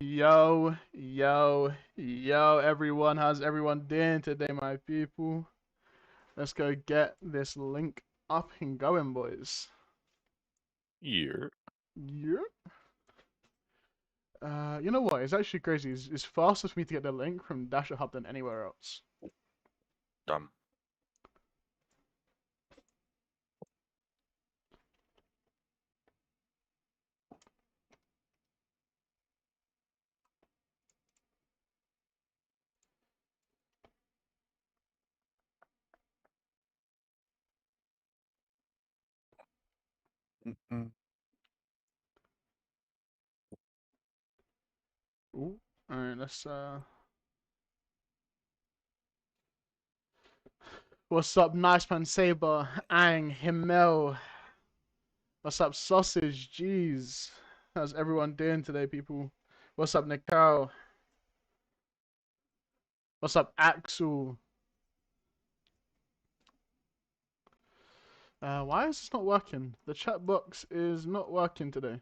Yo, yo, yo, everyone. How's everyone doing today, my people? Let's go get this link up and going, boys. Year. Yeah. You know what? It's actually crazy. It's faster for me to get the link from Dasher Hub than anywhere else. Dumb. Ooh. Alright, let's. What's up, Nice Man Saber, Ang, Himmel? What's up, Sausage? Jeez. How's everyone doing today, people? What's up, Nicole? What's up, Axel? Why is this not working? The chat box is not working today.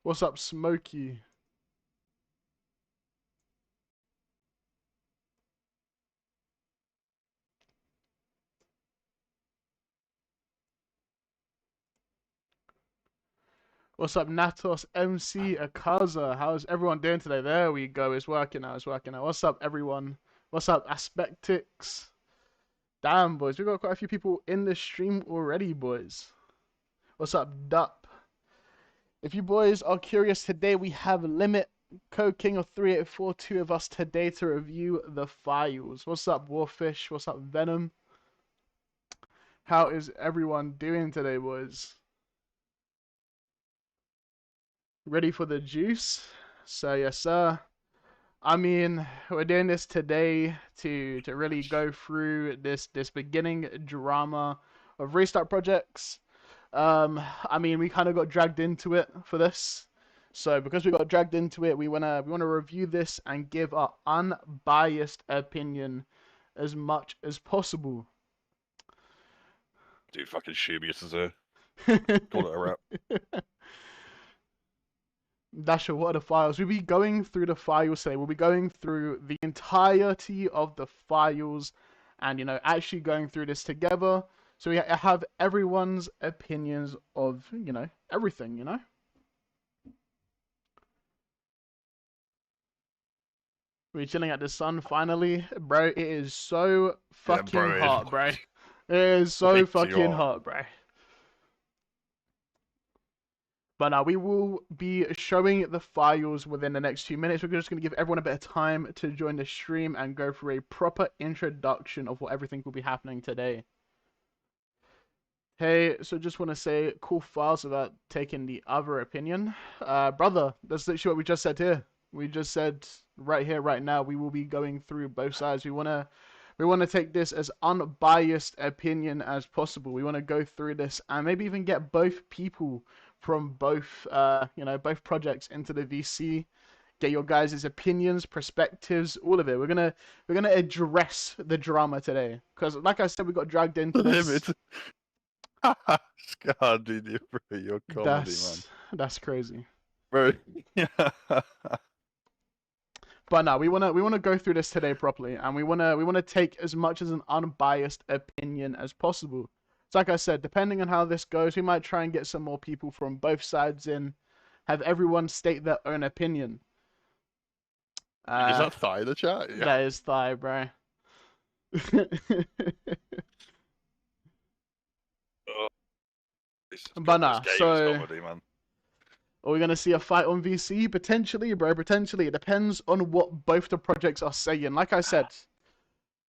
What's up, Smokey? What's up, Natos MC Akaza? How's everyone doing today? There we go. It's working now. It's working now. What's up, everyone? What's up, Aspectix? Damn, boys. We got quite a few people in the stream already, boys. What's up, Dup? If you boys are curious, today we have Limit, Code King of 3842 two of us today to review the files. What's up, Warfish? What's up, Venom? How is everyone doing today, boys? Ready for the juice? So yes, sir. I mean, we're doing this today to really go through this beginning drama of restart projects. I mean, we kind of got dragged into it for this. So because we got dragged into it, we wanna review this and give our unbiased opinion as much as possible. Dude, fucking Shubius is there. Call it a wrap. Dasher, what are the files? We'll be going through the files today. We'll be going through the entirety of the files and, actually going through this together. So we have everyone's opinions of, everything. We're chilling at the sun finally. Bro, it is so fucking hot, bro. It is so fucking hot, bro. But now we will be showing the files within the next few minutes. We're just going to give everyone a bit of time to join the stream and go through a proper introduction of what everything will be happening today. Hey, so just want to say cool files without taking the other opinion. Brother, that's literally what we just said here. We just said right here, right now, we will be going through both sides. We want to take this as unbiased opinion as possible. We want to go through this and maybe even get both people from both both projects into the VC, get your guys' opinions, perspectives, all of it. We're gonna address the drama today because, like I said, we got dragged into this. God, dude, bro, you're comedy, man. That's crazy, bro. Yeah. But no, we wanna go through this today properly, and we wanna take as much as an unbiased opinion as possible. So like I said, depending on how this goes, we might try and get some more people from both sides in, have everyone state their own opinion. Is that Thigh the chat? Yeah. That is Thigh, bro. But nah, so comedy, man. Are we gonna see a fight on VC? Potentially, bro. Potentially. It depends on what both the projects are saying. Like I said,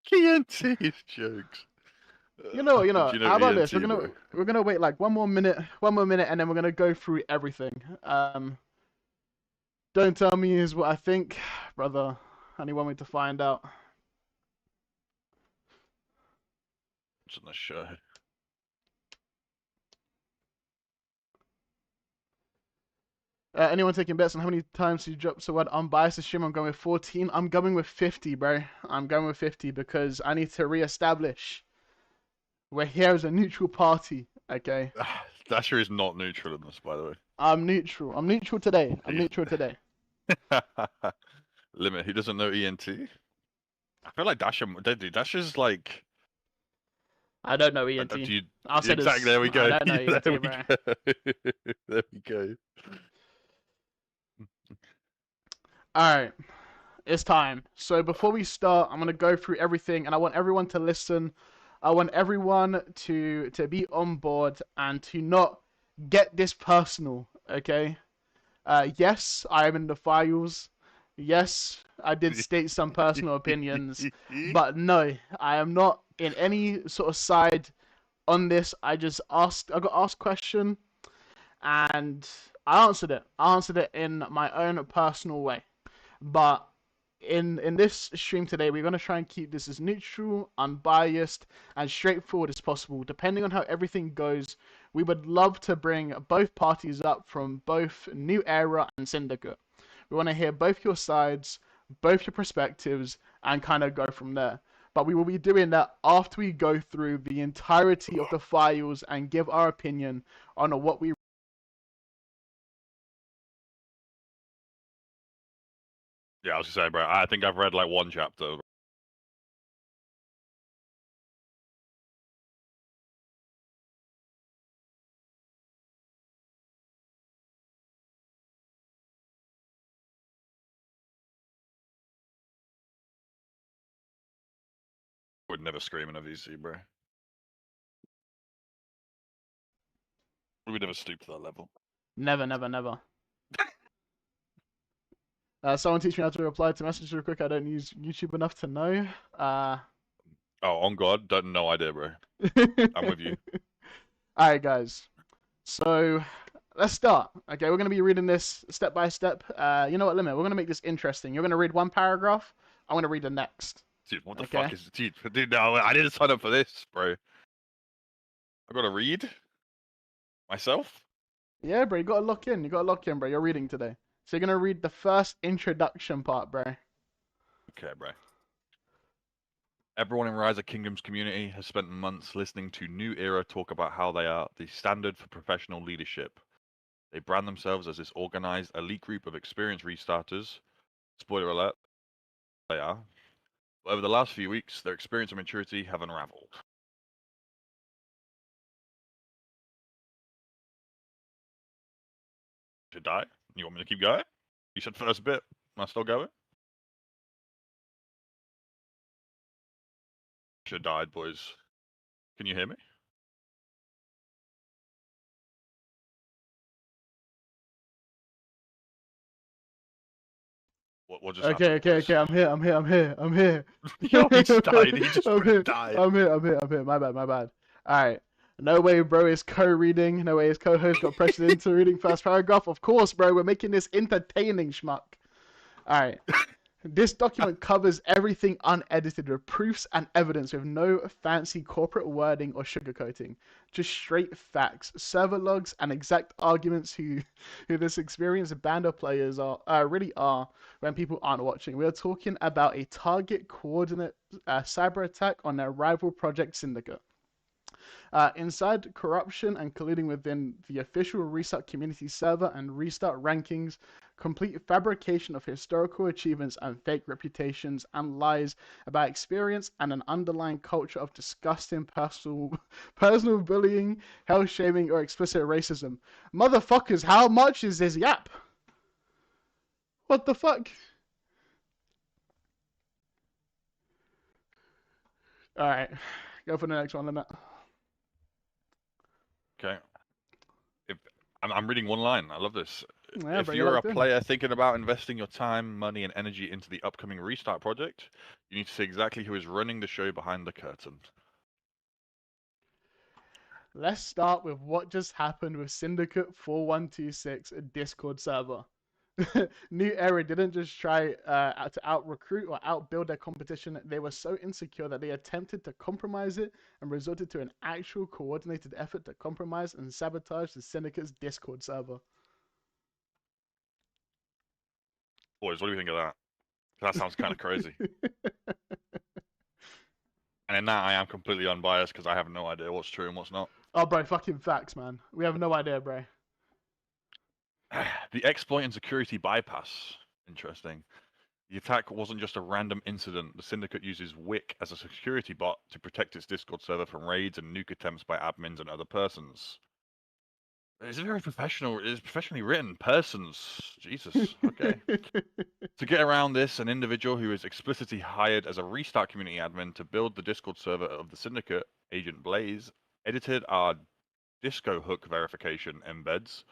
KNT's jokes. You know. How about this? We're gonna wait like one more minute, and then we're gonna go through everything. Don't tell me is what I think, brother. I want me to find out. It's on the show. Anyone taking bets on how many times he drops the word unbiased stream? I'm going with 14. I'm going with 50, bro. I'm going with 50 because I need to reestablish we're here as a neutral party, okay? Dasher is not neutral in this, by the way. I'm neutral. I'm neutral today. I'm neutral today. Limit. He doesn't know ENT. I feel like Dasher. Dude, Dasher's like. I don't know Do ENT. you, I'll say this. exactly. There we go. I don't know there ENT, we bro. go. There we go. All right. It's time. So before we start, I'm gonna go through everything, and I want everyone to listen. I want everyone to be on board and to not get this personal. Okay. Yes, I am in the files. Yes, I did state some personal opinions, but no, I am not in any sort of side on this. I got asked a question, and I answered it. I answered it in my own personal way. But in this stream today, we're gonna try and keep this as neutral, unbiased, and straightforward as possible. Depending on how everything goes, we would love to bring both parties up from both New Era and Syndicate. We want to hear both your sides, both your perspectives, and kind of go from there. But we will be doing that after we go through the entirety of the files and give our opinion on what we. Yeah, I was gonna say, bro. I think I've read like one chapter. Would never scream in a VC, bro. We would never stoop to that level. Never, never, never. Someone teach me how to reply to messages real quick. I don't use YouTube enough to know. Oh, on God, don't no idea, bro. I'm with you. All right, guys. So let's start. Okay, we're gonna be reading this step by step. You know what, Limit? We're gonna make this interesting. You're gonna read one paragraph. I'm gonna read the next. Dude, what the Okay. fuck is dude? No, I didn't sign up for this, bro. I gotta read myself. Yeah, bro. You gotta lock in. You gotta lock in, bro. You're reading today. So you're gonna read the first introduction part, bro. Okay, bro. Everyone in Rise of Kingdoms community has spent months listening to New Era talk about how they are the standard for professional leadership. They brand themselves as this organized elite group of experienced restarters. Spoiler alert, they are. But over the last few weeks, their experience and maturity have unraveled. Should die? You want me to keep going? You said first bit. Am I still going? Should died, boys. Can you hear me? What just Okay, happened, okay. I'm here. Yo, he just died. He just I'm here. died. I'm here. My bad. All right. No way, bro, is co-reading. No way, his co-host got pressured into reading first paragraph. Of course, bro, we're making this entertaining, schmuck. All right. This document covers everything unedited with proofs and evidence with no fancy corporate wording or sugarcoating. Just straight facts, server logs, and exact arguments who this experienced band of players really are when people aren't watching. We are talking about a target coordinate cyber attack on their rival project Syndicate. Inside corruption and colluding within the official Restart community server and Restart rankings, complete fabrication of historical achievements and fake reputations and lies about experience and an underlying culture of disgusting personal bullying, hell shaming, or explicit racism. Motherfuckers, how much is this yap? What the fuck? Alright, go for the next one, Limit. Okay. I'm reading one line. I love this. Yeah, if bro, you're a locked in. player thinking about investing your time, money, and energy into the upcoming Restart project, you need to see exactly who is running the show behind the curtain. Let's start with what just happened with Syndicate 4126 Discord server. New Era didn't just try to out-recruit or outbuild their competition. They were so insecure that they attempted to compromise it and resulted to an actual coordinated effort to compromise and sabotage the Syndicate's Discord server. Boys, what do you think of that? That sounds kind of crazy. And in that, I am completely unbiased because I have no idea what's true and what's not. Oh, bro, fucking facts, man. We have no idea, bro. The exploit and security bypass. Interesting. The attack wasn't just a random incident. The Syndicate uses Wick as a security bot to protect its Discord server from raids and nuke attempts by admins and other persons. It's very professional. It's professionally written. Persons. Jesus. Okay. To get around this, an individual who is explicitly hired as a restart community admin to build the Discord server of the Syndicate, Agent Blaze, edited our Disco hook verification embeds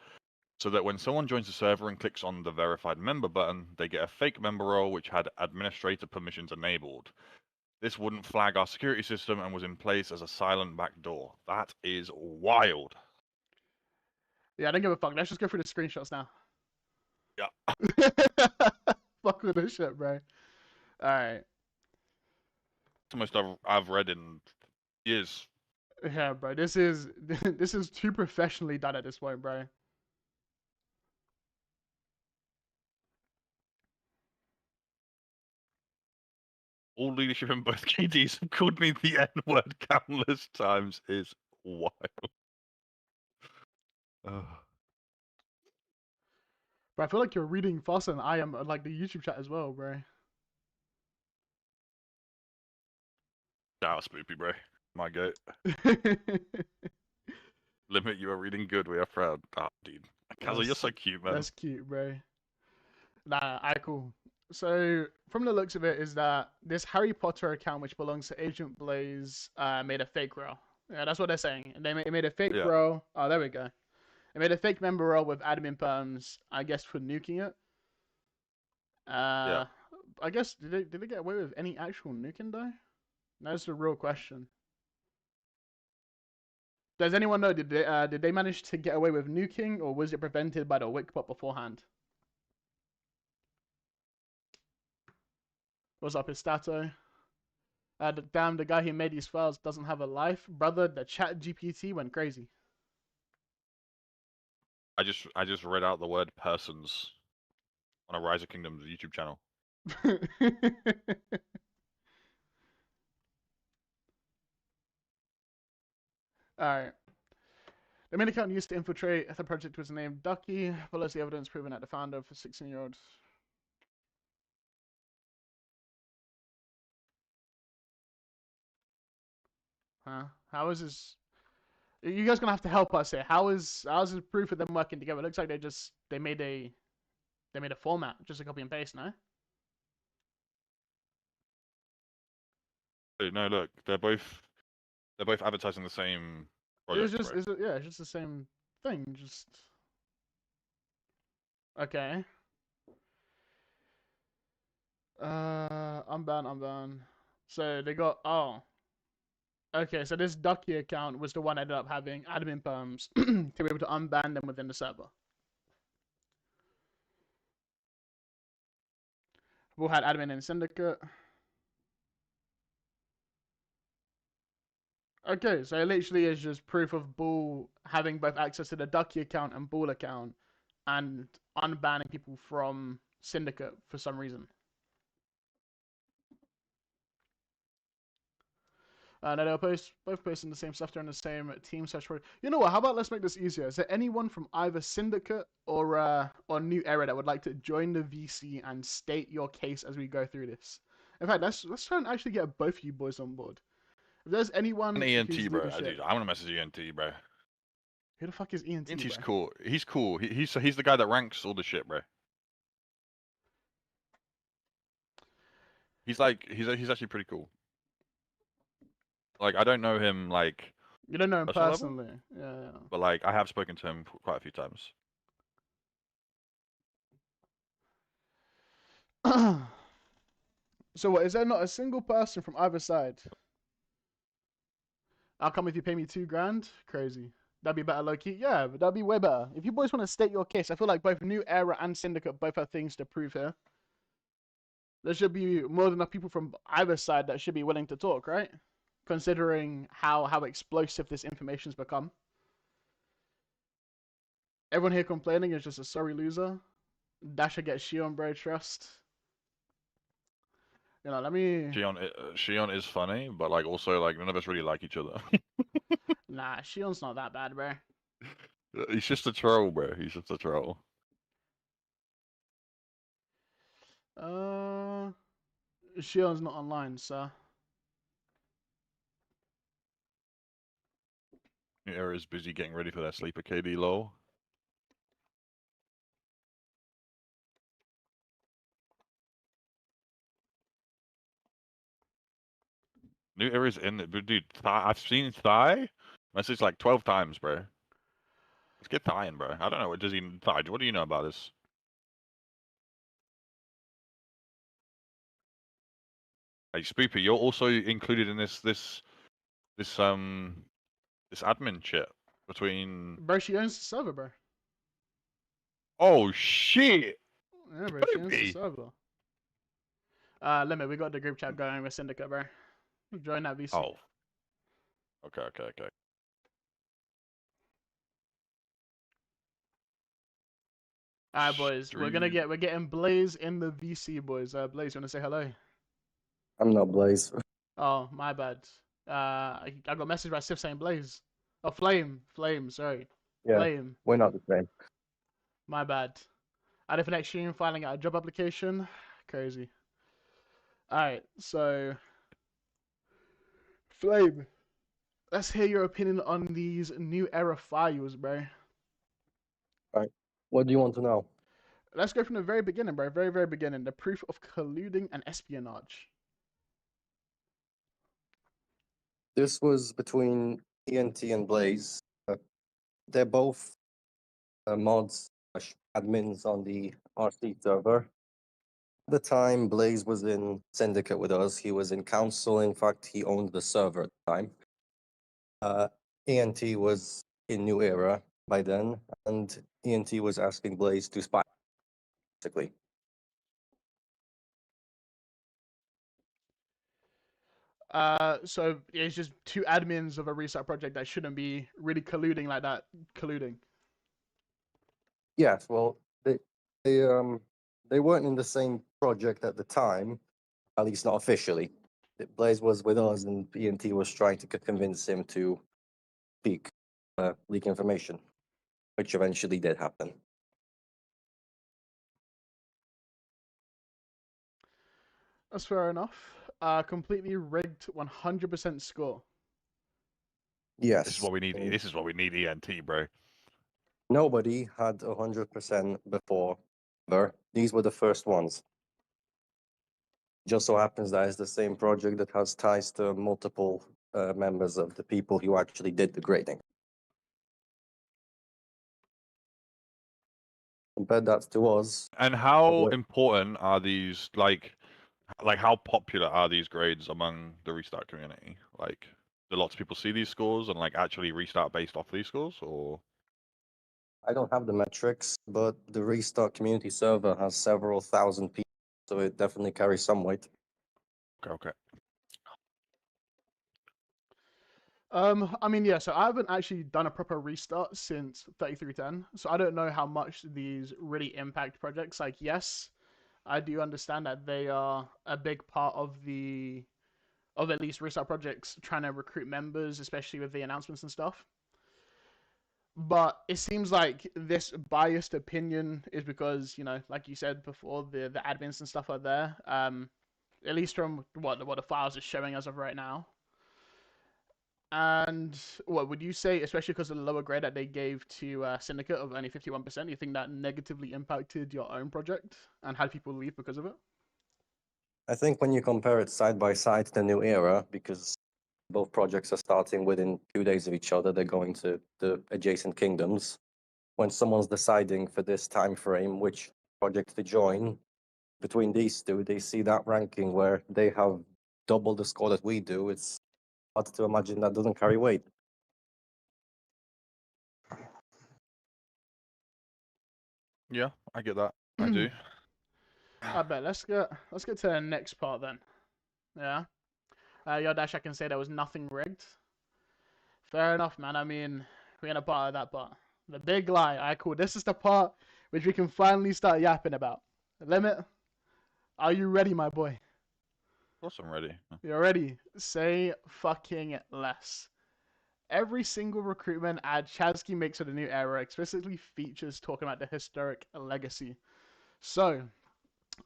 so that when someone joins the server and clicks on the verified member button, they get a fake member role which had administrator permissions enabled. This wouldn't flag our security system and was in place as a silent backdoor. That is wild. Yeah, I don't give a fuck. Let's just go through the screenshots now. Yeah. Fuck with this shit, bro. Alright. It's the most I've read in years. Yeah, bro. This is this is too professionally done at this point, bro. All leadership in both KDs have called me the N-word countless times is wild. Ugh. But I feel like you're reading faster than I am, like the YouTube chat as well, bro. Shout out Spoopy, bro. My goat. Limit, you are reading good. We are proud. Ah, dude. Kaza, you're so cute, man. That's cute, bro. Nah, alright, cool. So, from the looks of it, is that this Harry Potter account, which belongs to Agent Blaze, made a fake role. Yeah, that's what they're saying. They made a fake role. Oh, there we go. They made a fake member role with admin perms, I guess, for nuking it. Yeah. I guess did they get away with any actual nuking though? That's the real question. Does anyone know? Did they manage to get away with nuking, or was it prevented by the Wickbot beforehand? What's up, Istato? Damn, the guy who made these files doesn't have a life, brother. The Chat GPT went crazy. I just read out the word persons on a Rise of Kingdoms YouTube channel. Alright. The main account used to infiltrate the project was named Ducky, follows the evidence proven that the founder for 16-year-olds. Huh? How is this? You guys gonna have to help us here. How's this proof of them working together? It looks like they made a format, just a copy and paste, no? No, look, they're both advertising the same project. It's just the same thing. Just okay. I'm banned. So they got okay, so this Ducky account was the one that ended up having admin perms to be able to unban them within the server. Bull had admin in Syndicate. Okay, so it literally is just proof of Bull having both access to the Ducky account and Bull account and unbanning people from Syndicate for some reason. No, they'll both posting the same stuff. They're in the same team search for. You know what? How about let's make this easier? Is there anyone from either Syndicate or New Era that would like to join the VC and state your case as we go through this? In fact, let's try and actually get both of you boys on board. If there's anyone, ENT, bro. Dude, I want to message ENT, bro. Who the fuck is ENT? ENT's cool. He's cool. He's the guy that ranks all the shit, bro. He's actually pretty cool. Like, I don't know him, like... You don't know him personally. Yeah. But, like, I have spoken to him quite a few times. So what, is there not a single person from either side? I'll come if you pay me $2,000. Crazy. That'd be better, low-key. Yeah, but that'd be way better. If you boys want to state your case, I feel like both New Era and Syndicate both have things to prove here. There should be more than enough people from either side that should be willing to talk, right? Considering how explosive this information's become. Everyone here complaining is just a sorry loser. Dasha gets Shion, bro, trust. You know, let me... Shion is funny, but, like, also, like, none of us really like each other. Nah, Shion's not that bad, bro. He's just a troll, bro. He's just a troll. Shion's not online, so. New Era is busy getting ready for their sleeper KD lol. New Era's in it, but dude. I've seen Thigh message like 12 times, bro. Let's get Thigh in, bro. I don't know. What does he Thigh? What do you know about this? Hey, Spoopy, you're also included in this admin chat between. Bro, she owns the server, bro. Oh shit! Yeah, bro, she owns the Spoopy! server. Limit, we got the group chat going with Syndicate, bro. Join that VC. Oh. Okay. Alright, boys. We're getting Blaze in the VC, boys. Blaze, you wanna say hello? I'm not Blaze. Oh, my bad. I got a message by Sif saying Blaze. Oh, Flame. Flame, sorry. Yeah, Flame. we're not the same. My bad. Added for next stream, filing out a job application. Crazy. Alright, so. Flame. Let's hear your opinion on these new era files, bro. Right. What do you want to know? Let's go from the very beginning, bro. Very, very beginning. The proof of colluding and espionage. This was between ENT and Blaze. They're both mods admins on the RC server. At the time, Blaze was in Syndicate with us. He was in Council. In fact, he owned the server at the time. ENT was in New Era by then, and ENT was asking Blaze to spy, basically. So it's just two admins of a restart project that shouldn't be really colluding like that. Colluding. Yes, well, they weren't in the same project at the time, at least not officially. Blaze was with us, and ENT was trying to convince him to leak information, which eventually did happen. That's fair enough. Completely rigged 100% score. Yes. This is what we need. This is what we need, ENT, bro. Nobody had 100% before. These were the first ones. Just so happens that it's the same project that has ties to multiple members of the people who actually did the grading. Compare that to us. And how important are these? Like how popular are these grades among the restart community? Like, do lots of people see these scores and like actually restart based off these scores, or? I don't have the metrics, but the restart community server has several thousand people, so it definitely carries some weight. Okay. I mean, yeah, so I haven't actually done a proper restart since 3310, so I don't know how much these really impact projects. Like, yes, I do understand that they are a big part of at least restart projects trying to recruit members, especially with the announcements and stuff. But it seems like this biased opinion is because, you know, like you said before, the admins and stuff are there. At least from what the files are showing as of right now. And what would you say, especially because of the lower grade that they gave to Syndicate of only 51%, you think that negatively impacted your own project and had people leave because of it? I think when you compare it side by side to the New Era, because both projects are starting within 2 days of each other, they're going to the adjacent kingdoms. When someone's deciding for this time frame which project to join, between these two, they see that ranking where they have double the score that we do. It's hard to imagine that doesn't carry weight. Yeah, I get that. I do. I bet. Let's get to the next part then. Yeah. Yodash, I can say there was nothing rigged. Fair enough, man. I mean, we're in a part of that part. The big lie. Alright, cool. This is the part which we can finally start yapping about. Limit, are you ready, my boy? Of course I'm ready. You're ready. Say fucking less. every single recruitment ad Chazky makes of the new era explicitly features talking about the historic legacy. So,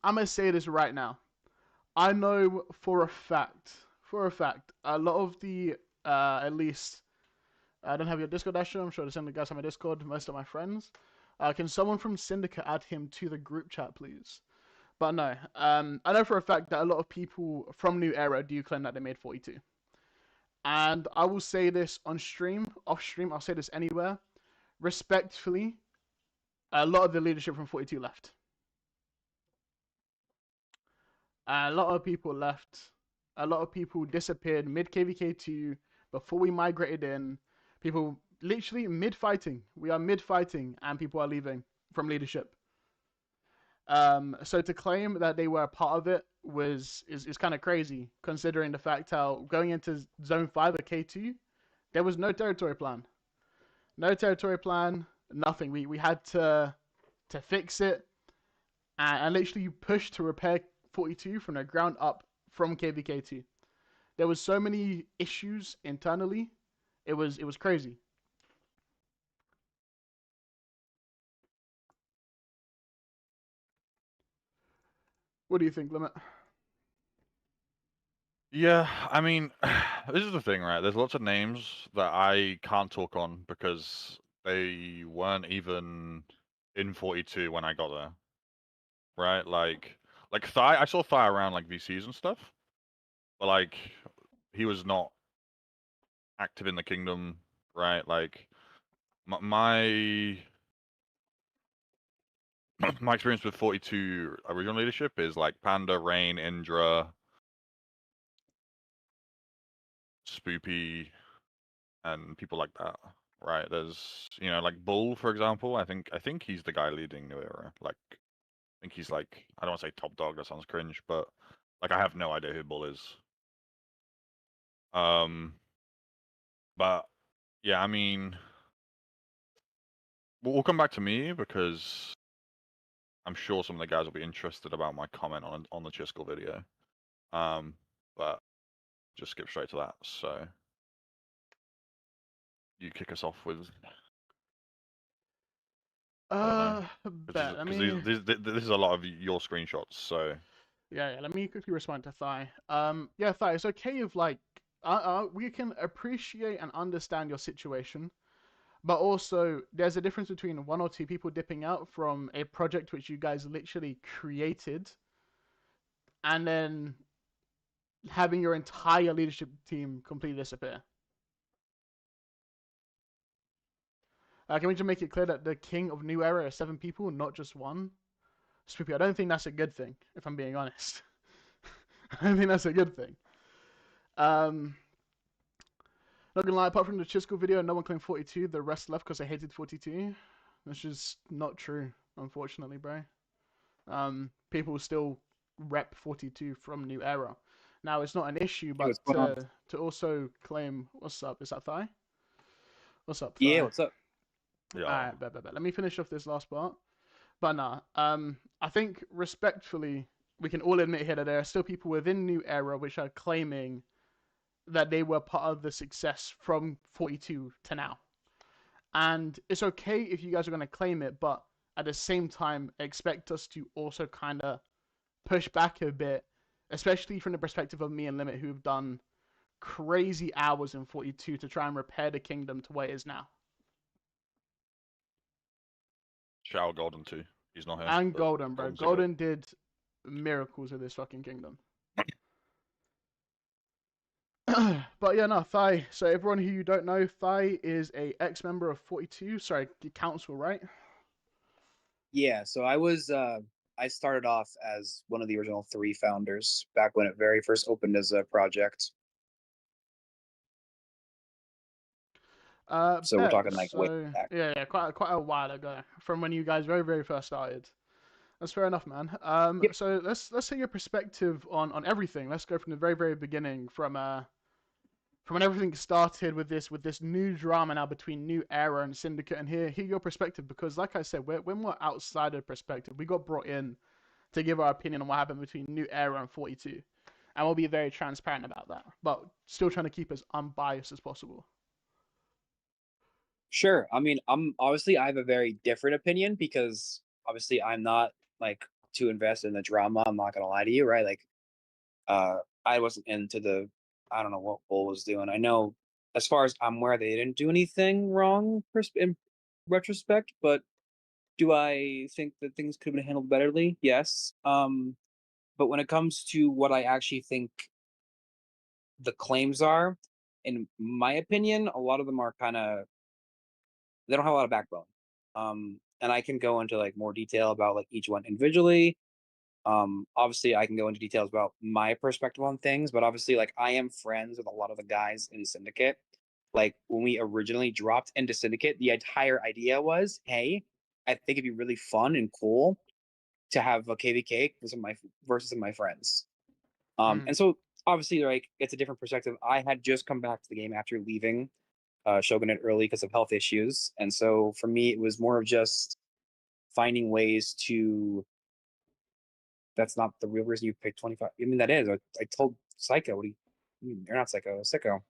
I'm going to say this right now. I know for a fact, a lot of the, at least, I don't have your Discord, Asher. I'm sure some of the guys have my Discord, most of my friends. Can someone from Syndicate add him to the group chat, please? But no, I know for a fact that a lot of people from New Era do claim that they made 42. And I will say this on stream, off stream, I'll say this anywhere. Respectfully, a lot of the leadership from 42 left. A lot of people left. A lot of people disappeared mid KVK2 before we migrated in. People literally mid fighting. We are mid fighting and people are leaving from leadership. So to claim that they were a part of it is kind of crazy, considering the fact how going into Zone 5 or K2, there was no territory plan. No territory plan, nothing. We had to fix it and literally push to repair 42 from the ground up from KVK2. There was so many issues internally, it was crazy. What do you think, Limit? Yeah, I mean, this is the thing, right? There's lots of names that I can't talk on because they weren't even in 42 when I got there, right? Like Thigh, I saw Thigh around like VCs and stuff, but like he was not active in the kingdom, right? Like my my experience with 42 original leadership is like Panda, Rain, Indra, Spoopy, and people like that, right? There's like Bull, for example. I think he's the guy leading New Era. Like I think he's like, I don't want to say top dog, that sounds cringe, but like I have no idea who Bull is. But yeah, I mean, we'll come back to me because I'm sure some of the guys will be interested about my comment on the Chiskel video. But just skip straight to that. So you kick us off with. Bet. Because this is a lot of your screenshots, so. Yeah, let me quickly respond to Thigh. Yeah, Thigh, it's okay if like, we can appreciate and understand your situation, but also there's a difference between one or two people dipping out from a project which you guys literally created, and then having your entire leadership team completely disappear. Can we just make it clear that the king of New Era is 7 people, not just one? Spoopy, I don't think that's a good thing, if I'm being honest. I don't think that's a good thing. Not gonna lie, apart from the Chisco video, no one claimed 42. The rest left because they hated 42. That's just not true, unfortunately, bro. People still rep 42 from New Era. Now, it's not an issue, but to also claim, what's up? Is that Thigh? What's up, Thigh? Yeah, what's up? Yeah. Alright, bet. Let me finish off this last part. But nah, I think respectfully, we can all admit here that there are still people within New Era which are claiming that they were part of the success from 42 to now. And it's okay if you guys are going to claim it, but at the same time, expect us to also kind of push back a bit, especially from the perspective of me and Limit, who've done crazy hours in 42 to try and repair the kingdom to where it is now. Shout out Golden too. He's not here. And Golden, bro. Golden's Golden did miracles with this fucking kingdom. But yeah, no, Thigh. So everyone who you don't know, Thigh is a ex-member of 42. Sorry, council, right? Yeah, so I started off as one of the original 3 founders back when it very first opened as a project. So we're talking like way back. Yeah, quite a while ago, from when you guys very first started. That's fair enough, man. Yep. So let's hear your perspective on everything. Let's go from the very beginning, from when everything started with this new drama now between New Era and Syndicate, and hear your perspective, because like I said, when we're outsider perspective, we got brought in to give our opinion on what happened between New Era and 42, and we'll be very transparent about that, but still trying to keep as unbiased as possible. Sure. I mean, I have a very different opinion because obviously I'm not like too invested in the drama. I'm not gonna lie to you, right? Like, I wasn't into the. I don't know what Bull was doing. I know, as far as I'm aware, they didn't do anything wrong in retrospect. But do I think that things could have been handled betterly? Yes. But when it comes to what I actually think the claims are, in my opinion, a lot of them are kind of they don't have a lot of backbone. And I can go into like more detail about like each one individually. Obviously, I can go into details about my perspective on things, but obviously, like I am friends with a lot of the guys in Syndicate. Like when we originally dropped into Syndicate, the entire idea was, hey, I think it'd be really fun and cool to have a KVK versus my friends. Mm. And so obviously, like it's a different perspective. I had just come back to the game after leaving Shogunate early because of health issues, and so for me, it was more of just finding ways to. That's not the real reason you picked 25. I mean, that is. I told Psycho. What do you're not Psycho. Sicko.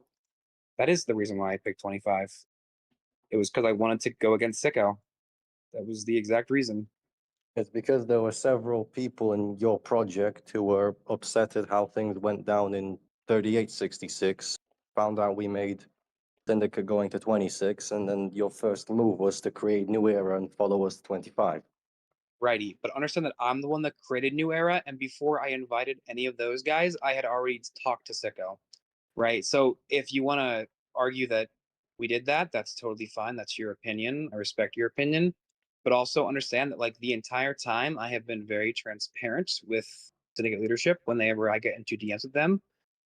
That is the reason why I picked 25. It was because I wanted to go against Sicko. That was the exact reason. It's because there were several people in your project who were upset at how things went down in 3866. Found out we made Syndicate going to 26, and then your first move was to create New Era and follow us to 25. Righty, but understand that I'm the one that created New Era, and before I invited any of those guys, I had already talked to Sicko. Right. So if you want to argue that we did that, that's totally fine. That's your opinion. I respect your opinion. But also understand that, like, the entire time, I have been very transparent with Syndicate leadership whenever I get into DMs with them.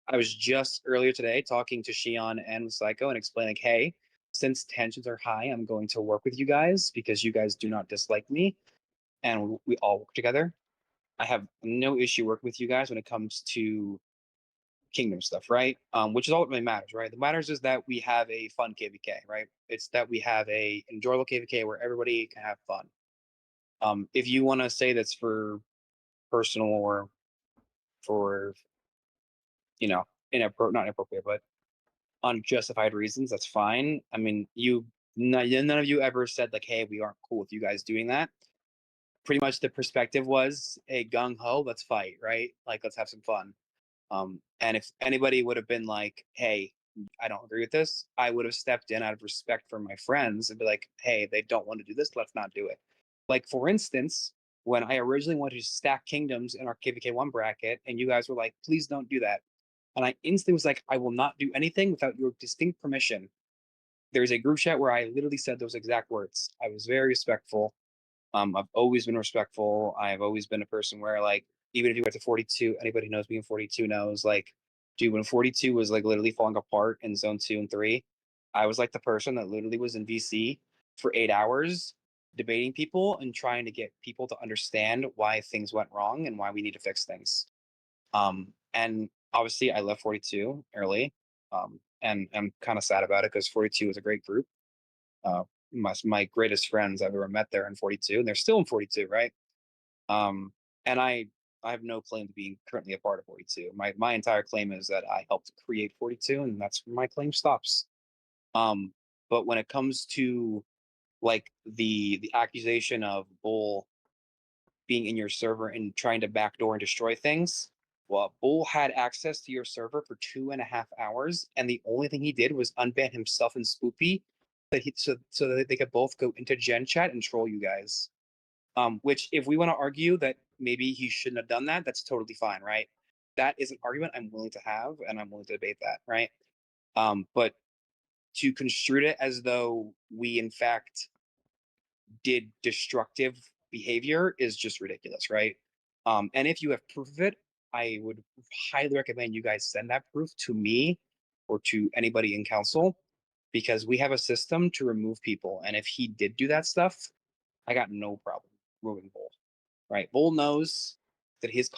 I was just earlier today talking to Shion and Psycho and explaining, hey, since tensions are high, I'm going to work with you guys because you guys do not dislike me and we all work together. I have no issue working with you guys when it comes to kingdom stuff, right? Which is all that really matters, right? The matters is that we have a fun KVK, right? It's that we have a enjoyable KVK where everybody can have fun. If you want to say that's for personal or for not inappropriate, but unjustified reasons, that's fine. I mean, none of you ever said like, "Hey, we aren't cool with you guys doing that." Pretty much the perspective was, "Hey, gung ho, let's fight, right? Like, let's have some fun." And if anybody would have been like, hey, I don't agree with this, I would have stepped in out of respect for my friends and be like, hey, they don't want to do this, let's not do it. Like, for instance, when I originally wanted to stack kingdoms in our KVK1 bracket, and you guys were like, please don't do that. And I instantly was like, I will not do anything without your distinct permission. There's a group chat where I literally said those exact words. I was very respectful. I've always been respectful. I've always been a person where, like, even if you went to 42, anybody who knows me in 42 knows, like, dude, when 42 was like literally falling apart in zone 2 and 3, I was like the person that literally was in VC for 8 hours debating people and trying to get people to understand why things went wrong and why we need to fix things. And obviously, I left 42 early, and I'm kind of sad about it because 42 was a great group. My greatest friends I've ever met there in 42, and they're still in 42, right? And I have no claim to being currently a part of 42. My entire claim is that I helped create 42, and that's where my claim stops. Um, but when it comes to like the accusation of Bull being in your server and trying to backdoor and destroy things, well, Bull had access to your server for 2.5 hours, and the only thing he did was unban himself and Spoopy so that they could both go into Gen Chat and troll you guys. Which, if we want to argue that maybe he shouldn't have done that, that's totally fine, right? That is an argument I'm willing to have, and I'm willing to debate that, right? But to construe it as though we, in fact, did destructive behavior is just ridiculous, right? And if you have proof of it, I would highly recommend you guys send that proof to me or to anybody in council because we have a system to remove people. And if he did do that stuff, I got no problem removing Bull. Right? Bull knows that his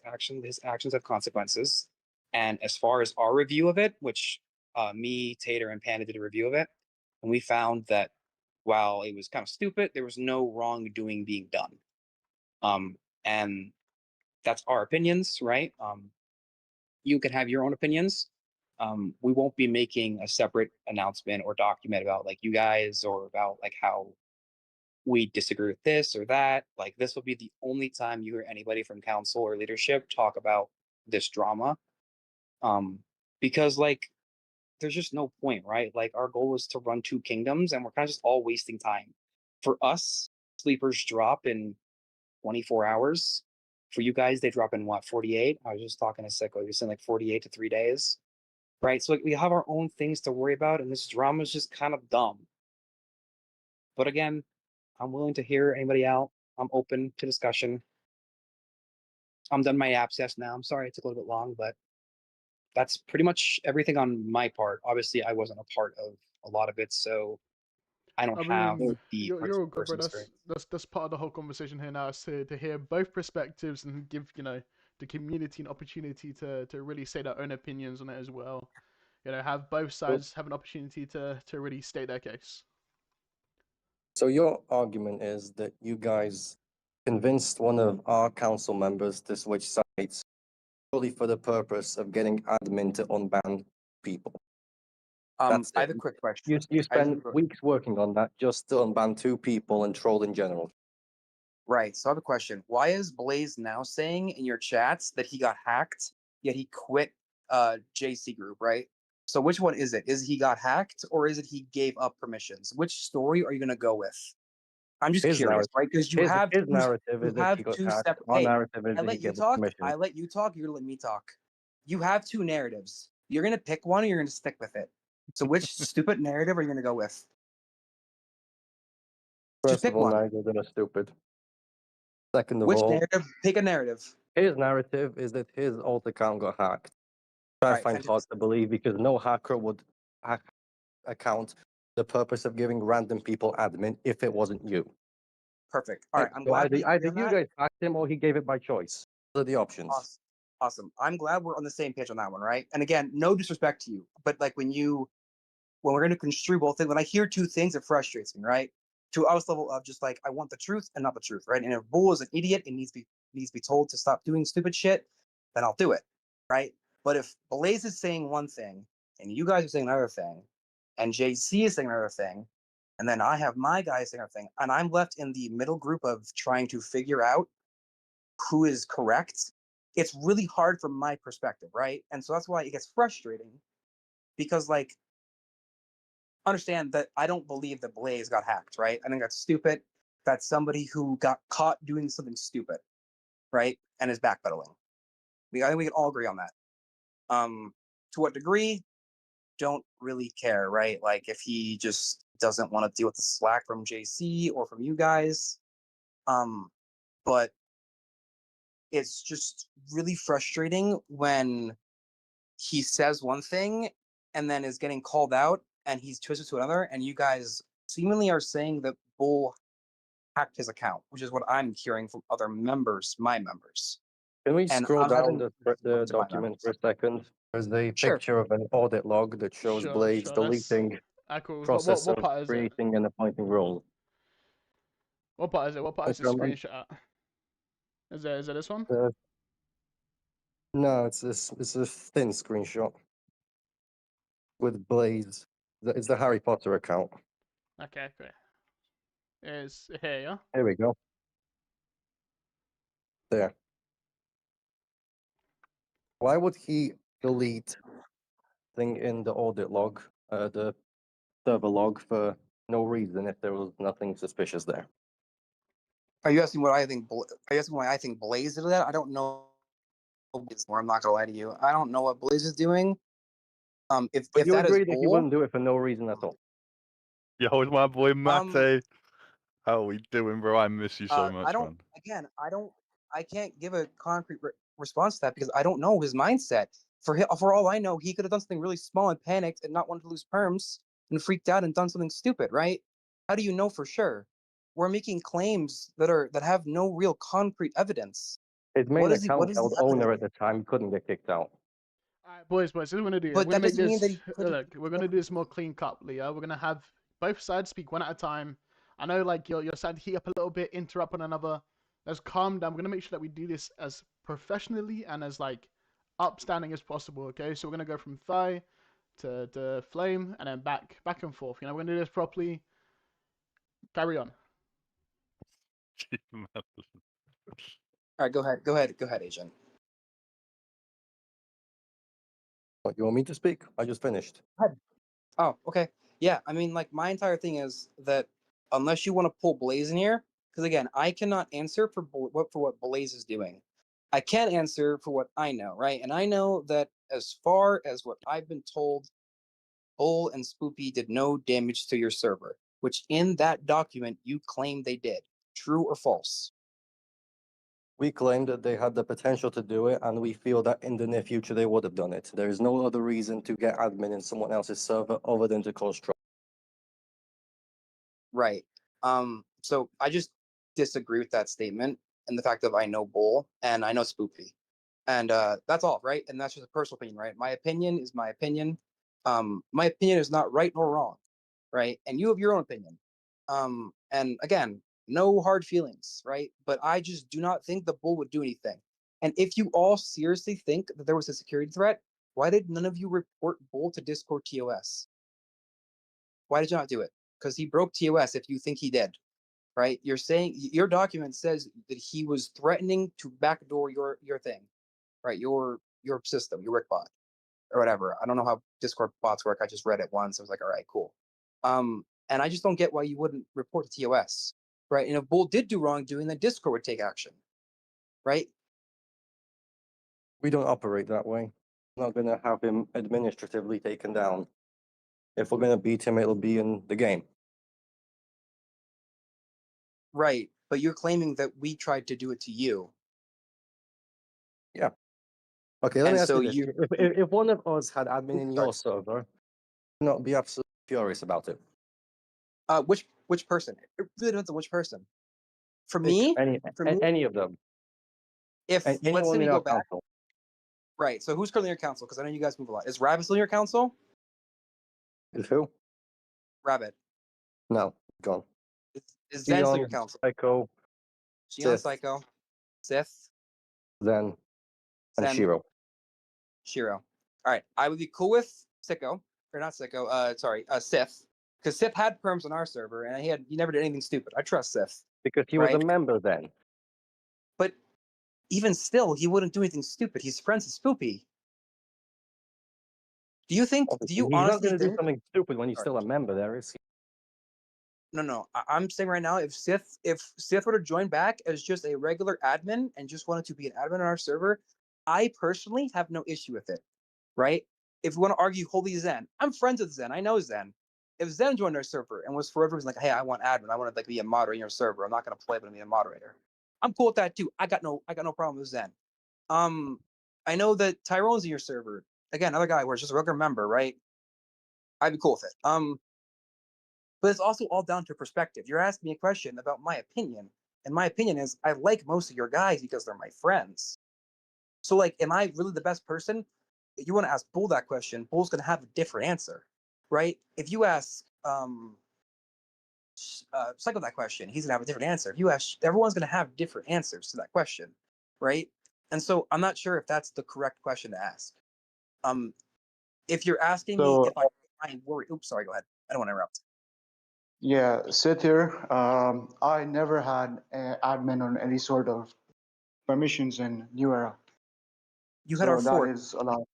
actions have consequences. And as far as our review of it, which me, Tater, and Panda did a review of it, and we found that while it was kind of stupid, there was no wrongdoing being done. And that's our opinions, right? You can have your own opinions. We won't be making a separate announcement or document about like you guys or about like how we disagree with this or that. Like this will be the only time you hear anybody from council or leadership talk about this drama. Because like there's just no point, right? Like our goal is to run 2 kingdoms and we're kind of just all wasting time. For us, sleepers drop in 24 hours. For you guys, they drop in what, 48? I was just talking to Sicko. You're saying like 48 to 3 days. Right? So like we have our own things to worry about, and this drama is just kind of dumb. But again, I'm willing to hear anybody out. I'm open to discussion. I'm done my abscess now. I'm sorry it took a little bit long, but that's pretty much everything on my part. Obviously, I wasn't a part of a lot of it, so I don't I have mean, the you're all good, bro. person experience. That's part of the whole conversation here now, is to hear both perspectives and give, you know, the community an opportunity to really say their own opinions on it as well. You know, have both sides have an opportunity to really state their case. So your argument is that you guys convinced one of our council members to switch sides solely for the purpose of getting admin to unban people. That's I have it. a quick question. You I have spent a- weeks working on that just to unban 2 people and troll in general. Right. So I have a question. Why is Blaze now saying in your chats that he got hacked, yet he quit JC Group, right? So which one is it? Is he got hacked or is it he gave up permissions? Which story are you gonna go with? I'm just His curious, narrative, right? Because you his, have his two, narrative you is that have he got 2 hacked. step. Our Hey, narrative is I that he let you gave talk. permission. I let you talk. You're gonna let me talk. You have 2 narratives. You're gonna pick one, or you're gonna stick with it. So which stupid narrative are you gonna go with? Just First pick of all, one. neither of them are stupid. Second of Which all, narrative? Pick a narrative. his narrative is that his alt account got hacked. I Alright, find hard to believe because no hacker would hack account the purpose of giving random people admin if it wasn't you. Perfect. All right, I'm So glad we agree either on you that. guys hacked him or he gave it by choice. Those are the options. Awesome. I'm glad we're on the same page on that one, right? And again, no disrespect to you, but like when we're going to construe both things, when I hear 2 things, it frustrates me, right? To us level of just like I want the truth and not the truth, right? And if Bull is an idiot and needs to be told to stop doing stupid shit, then I'll do it, right? But if Blaze is saying one thing and you guys are saying another thing, and JC is saying another thing, and then I have my guys saying another thing, and I'm left in the middle group of trying to figure out who is correct, it's really hard from my perspective, right? And so that's why it gets frustrating because like understand that I don't believe that Blaze got hacked, right? I think that's stupid. That's somebody who got caught doing something stupid, right? And is backpedaling. I think we can all agree on that. To what degree? Don't really care, right? Like if he just doesn't want to deal with the slack from JC or from you guys. But it's just really frustrating when he says one thing and then is getting called out and he's twisted to another, and you guys seemingly are saying that Bull hacked his account, which is what I'm hearing from other members, my members. Can we And scroll I'm down having the looked at my document for a members. second? There's a Sure. picture of an audit log that shows Sure, Blaze sure. deleting, Cool. processing, What part is it? creating, and appointing roles. What part is it? What part is the Okay, screenshot at? Is it this one? No, it's this. It's a thin screenshot with Blaze. It's the Harry Potter account. Okay, great. Is here, yeah? Here we go. There. Why would he delete thing in the audit log, the server log, for no reason if there was nothing suspicious there? Are you asking what I think? Are you asking why I think Blaze did that? I don't know. I'm not gonna lie to you. I don't know what Blaze is doing. If You that is agreed that he Bull, wouldn't do it for no reason at all. Yo, it's my boy Mate. How are we doing, bro? I miss you so much, I don't. man. Again, I can't give a concrete response to that because I don't know his mindset. For all I know, he could have done something really small and panicked and not wanted to lose perms and freaked out and done something stupid, right? How do you know for sure? We're making claims that have no real concrete evidence. His main What is account the held owner at the time couldn't get kicked out. Alright, boys, this is what we're gonna do. But We're gonna that make doesn't mean this. that he couldn't- Look, we're gonna do this more clean cut, yeah. We're gonna have both sides speak one at a time. I know, like you're starting to heat up a little bit, interrupt one another. Let's calm down. We're gonna make sure that we do this as professionally and as like upstanding as possible. Okay, so we're gonna go from Thigh to Flame and then back and forth. We're gonna do this properly. Carry on. All right, go ahead, Agent. What, you want me to speak? I just finished. Oh, okay. Yeah, I mean, like, my entire thing is that unless you want to pull Blaze in here, because again, I cannot answer for what Blaze is doing. I can answer for what I know, right? And I know that as far as what I've been told, Bull and Spoopy did no damage to your server, which in that document you claim they did. True or false? We claim that they had the potential to do it, and we feel that in the near future they would have done it. There is no other reason to get admin in someone else's server other than to cause trouble. Right. So I just disagree with that statement and the fact that I know Bull and I know Spoopy. And that's all, right? And that's just a personal opinion, right? My opinion is my opinion. My opinion is not right nor wrong, right? And you have your own opinion. And again, no hard feelings, right? But I just do not think the Bull would do anything. And if you all seriously think that there was a security threat, why did none of you report Bull to Discord TOS? Why did you not do it? Because he broke TOS if you think he did, right? You're saying your document says that he was threatening to backdoor your thing, right? Your system, your Rickbot, or whatever. I don't know how Discord bots work. I just read it once. I was like, all right, cool. And I just don't get why you wouldn't report to TOS, right? And if Bull did do wrongdoing, then Discord would take action, right? We don't operate that way. We're not going to have him administratively taken down. If we're going to beat him, it'll be in the game. Right. But you're claiming that we tried to do it to you. Okay, let me And ask so you this. If one of us had admin in your server, I'd not be absolutely furious about it. Which person? It really depends on which person. For Pick me, any of them. if let's say Anyone we in go our back, council. right? So who's currently in your council? Because I know you guys move a lot. Is Rabbit still in your council? Is who? Rabbit. No, gone. Is Zen still in your Xion, council? Psycho, Xion, Sith. Psycho, Sith, Zen, and Zen, Shiro. Shiro. All right, I would be cool with Sicko, or not Sicko. Sith, because Sith had perms on our server, and he never did anything stupid. I trust Sith, Because he was a Right. member then. but even still, he wouldn't do anything stupid. He's friends with Spoopy. Do you think? Do you He's not honestly going to do think? something stupid when he's Sorry. still a member there, is he? No. I'm saying right now, if Sith were to join back as just a regular admin and just wanted to be an admin on our server, I personally have no issue with it. Right? If we want to argue holy Zen, I'm friends with Zen. I know Zen. If Zen joined our server and was forever like, hey, I want admin, I want to like be a moderator in your server. I'm not gonna play, but I'm be a moderator. I'm cool with that too. I got no problem with Zen. I know that Tyrone's in your server. Again, another guy where it's just a regular member, right? I'd be cool with it. But it's also all down to perspective. You're asking me a question about my opinion, and my opinion is I like most of your guys because they're my friends. So, like, am I really the best person? If you want to ask Bull that question, Bull's gonna have a different answer, right? If you ask Psycho that question, he's gonna have a different answer. If you ask, everyone's gonna have different answers to that question, right? And so I'm not sure if that's the correct question to ask. If you're asking me if I'm worried, oops, sorry, go ahead. I don't want to interrupt. Yeah, sit here. I never had admin on any sort of permissions in New Era. You had So our that fort. is allowed.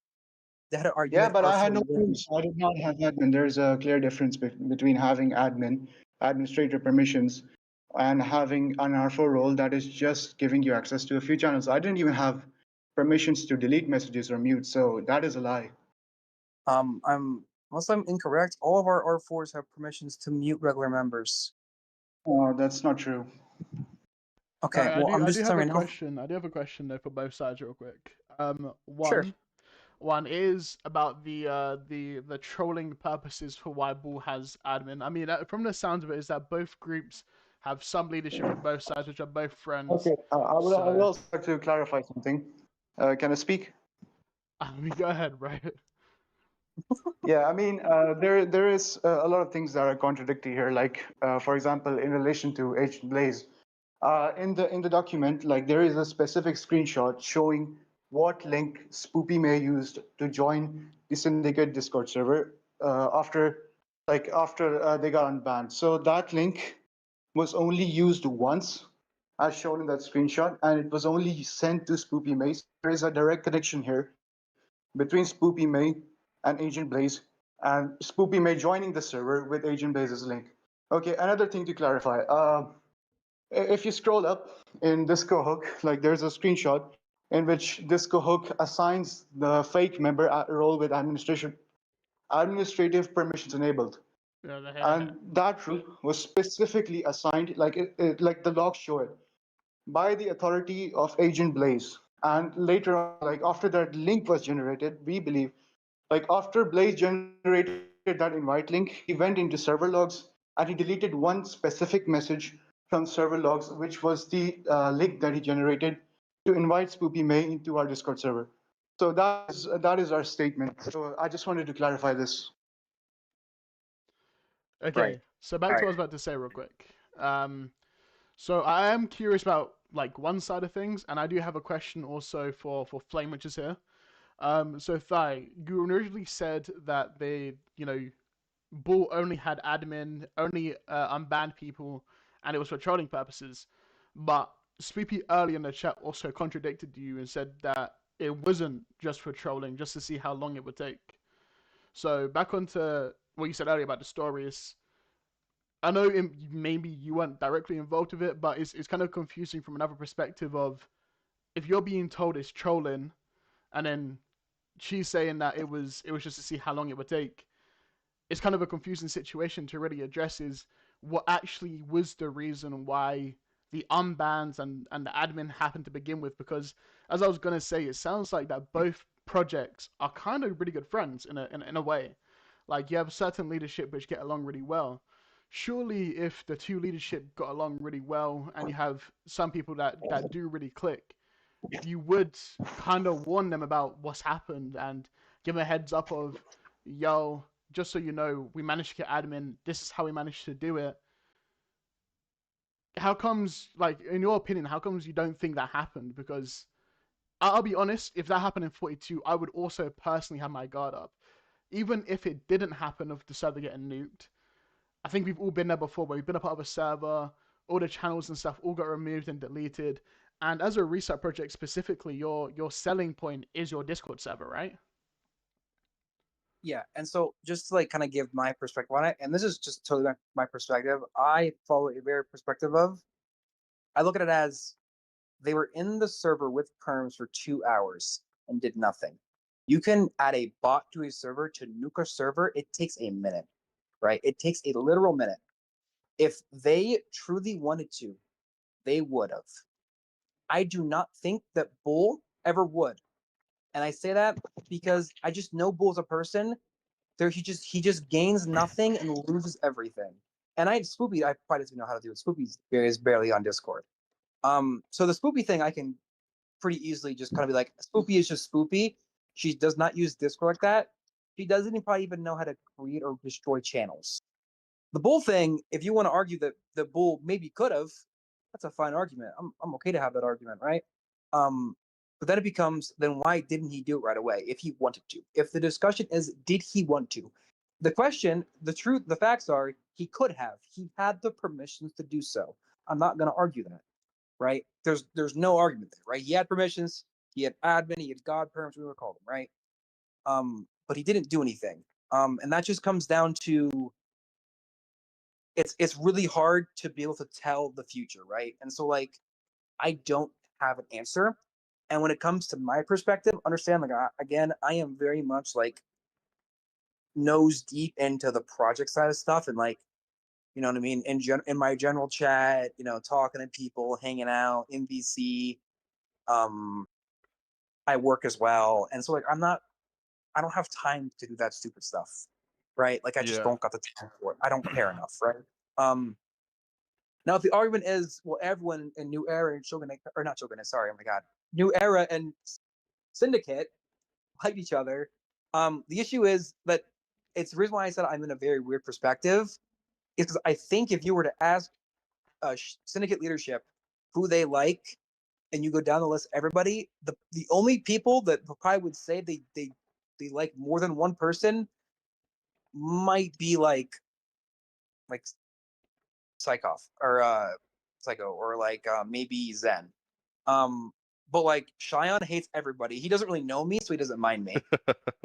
Yeah, but I had no rules. I did not have admin. There's a clear difference between having administrator permissions, and having an R4 role that is just giving you access to a few channels. I didn't even have permissions to delete messages or mute, so that is a lie. Unless I'm incorrect, all of our R4s have permissions to mute regular members. That's not true. Okay, well, I'm just telling you now. I do have a question though for both sides, real quick. Sure. One is about the trolling purposes for why Bull has admin. I mean, from the sounds of it, is that both groups have some leadership in both sides, which are both friends. Okay, I will also like to clarify something. Can I speak? Go ahead, right? Yeah, I mean, there is a lot of things that are contradictory here. Like, for example, in relation to Agent Blaze, in the document, like there is a specific screenshot showing what link Spoopy May used to join the Syndicate Discord server after they got unbanned. So that link was only used once, as shown in that screenshot, and it was only sent to Spoopy May. So there is a direct connection here between Spoopy May and Agent Blaze, and Spoopy May joining the server with Agent Blaze's link. Okay, another thing to clarify. If you scroll up in Disco Hook, like there's a screenshot in which Disco Hook assigns the fake member role with administrative permissions enabled. And that role was specifically assigned, like like the logs show it, by the authority of Agent Blaze. And later on, like after that link was generated, we believe, like after Blaze generated that invite link, he went into server logs and he deleted one specific message from server logs, which was the link that he generated to invite Spoopy May into our Discord server. So that is our statement. So I just wanted to clarify this. Okay, Right. so back to what I was about to say real quick. So I am curious about like one side of things, and I do have a question also for Flame, which is here. So Thai, you originally said that they, Bull only had admin, only unbanned people, and it was for trolling purposes. But Spoopy earlier in the chat also contradicted you and said that it wasn't just for trolling, just to see how long it would take. So back onto what you said earlier about the stories. I know maybe you weren't directly involved with it, but it's kind of confusing from another perspective of if you're being told it's trolling, and then she's saying that it was just to see how long it would take. It's kind of a confusing situation to really address is what actually was the reason why the unbans and the admin happened to begin with, because as I was going to say, it sounds like that both projects are kind of really good friends in a way. Like you have certain leadership which get along really well. Surely if the two leadership got along really well and you have some people that do really click, you would kind of warn them about what's happened and give them a heads up of, yo, just so you know, we managed to get admin. This is how we managed to do it. How comes, like, in your opinion, how comes you don't think that happened? Because I'll be honest, if that happened in 42, I would also personally have my guard up. Even if it didn't happen of the server getting nuked, I think we've all been there before, where we've been a part of a server, all the channels and stuff all got removed and deleted. And as a reset project specifically, your selling point is your Discord server, right? Yeah, and so just to like kind of give my perspective on it, and this is just totally my perspective. I follow a very perspective of. I look at it as they were in the server with perms for 2 hours and did nothing. You can add a bot to a server to nuke a server. It takes a minute, right? It takes a literal minute. If they truly wanted to, they would have. I do not think that Bull ever would. And I say that because I just know Bull as a person. He just gains nothing and loses everything. And Spoopy, I probably doesn't know how to do it. Spoopy is barely on Discord. So the Spoopy thing I can pretty easily just kind of be like, Spoopy is just Spoopy. She does not use Discord like that. She doesn't probably even know how to create or destroy channels. The Bull thing, if you want to argue that the Bull maybe could have, that's a fine argument. I'm okay to have that argument, right? But then it becomes, then why didn't he do it right away if he wanted to? If the discussion is, did he want to? The question, the truth, the facts are, he could have. He had the permissions to do so. I'm not going to argue that, right? There's no argument there, right? He had permissions. He had admin. He had God perms, we would call them, right? But he didn't do anything. And that just comes down to, it's really hard to be able to tell the future, right? And so like, I don't have an answer. And when it comes to my perspective, understand, like, again, I am very much like nose deep into the project side of stuff, and like, you know what I mean, in my general chat, talking to people, hanging out, MVC. I work as well, and so like I don't have time to do that stupid stuff, right? Like I just don't got the time for it. I don't care enough, right? Now, if the argument is, well, everyone in New Era and Shogunate, or not Shogunate, sorry, oh my god, New Era and Syndicate like each other. The issue is that it's the reason why I said I'm in a very weird perspective is because I think if you were to ask Syndicate leadership who they like and you go down the list, everybody, the only people that probably would say they like more than one person might be like Psychoff or Psycho or like maybe Zen. But like Cheyenne hates everybody. He doesn't really know me, so he doesn't mind me.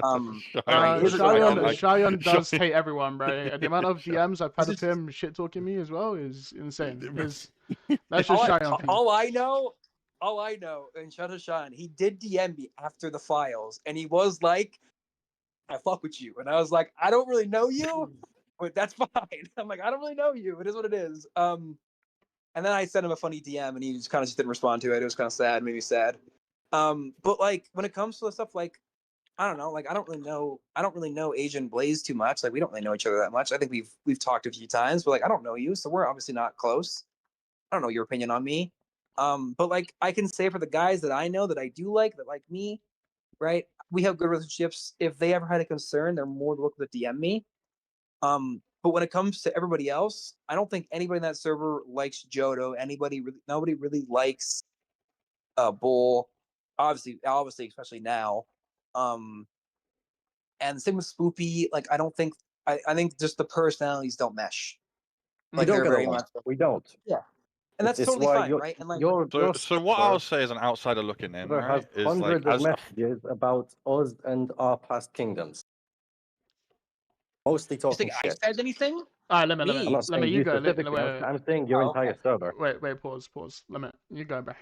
Right, Cheyenne- he's a- like, Cheyenne- Cheyenne does Cheyenne- hate everyone, bro. The amount of DMs I've had of This is- him shit talking me as well is insane. That's all, just I, Cheyenne. for you. all I know, and shout out to Cheyenne, he did DM me after the files, and he was like, "I fuck with you," and I was like, "I don't really know you, but that's fine." I'm like, "I don't really know you. It is what it is." And then I sent him a funny DM, and he just kind of just didn't respond to it. It was kind of sad, made me sad. But like when it comes to the stuff, like I don't know, like I don't really know Agent Blaze too much. Like we don't really know each other that much. I think we've talked a few times, but like I don't know you, so we're obviously not close. I don't know your opinion on me. But like I can say for the guys that I know that I do like that like me, right? We have good relationships. If they ever had a concern, they're more than welcome to DM me. But when it comes to everybody else, I don't think anybody in that server likes Jodo. Nobody really likes Bull. Obviously, especially now. And the same with Spoopy. Like, I don't think I think just the personalities don't mesh. We Like, don't they're get very along. much, We don't. and that's It's totally why fine, right? And like, So what I'll say as an outsider looking in, server has right, is like hundreds of as messages about us and our past kingdoms. Mostly you talking think I shit. said anything? All right, let me, Me? I'm not saying you you go. specifically. Wait, I'm saying your Oh, entire okay. server. pause. Let me, you go, bro.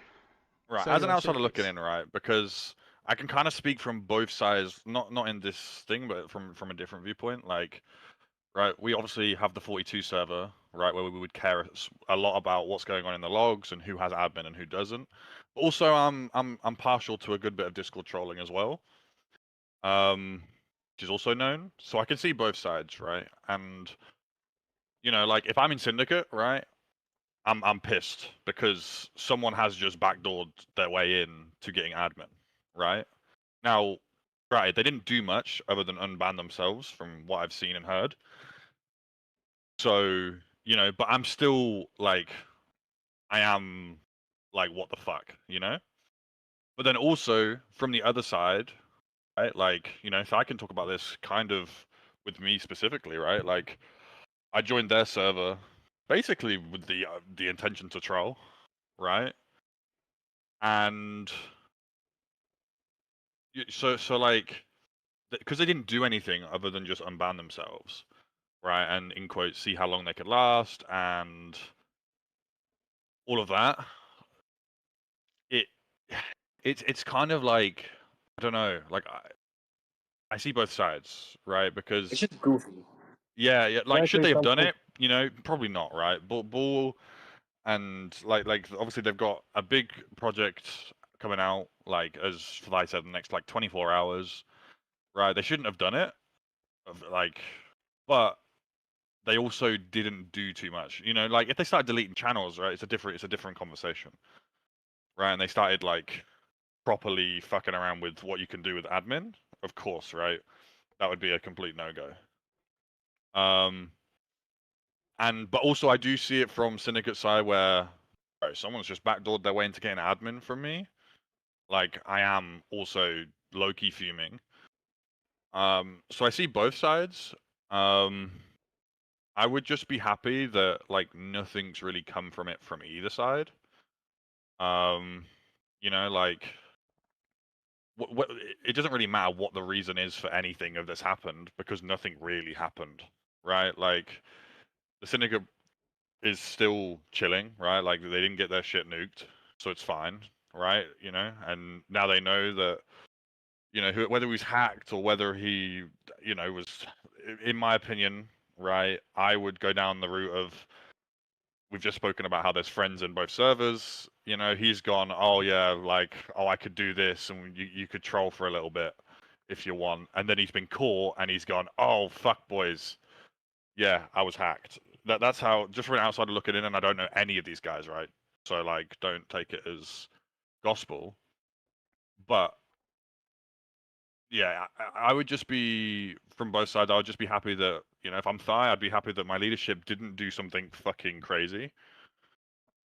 right, Say as an your outsider shit, looking please. in, right, because I can kind of speak from both sides, not in this thing, but from a different viewpoint. Like, right, we obviously have the 42 server, right, where we would care a lot about what's going on in the logs and who has admin and who doesn't. But also, I'm partial to a good bit of Discord trolling as well, which is also known. So I can see both sides, right? And you know, like if I'm in Syndicate, right, I'm pissed because someone has just backdoored their way in to getting admin, right? Now, right, they didn't do much other than unban themselves from what I've seen and heard. So, you know, but I'm still like, I am like, what the fuck, you know? But then also from the other side, right, like, you know, so I can talk about this kind of with me specifically, right? Like, I joined their server basically with the intention to troll, right? And so like, because they didn't do anything other than just unban themselves, right? And in quotes, see how long they could last and all of that. It's kind of like, I don't know, like I see both sides, right? Because It's just goofy. yeah, like should Actually, they have done something- it? You know, probably not, right? Bull and like obviously they've got a big project coming out, like as I said, the next like 24 hours, right? They shouldn't have done it, like, but they also didn't do too much. You know, like if they started deleting channels, right? It's a different conversation, right? And they started like properly fucking around with what you can do with admin, of course, right? That would be a complete no-go. But also I do see it from Syndicate side where someone's just backdoored their way into getting admin from me. Like I am also low-key fuming. So I see both sides. I would just be happy that like nothing's really come from it from either side. You know, like it doesn't really matter what the reason is for anything of this happened because nothing really happened, right? Like the Syndicate is still chilling, right? Like they didn't get their shit nuked, so it's fine, right? You know, and now they know that, you know, whether he was hacked or whether he, you know, was, in my opinion, right? I would go down the route of, we've just spoken about how there's friends in both servers. You know, he's gone, oh yeah, like, oh, I could do this, and you could troll for a little bit if you want. And then he's been caught, and he's gone, oh fuck, boys, yeah, I was hacked. That's how, just from an outsider looking in, and I don't know any of these guys, right? So like, don't take it as gospel. But yeah, I would just be, from both sides, I would just be happy that, you know, if I'm Thai, I'd be happy that my leadership didn't do something fucking crazy.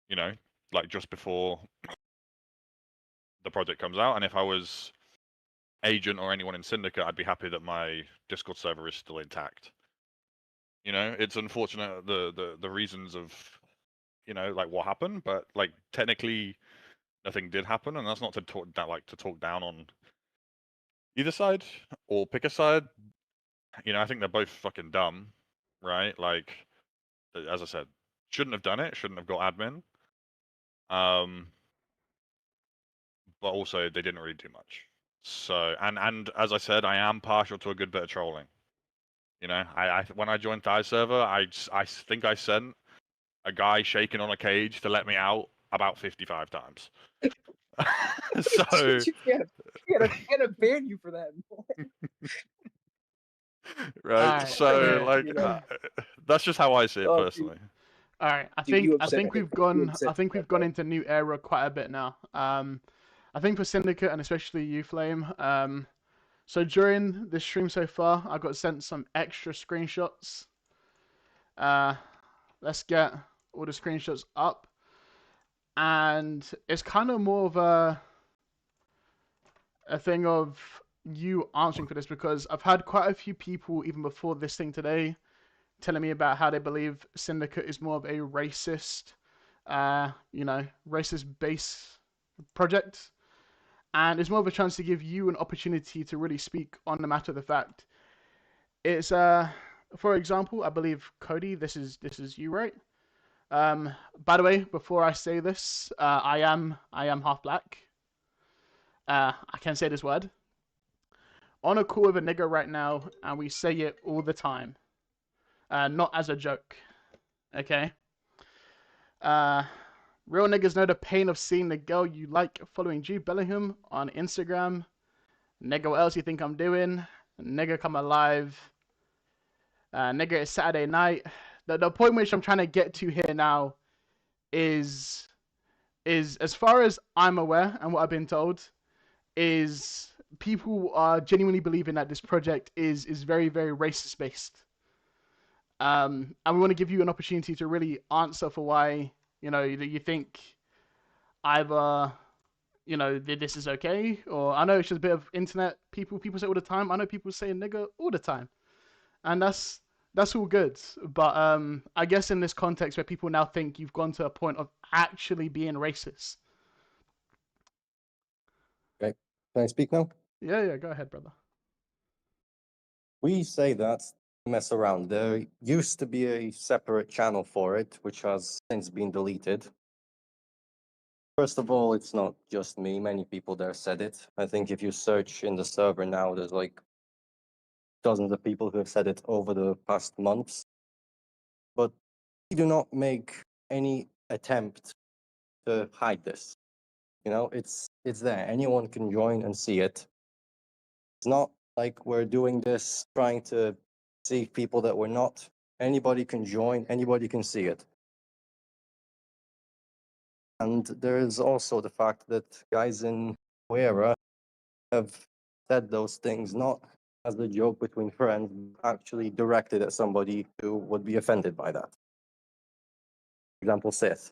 You know, like just before the project comes out. And if I was Agent or anyone in Syndicate, I'd be happy that my Discord server is still intact. You know, it's unfortunate the reasons of, you know, like what happened, but like technically nothing did happen, and that's not to talk down on either side or pick a side. You know, I think they're both fucking dumb, right? Like, as I said, shouldn't have done it, shouldn't have got admin. But also they didn't really do much. So, and as I said, I am partial to a good bit of trolling. You know, I when I joined Thai server, I think I sent a guy shaking on a cage to let me out about 55 times. So you gotta ban you for that. right, Alright, so okay. like You know? that's just how I see it Oh, dude. personally. All right, I Dude, you think upset me. You upset I think me, we've gone bro. into new era quite a bit now. I think for Syndicate and especially you, Flame. So during this stream so far, I got sent some extra screenshots. Let's get all the screenshots up, and it's kind of more of a thing of you answering for this because I've had quite a few people even before this thing today telling me about how they believe Syndicate is more of a racist, racist base project. And it's more of a chance to give you an opportunity to really speak on the matter of the fact. It's, for example, I believe, Cody, this is you, right? By the way, before I say this, I am half black. I can say this word. On a call with a nigger right now, and we say it all the time. Not as a joke. Okay? Real niggas know the pain of seeing the girl you like following Jude Bellingham on Instagram. Nigga, what else you think I'm doing? Nigga, come alive. Nigga, it's Saturday night. The point which I'm trying to get to here now is as far as I'm aware and what I've been told, is people are genuinely believing that this project is very, very racist based. And we want to give you an opportunity to really answer for why, you think either, this is okay, or I know it's just a bit of internet people say all the time. I know people say nigga all the time, and that's all good. But I guess in this context where people now think you've gone to a point of actually being racist. Okay. Can I speak now? Yeah, go ahead, brother. We say that mess around. There used to be a separate channel for it, which has since been deleted. First of all, it's not just me. Many people there said it. I think if you search in the server now, there's like dozens of people who have said it over the past months. But we do not make any attempt to hide this. You know, it's there. Anyone can join and see it. It's not like we're doing this trying to see people that we're not. Anybody can join, anybody can see it. And there is also the fact that guys in Uera have said those things not as a joke between friends, actually directed at somebody who would be offended by that. For example, Sith.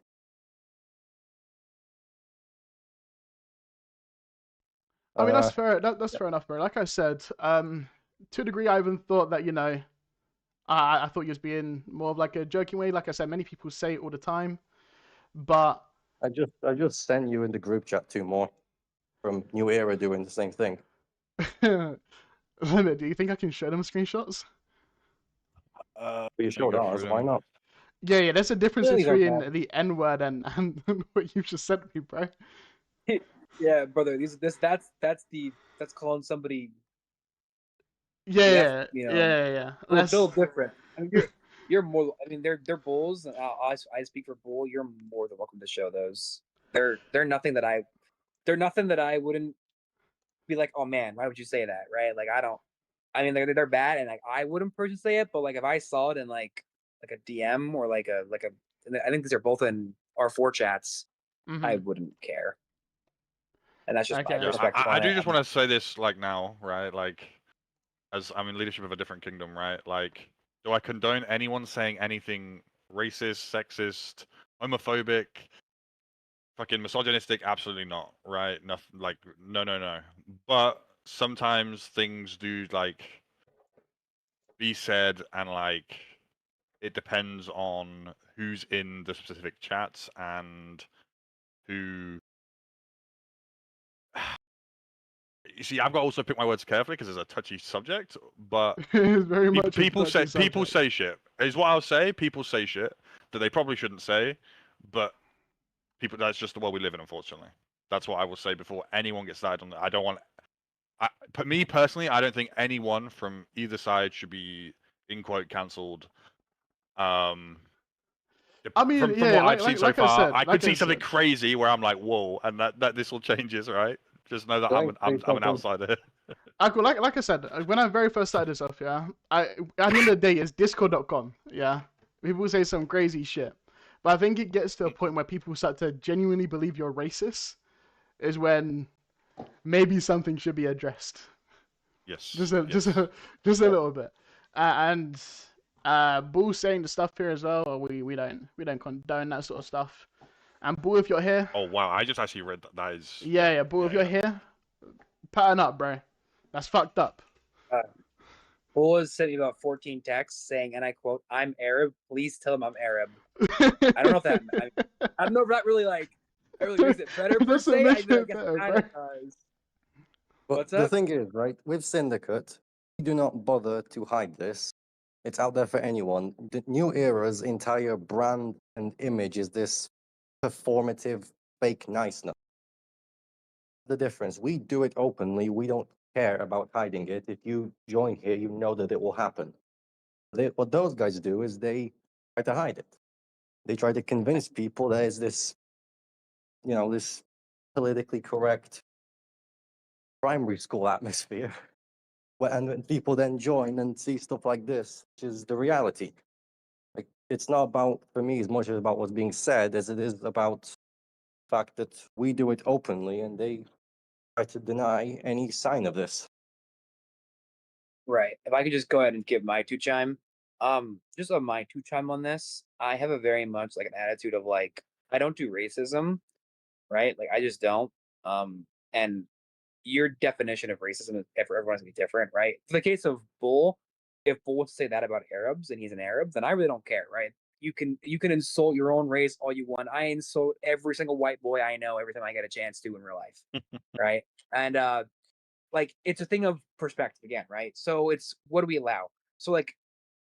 I mean, that's fair. That's fair enough, bro. Like I said, to a degree, I even thought that I thought you was being more of like a joking way. Like I said, many people say it all the time, but I just sent you in the group chat 2 more from New Era doing the same thing. Limit, do you think I can show them screenshots? You showed ours, why not? Yeah. There's a difference Yeah, these are between bad. the N word and what you just sent me, bro. Yeah, brother. That's calling somebody. Yeah. A little different. I mean, you're more. I mean, they're bulls. And I speak for bull. You're more than welcome to show those. They're nothing that I wouldn't be like. Oh man, why would you say that? Right? Like I don't. I mean, they're bad, and like I wouldn't personally say it. But like if I saw it in like a DM or like a. I think these are both in R4 chats. Mm-hmm. I wouldn't care. And that's just my Okay. perspective I on do it. just want to say this like now, right? Like, as I'm in leadership of a different kingdom, right? Like, do I condone anyone saying anything racist, sexist, homophobic, fucking misogynistic, absolutely not, right? Nothing like no. But sometimes things do like be said, and like it depends on who's in the specific chats and who. You see, I've got to also pick my words carefully because it's a touchy subject. But It's very much a people say touchy people subject. say shit. Is what I'll say. People say shit that they probably shouldn't say, but people. That's just the world we live in, unfortunately. That's what I will say before anyone gets started on that. I don't want. Me personally, I don't think anyone from either side should be in quote cancelled. I mean, from yeah, what I've seen so like I far, said, I could like I see something said. crazy where I'm like, whoa, and that this all changes, right? Just know that Can I I'm say an something? outsider. Like I said, when I very first started this off, yeah, at the end of the day, it's discord.com, yeah. People say some crazy shit, but I think it gets to a point where people start to genuinely believe you're racist, is when maybe something should be addressed, Yes. just a little bit, and Bull saying the stuff here as well. We don't condone that sort of stuff. And Bull, if you're here, Oh wow, I just actually read that. That is. yeah, Bull, if you're here, pattern up, bro. That's fucked up. Bull has sent me about 14 texts saying, and I quote, "I'm Arab. Please tell him I'm Arab." I don't know if that. I don't know if that really really makes it better per Doesn't se. make I it guess better, it kind bro. of does. But What's the up? thing is, right, with Syndicate, we do not bother to hide this. It's out there for anyone. The New Era's entire brand and image is this performative, fake niceness. The difference, we do it openly. We don't care about hiding it. If you join here, you know that it will happen. What those guys do is they try to hide it. They try to convince people that is this, this politically correct primary school atmosphere. And when people then join and see stuff like this, which is the reality. Like, it's not about, for me, as much as about what's being said as it is about the fact that we do it openly and they try to deny any sign of this. Right. If I could just go ahead and give my two chime, just on my two chime on this, I have a very much like an attitude of like I don't do racism, right? Like I just don't. And your definition of racism is for everyone's gonna be different, right? For the case of Bull, if Bull wants to say that about Arabs and he's an Arab, then I really don't care, right? You can insult your own race all you want. I insult every single white boy I know every time I get a chance to in real life, right? And like it's a thing of perspective again, right? So it's what do we allow? So like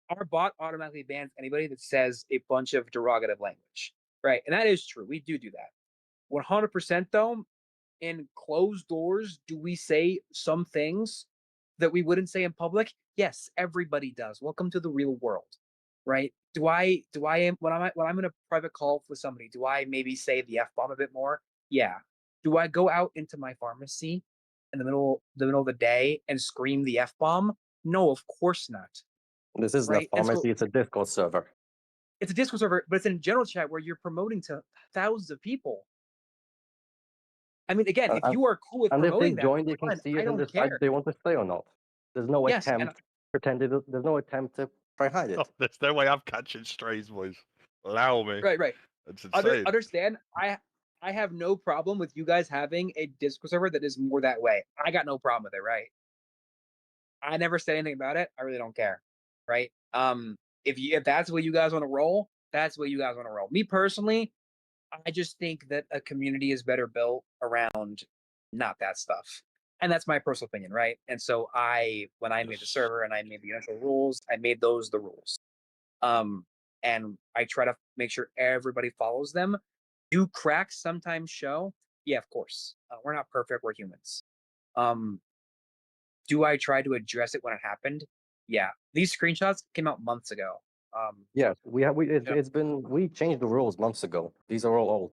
our bot automatically bans anybody that says a bunch of derogative language, right? And that is true. We do that. 100% though, in closed doors, do we say some things that we wouldn't say in public? Yes, everybody does. Welcome to the real world, right? Do I when I'm in a private call with somebody, do I maybe say the F bomb a bit more? Yeah. Do I go out into my pharmacy in the middle of the day and scream the F bomb? No, of course not. This isn't Right? a And so pharmacy, it's a Discord server. it's a Discord server, but it's in a general chat where you're promoting to thousands of people. I mean, again, if you are cool with And if they promoting that, join, they can fine, see I it and don't decide care. if they want to stay or not. There's no Yes, and attempt there's no attempt to try hide it. Oh, there's no way I'm catching strays, boys. Allow me. right. It's insane. Understand? I have no problem with you guys having a Discord server that is more that way. I got no problem with it, right? I never said anything about it. I really don't care, right? If that's the way you guys want to roll, that's the way you guys want to roll. Me personally, I just think that a community is better built around not that stuff. And that's my personal opinion, right? And so when I made the server and I made the initial rules, I made those the rules. And I try to make sure everybody follows them. Do cracks sometimes show? Yeah, of course. We're not perfect. We're humans. Do I try to address it when it happened? Yeah. These screenshots came out months ago. Yes, we changed the rules months ago. These are all old.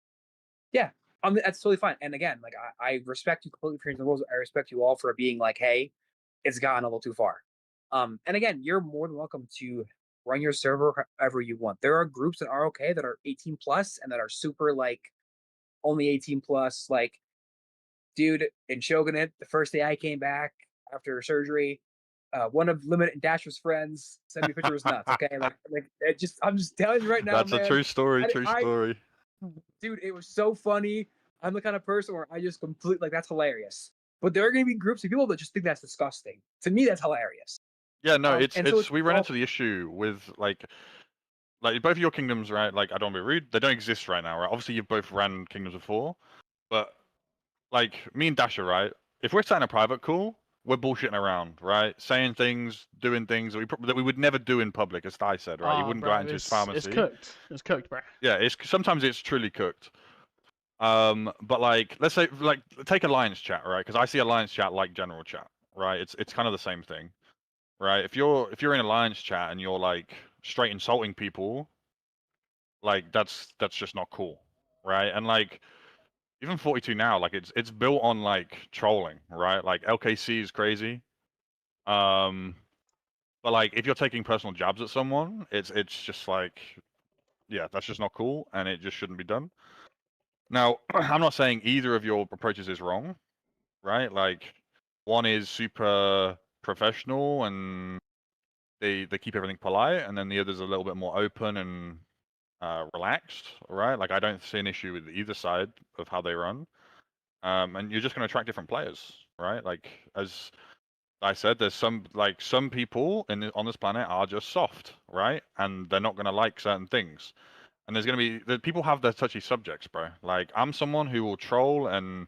Yeah, that's totally fine. And again, like I respect you completely for changing the rules. I respect you all for being like, hey, it's gotten a little too far. And again, you're more than welcome to run your server however you want. There are groups that are okay that are 18 plus and that are super like only 18 plus. Like, dude, in Shogunate, the first day I came back after surgery, one of Limit and Dasher's friends sent me a picture of his nuts. Okay, like I'm just telling you right now, That's man. a true story. True story. dude, it was so funny. I'm the kind of person where I just completely like that's hilarious. But there are going to be groups of people that just think that's disgusting. To me, that's hilarious. Yeah, no, And so it's we run all- into the issue with like both of your kingdoms, right? Like I don't want to be rude, they don't exist right now, right? Obviously, you've both ran kingdoms before, but like me and Dasher, right? If we're sat in a private call, we're bullshitting around, right? Saying things, doing things that we would never do in public, as Thai said, right? He wouldn't go bro, out into his it's pharmacy. cooked. It's cooked, bro. Yeah, it's sometimes it's truly cooked. But like, let's say, like, take Alliance chat, right? Because I see Alliance chat like general chat, right? It's kind of the same thing, right? If you're in Alliance chat and you're like straight insulting people, like that's just not cool, right? And like, even 42 now, like it's built on like trolling, right? Like LKC is crazy. But like if you're taking personal jabs at someone, it's just like, yeah, that's just not cool, and it just shouldn't be done. Now, I'm not saying either of your approaches is wrong, right? Like one is super professional and they keep everything polite, and then the other's a little bit more open and relaxed, right? Like I don't see an issue with either side of how they run. And you're just going to attract different players, right? Like as I said, there's some people on this planet are just soft, right? And they're not going to like certain things. And there's going to be people have their touchy subjects, bro. Like I'm someone who will troll and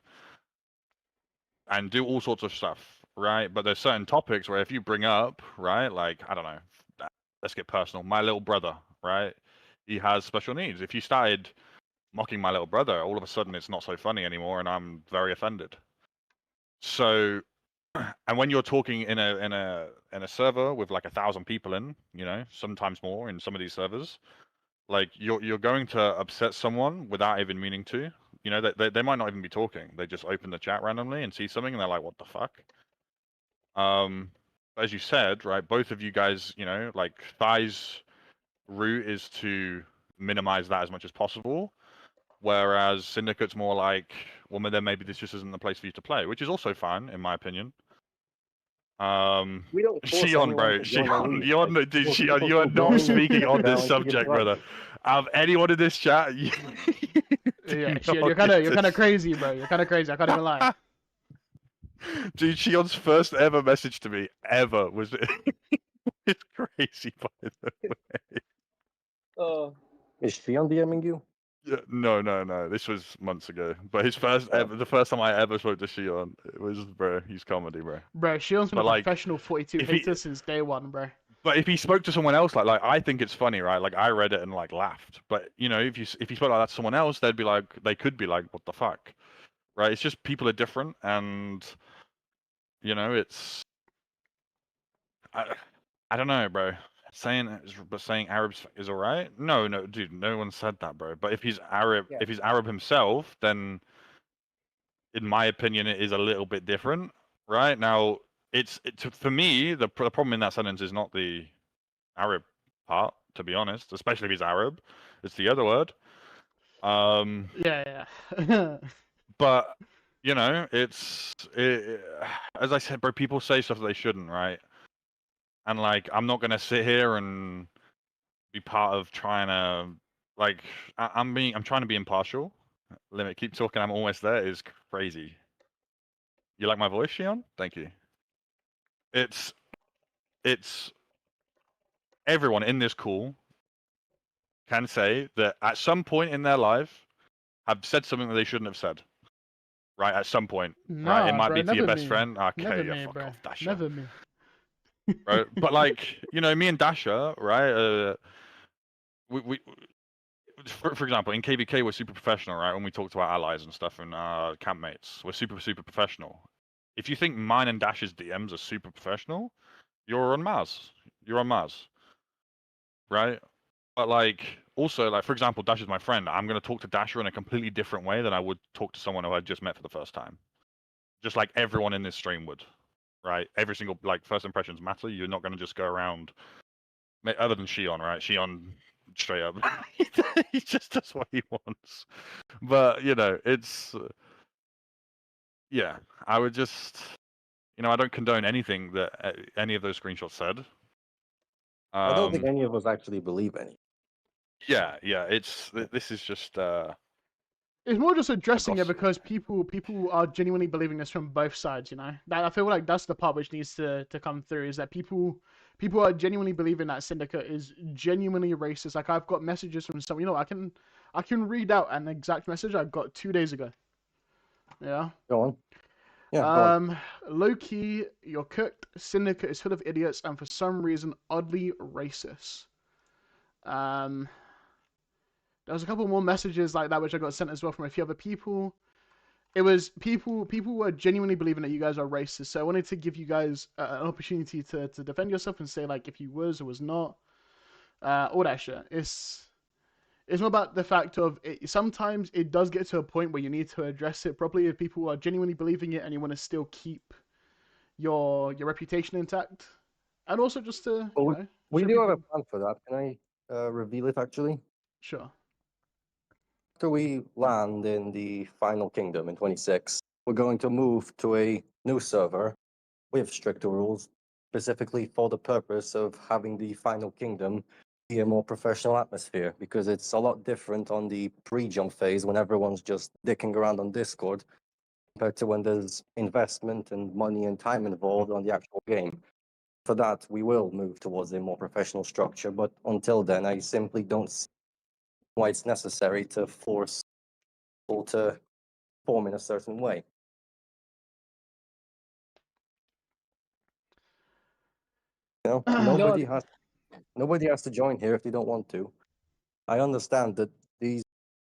do all sorts of stuff, right? But there's certain topics where if you bring up, right, like I don't know, let's get personal. My little brother, right? He has special needs. If you started mocking my little brother, all of a sudden it's not so funny anymore, and I'm very offended. So, and when you're talking in a server with like 1,000 people in, you know, sometimes more in some of these servers, like you're going to upset someone without even meaning to. You know, they might not even be talking. They just open the chat randomly and see something, and they're like, "What the fuck?" As you said, right? Both of you guys, you know, like Thai's route is to minimize that as much as possible, whereas Syndicate's more like, well, then maybe this just isn't the place for you to play, which is also fine in my opinion. We don't force Shion, anyone bro, to join a Shion, league. you're, Like, dude, people Shion, you are can not join speaking and on down this and keep it subject, running. brother. Out of anyone in this chat, do Yeah, not you're get kind of this. crazy, bro. You're kind of crazy. I can't even lie. Dude, Shion's first ever message to me ever was it's crazy, by the way. Oh, Is she on DMing you? Yeah, no. This was months ago. But his first Oh. ever, the first time I ever spoke to Shion, it was, bro, he's comedy, bro. Bro, Shion's been But a like, professional 42 if he- hater since day one, bro. But if he spoke to someone else, like I think it's funny, right? Like I read it and like laughed. But you know, if you spoke like that to someone else, they could be like, what the fuck, right? It's just people are different, and you know, it's I don't know, bro. Saying Arabs is alright? No, dude, no one said that, bro. But if he's Arab, Yeah. if he's Arab himself, then in my opinion, it is a little bit different, right? Now, for me, the problem in that sentence is not the Arab part, to be honest, especially if he's Arab. It's the other word. Yeah. But you know, as I said, bro. People say stuff that they shouldn't, right? And like, I'm not gonna sit here and be part of trying to like. I'm trying to be impartial. Limit, keep talking. I'm almost there. Is crazy. You like my voice, Shion? Thank you. It's everyone in this call can say that at some point in their life have said something that they shouldn't have said. Right, at some point. Right? It Nah, might bro, be to your never best me. friend. Okay, Never yeah, me, fuck bro. off, Dasher. Never me. Right? But like, you know, me and Dasher, right? We for example, in KVK, we're super professional, right? When we talk to our allies and stuff and campmates, we're super professional. If you think mine and Dash's DMs are super professional, you're on Mars. You're on Mars, right? But like, also, like for example, Dash is my friend. I'm gonna talk to Dasher in a completely different way than I would talk to someone who I just met for the first time. Just like everyone in this stream would, right? Every single like first impressions matter. You're not gonna just go around, other than Shion, right? Shion straight up, he just does what he wants. But you know, it's yeah. I would just, you know, I don't condone anything that any of those screenshots said. I don't think any of us actually believe any. Yeah. This is just It's more just addressing it gossip. because people are genuinely believing this from both sides. You know, that I feel like that's the part which needs to come through, is that people are genuinely believing that Syndicate is genuinely racist. Like, I've got messages from some, I can read out an exact message I got 2 days ago. Yeah. Go on. Yeah, go on. Low key, you're cooked. Syndicate is full of idiots and for some reason oddly racist. There was a couple more messages like that which I got sent as well from a few other people. It was people were genuinely believing that you guys are racist. So I wanted to give you guys an opportunity to defend yourself and say, like, if you was or was not, all that shit. It's more about the fact of sometimes it does get to a point where you need to address it properly if people are genuinely believing it and you want to still keep your reputation intact, and also just to Well, we show do have a people- plan for that. Can I reveal it actually? Sure. After we land in the final kingdom in 26, we're going to move to a new server with stricter rules, specifically for the purpose of having the final kingdom be a more professional atmosphere, because it's a lot different on the pre-jump phase when everyone's just dicking around on Discord compared to when there's investment and money and time involved on the actual game. For that, we will move towards a more professional structure, but until then, I simply don't see why it's necessary to force people to form in a certain way. You know, nobody has to join here if they don't want to. I understand that these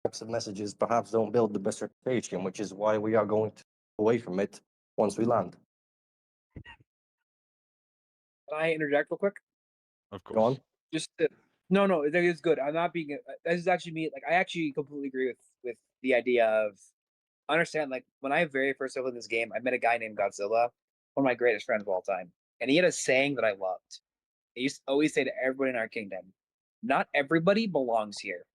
types of messages perhaps don't build the best reputation, which is why we are going to away from it once we land. Can I interject real quick? Of Go on. course. Just to, no, that is good. I'm not being. This is actually me. Like, I actually completely agree with the idea of. Understand, like, when I very first started this game, I met a guy named Godzilla, one of my greatest friends of all time, and he had a saying that I loved. He used to always say to everybody in our kingdom, "Not everybody belongs here,"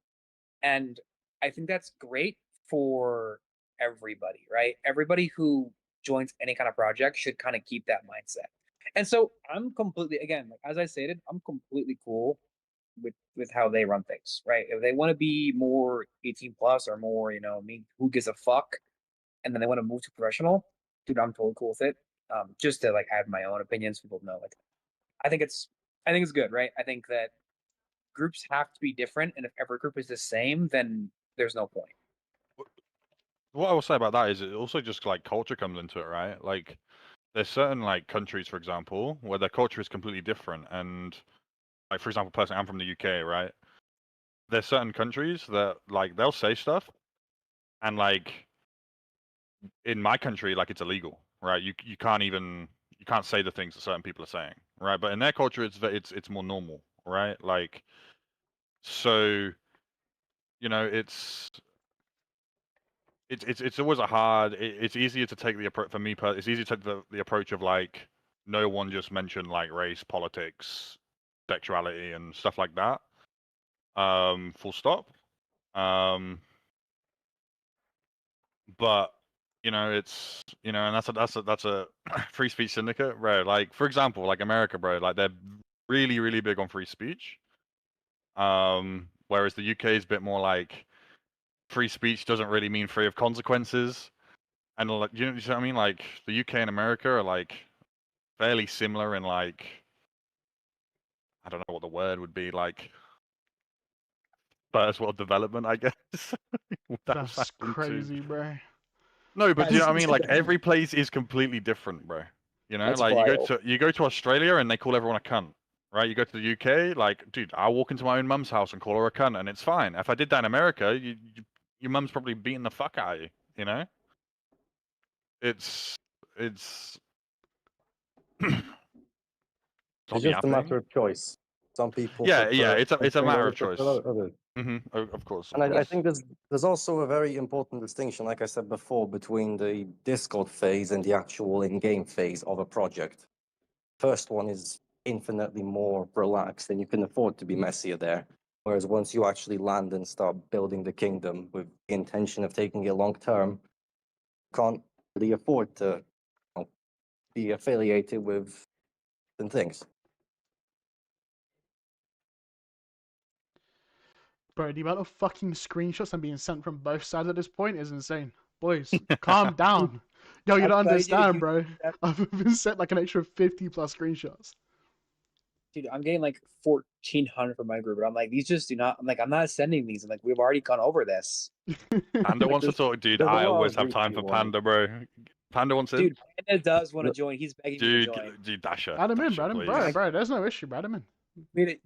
and I think that's great for everybody, right? Everybody who joins any kind of project should kind of keep that mindset. And so I'm completely, again, like as I stated, I'm completely cool with how they run things, right? If they want to be more 18 plus or more, me, who gives a fuck, and then they want to move to professional, dude, I'm totally cool with it. Just to like add my own opinions, people know, like, I think it's good, right? I think that groups have to be different, and if every group is the same, then there's no point. What I will say about that is it also just like culture comes into it, right? Like there's certain like countries, for example, where their culture is completely different. And like for example, personally, I'm from the UK, right? There's certain countries that like they'll say stuff, and like in my country, like it's illegal, right? You can't say the things that certain people are saying, right? But in their culture, it's more normal, right? Like so, it's always a hard. It's easier to take the approach for me. It's easier to take the approach of like no one just mentioned like race, politics, sexuality, and stuff like that. Full stop. But it's and that's a free speech syndicate, bro. Like for example, like America, bro. Like they're really really big on free speech. Whereas the UK is a bit more like free speech doesn't really mean free of consequences. And like you know what I mean? Like the UK and America are like fairly similar in like I don't know what the word would be, like first world development, I guess. Without That's sounding too- crazy, bro. No, but do you know what I That's- mean? Like every place is completely different, bro. That's Like wild. you go to Australia and they call everyone a cunt. Right? You go to the UK, like, dude, I'll walk into my own mum's house and call her a cunt and it's fine. If I did that in America, your mum's probably beating the fuck out of you, you know? It's It's stop just a yapping. matter of choice. Some people Yeah, prefer it's a something, matter others of choice. prefer others. Of course. And I think there's also a very important distinction, like I said before, between the Discord phase and the actual in-game phase of a project. First one is infinitely more relaxed and you can afford to be messier there. Whereas once you actually land and start building the kingdom with the intention of taking it long term, you can't really afford to be affiliated with certain things. Bro, the amount of fucking screenshots I'm being sent from both sides at this point is insane. Boys, calm down. Yo, you I'm don't telling you, understand, you- bro. I've been sent like an extra 50 plus screenshots. Dude, I'm getting like 1,400 from my group, but I'm like, these just do not. I'm like, I'm not sending these. I'm like, we've already gone over this. Panda wants to there's- talk, dude. there's a I lot always of have group time for people Panda, bro. Panda wants in. Dude, Panda does want to join. He's begging me to Dude, join. dude, Dasher. Add him in, Dasher, bro. please. Bro, there's no issue, bro. Add him in.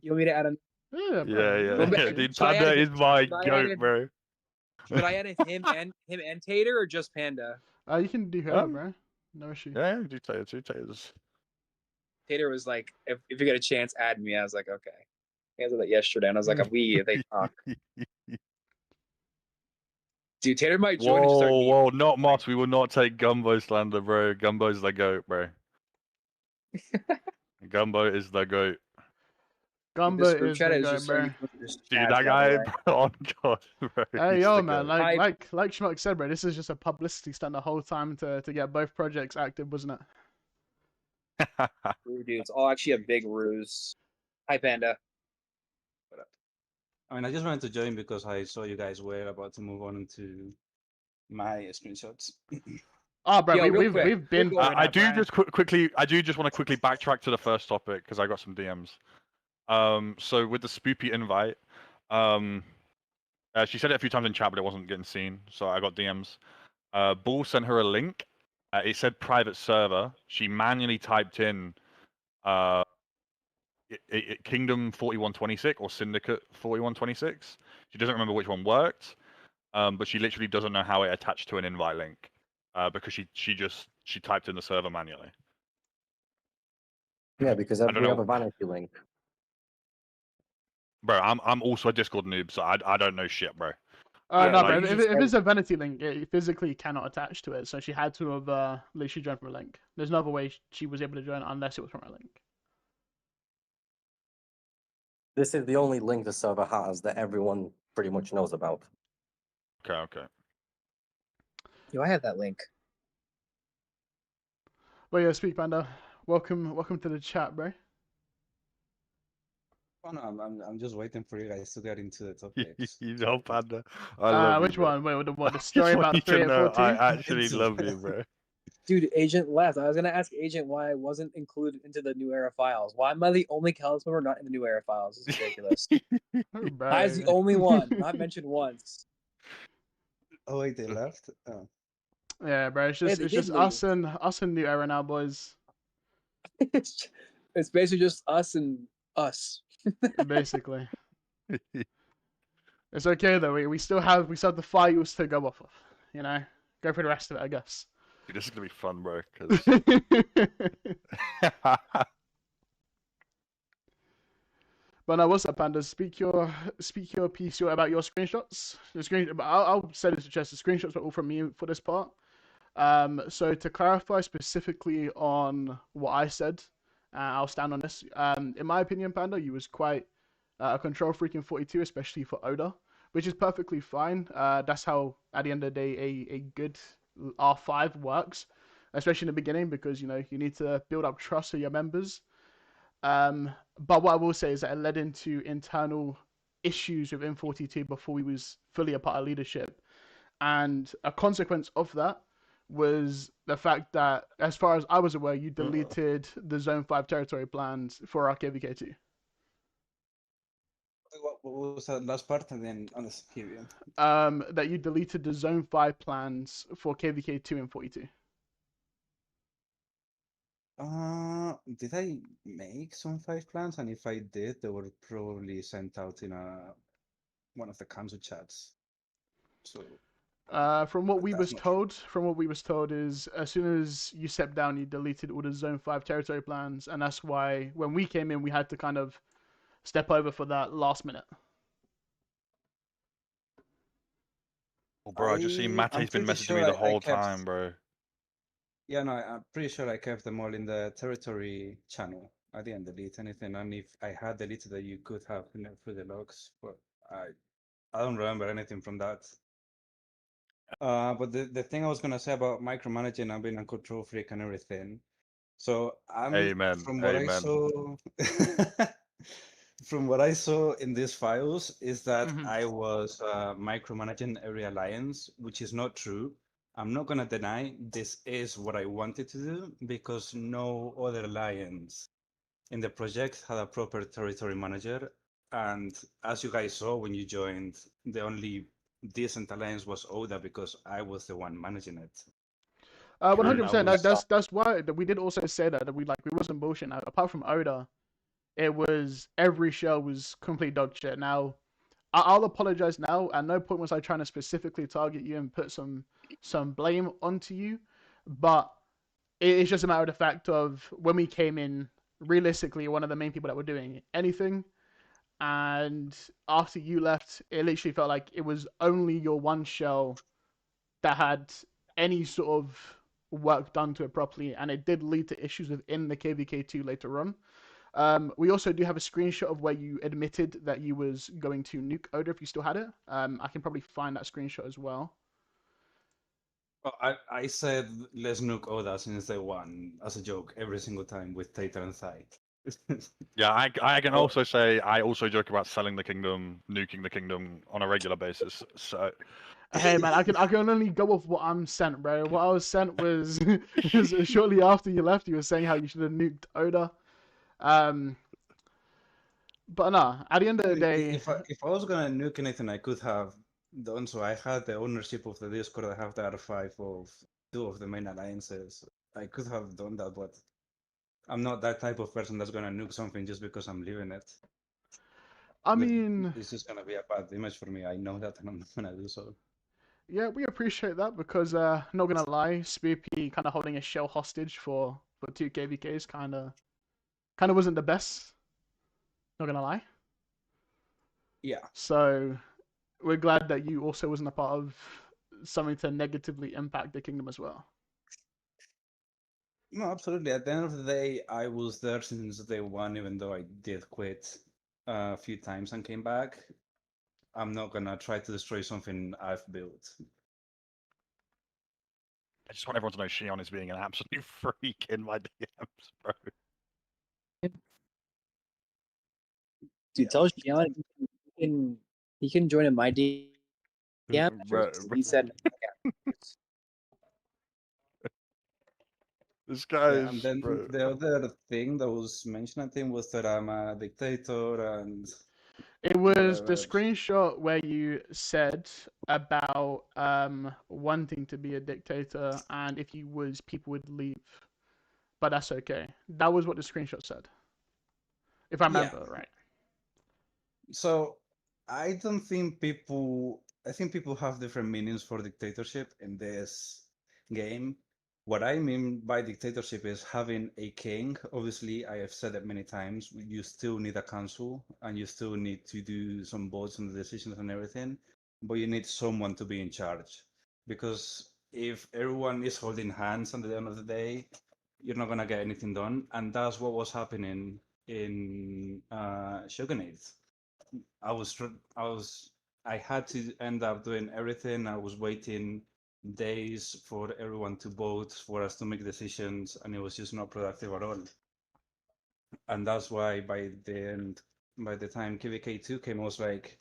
You want me to add him? Yeah, bro. Yeah, Well, yeah. but- Dude, should I Panda add- is my should I add goat, him? bro. Should I add him and Tater or just Panda? You can do whoever, Um, bro. No issue. Yeah, do taters. Tater was like, if you get a chance, add me. I was like, okay. He answered that yesterday, and I was like, they talk. Dude, Tater might join and just start. Whoa, not Moss. We will not take Gumbo slander, bro. Gumbo's the goat, bro. Gumbo is the goat. Gumbo This group is chat the is guy, just so bro. you can just Dude, add that by the guy, way. bro, oh god, bro. Hey, he's yo, the man. goat. Like Schmuck said, bro, this is just a publicity stunt the whole time to get both projects active, wasn't it? Ooh, dude, it's all actually a big ruse. Hi, Panda. I mean, I just wanted to join because I saw you guys were about to move on into my screenshots. Oh, bro, Yo, real we've quick, been. we're going I up, do Brian. just quickly. I do just want to quickly backtrack to the first topic because I got some DMs. So with the spoopy invite, she said it a few times in chat, but it wasn't getting seen, so I got DMs. Bull sent her a link. It said private server. She manually typed in Kingdom 4126 or Syndicate 4126. She doesn't remember which one worked, but she literally doesn't know how it attached to an invite link because she typed in the server manually. Yeah, because don't we have know. a vanity link. Bro, I'm also a Discord noob, so I don't know shit, bro. No, like- bro. You If just it's a vanity link, it physically cannot attach to it, so she had to have literally joined from a link. There's no other way she was able to join unless it was from a link. This is the only link the server has that everyone pretty much knows about. Okay. Yo, I have that link. But yeah, Speak Panda, welcome to the chat, bro. Oh no, I'm just waiting for you guys to get into the topics. You know, Panda. I love you, Which bro. one? Wait, what? The I story just want about you to know 3814? I actually It's- love you, bro. Dude, Agent left. I was gonna ask Agent why I wasn't included into the New Era files. Why am I the only council member not in the New Era files? This is ridiculous. Bro. I was the only one, not mentioned once. Oh wait, they left. Oh. Yeah, bro. It's Yeah, just they it's did just us and New Era now, boys. It's basically just us and us. Basically. It's okay though. We still have the files to go off of. You know, go for the rest of it, I guess. Dude, this is gonna be fun, bro. 'Cause... But no, what's up, Panda? Speak your piece about your screenshots. I'll say this to Chess. The screenshots were all from me for this part. So to clarify specifically on what I said, I'll stand on this. In my opinion, Panda, you was quite a control freak in 42, especially for Oda, which is perfectly fine. That's how, at the end of the day, a good R5 works, especially in the beginning, because you need to build up trust with your members. But what I will say is that it led into internal issues within 42 before we was fully a part of leadership. And a consequence of that was the fact that, as far as I was aware, you deleted the Zone 5 territory plans for our KVK2. What was that last part? And then on this period. That you deleted the Zone 5 plans for KVK2 and 42. Did I make some 5 plans? And if I did, they were probably sent out in one of the council chats. So From what we That's was told is as soon as you stepped down, you deleted all the Zone 5 territory plans, and that's why when we came in, we had to kind of step over for that last minute. Oh, bro, I just seen I'm Mate's been pretty messaging sure me the I whole kept- time, bro. Yeah, no, I'm pretty sure I kept them all in the territory channel. I didn't delete anything, and if I had deleted it, you could have through the logs, but I don't remember anything from that. But the thing I was gonna say about micromanaging and being a control freak and everything. So Amen, from what I amen. saw, from what I saw in these files is that Mhm. I was micromanaging every alliance, which is not true. I'm not gonna deny this is what I wanted to do because no other alliance in the project had a proper territory manager. And as you guys saw when you joined, the only decent alliance was Oda because I was the one managing it. 100%. I was That's why we did also say that we wasn't bullshit. Now, apart from Oda, it was every show was complete dog shit. Now, I'll apologize now. At no point was I trying to specifically target you and put some blame onto you, but it's just a matter of the fact of when we came in. Realistically, one of the main people that were doing anything, and after you left, it literally felt like it was only your one show that had any sort of work done to it properly, and it did lead to issues within the KVK2 later on. We also do have a screenshot of where you admitted that you was going to nuke Oda if you still had it. I can probably find that screenshot as well. I said let's nuke Oda since day one as a joke every single time with Tater and Sight. Yeah, I can also say I also joke about selling the kingdom, nuking the kingdom on a regular basis. So Hey man, I can only go off what I'm sent, bro. What I was sent was, was shortly after you left, you were saying how you should have nuked Oda. But no, at the end of the day, If I was gonna nuke anything, I could have done so. I had the ownership of the Discord. I have the R5 of two of the main alliances. I could have done that, but I'm not that type of person that's gonna nuke something just because I'm leaving it. I mean, It's just gonna be a bad image for me. I know that, and I'm not gonna do so. yeah, we appreciate that because, not gonna lie, Spoopy kind of holding a shell hostage for two KVKs kind of wasn't the best. Not gonna lie. Yeah. So we're glad that you also wasn't a part of something to negatively impact the kingdom as well. No, absolutely. At the end of the day, I was there since day one, even though I did quit a few times and came back. I'm not gonna try to destroy something I've built. I just want everyone to know Shion is being an absolute freak in my DMs, bro. Dude, tell Shion he can join in my DM. Yeah, he said. This guy Yeah, is, and then bro. the other thing that was mentioned, I think, was that I'm a dictator and It was the whatever. screenshot where you said about wanting to be a dictator and if you was, people would leave. But that's okay. That was what the screenshot said. If I remember right. So I don't think people. I think people have different meanings for dictatorship in this game. What I mean by dictatorship is having a king. Obviously, I have said it many times. You still need a council, and you still need to do some votes and decisions and everything. But you need someone to be in charge, because if everyone is holding hands at the end of the day, you're not gonna get anything done. And that's what was happening in Shogunate. I had to end up doing everything. I was waiting days for everyone to vote, for us to make decisions, and it was just not productive at all. And that's why by the time KVK2 came, I was like,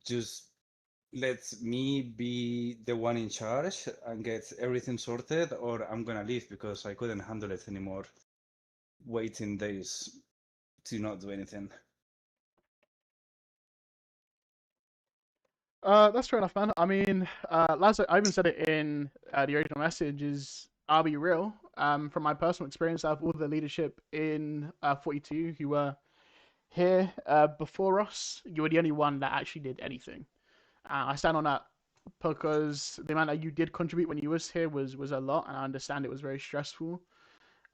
just let me be the one in charge and get everything sorted, or I'm gonna leave because I couldn't handle it anymore. Waiting days to not do anything. That's fair enough, man. I mean, Lazo, I even said it in the original message. Is I'll be real. From my personal experience, out of all the leadership in 42 who were here before us, you were the only one that actually did anything. I stand on that because the amount that you did contribute when you was here was a lot, and I understand it was very stressful.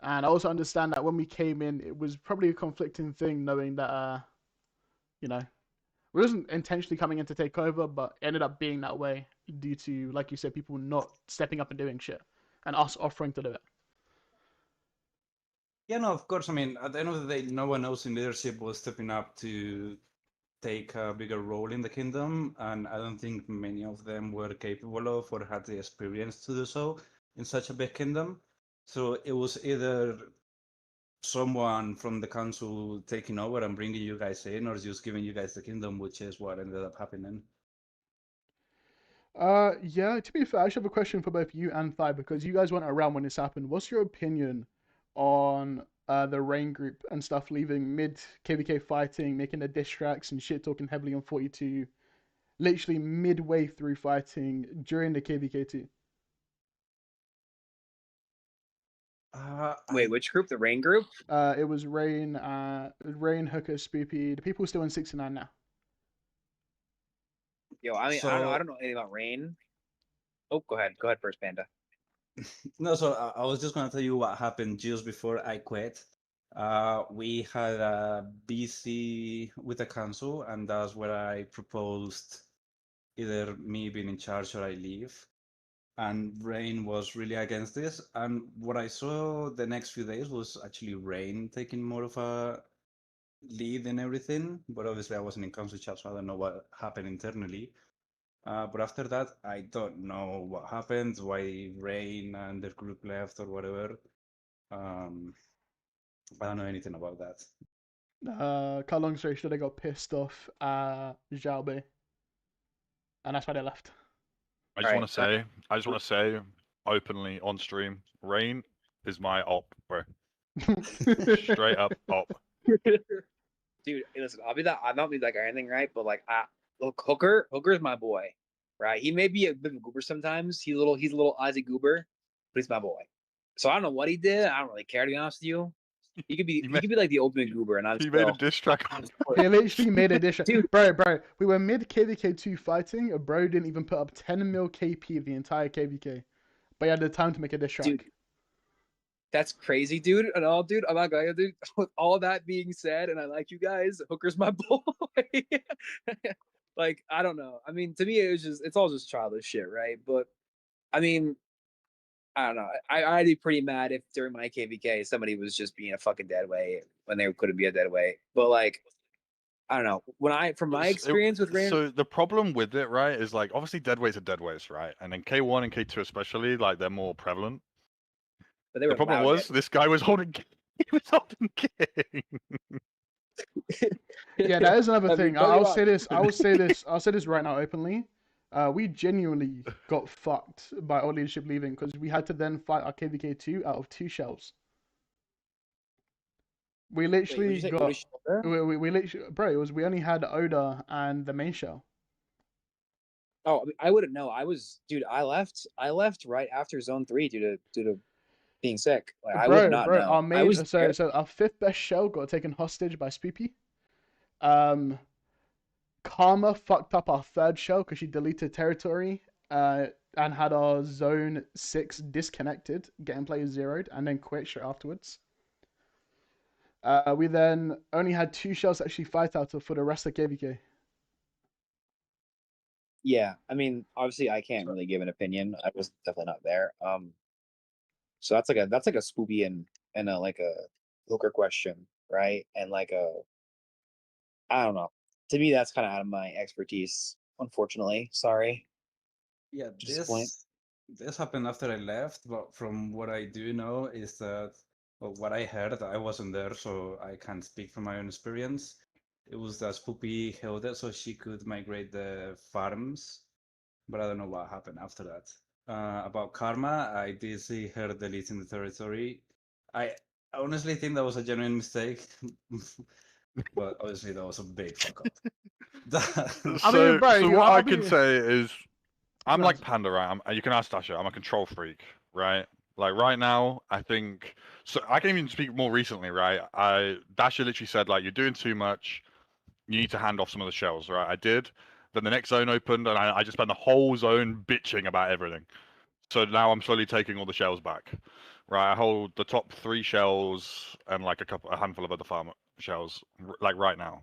And I also understand that when we came in, it was probably a conflicting thing, knowing that you know, we wasn't intentionally coming in to take over, but it ended up being that way due to, like you said, people not stepping up and doing shit, and us offering to do it. Yeah, no, of course. I mean, at the end of the day, no one else in leadership was stepping up to take a bigger role in the kingdom, and I don't think many of them were capable of or had the experience to do so in such a big kingdom. So it was either someone from the council taking over and bringing you guys in, or just giving you guys the kingdom, which is what ended up happening. Yeah, to be fair, I actually have a question for both you and Thai because you guys weren't around when this happened. What's your opinion on the Rain group and stuff leaving mid KVK fighting, making the diss tracks and shit talking heavily on 42, literally midway through fighting during the KVK2? Wait, which group? The Rain group? It was Rain, Hooker, Spoopy. The people still in 69 now. Yo, I mean, So- I don't know anything about Rain. Oh, go ahead first, Panda. No, so I was just going to tell you what happened just before I quit. We had a BC with the council, and that's where I proposed either me being in charge or I leave. And Rain was really against this. And what I saw the next few days was actually Rain taking more of a lead in everything. But obviously, I wasn't in council chat, so I don't know what happened internally. But after that, I don't know what happened, why Rain and the group left or whatever. I don't know anything about that. Cut long story short, they got pissed off at Xiaobi, and that's why they left. I just want to say openly on stream, Rain is my op, bro. Straight up op. Dude, listen, I'll not be like or anything, right? But like, look, Hooker's my boy, right? He may be a bit of a goober sometimes. He's a little Ozzy goober, but he's my boy. So I don't know what he did. I don't really care, to be honest with you. He could be like the ultimate goober, and He made a diss track. He literally made a diss track. Dude. Bro, we were mid KVK2 fighting. A bro didn't even put up 10 mil KP of the entire KVK, but he had the time to make a diss track. Dude, that's crazy, dude. And all, dude, I'm not gonna, dude. With all that being said, and I like you guys, Hooker's my boy. Like, I don't know. I mean, to me, it's all just childish shit, right? But I mean, I don't know. I'd be pretty mad if during my KVK somebody was just being a fucking dead weight when they couldn't be a dead weight. But like, I don't know. From my experience with Rain, So the problem with it, right, is like obviously deadweights are deadweights, right? And then K1 and K2 especially, like they're more prevalent. but they were The problem loud was this guy was holding he was holding King. Yeah, that is another I mean, thing. don't get I'll wrong. say this right now openly. We genuinely got fucked by our leadership leaving because we had to then fight our KVK2 out of 2 shells. We literally Wait, got we literally, bro. We only had Oda and the main shell. Oh, I mean, I wouldn't know. I left right after Zone 3 due to being sick. Like, I would not know. Our main, I was so our 5th best shell got taken hostage by Spoopy. Karma fucked up our 3rd shell because she deleted territory and had our Zone 6 disconnected, getting players zeroed, and then quit straight afterwards. We then only had 2 shells to actually fight out of for the rest of KVK. Yeah, I mean, obviously, I can't really give an opinion. I was definitely not there. So that's like a Spoopy and a like a Hooker question, right? And like I don't know. To me, that's kind of out of my expertise. Unfortunately, sorry. Yeah, Disappoint. this happened after I left, but from what I do know is that, well, what I heard, I wasn't there, so I can't speak from my own experience. It was that Spoopy held it so she could migrate the farms, but I don't know what happened after that. About Karma, I did see her deleting the territory. I honestly think that was a genuine mistake, but obviously that was a big fuck up. I mean, bro, so you- what I'll I be- can say is, I'm Go like on. Panda, right? You can ask Dasha. I'm a control freak, right? Like right now, I think. So I can even speak more recently, right? Dasha literally said like, "You're doing too much. You need to hand off some of the shells," right? I did. Then the next zone opened, and I just spent the whole zone bitching about everything. So now I'm slowly taking all the shells back, right? I hold the top 3 shells and like a handful of other farm shells, like right now.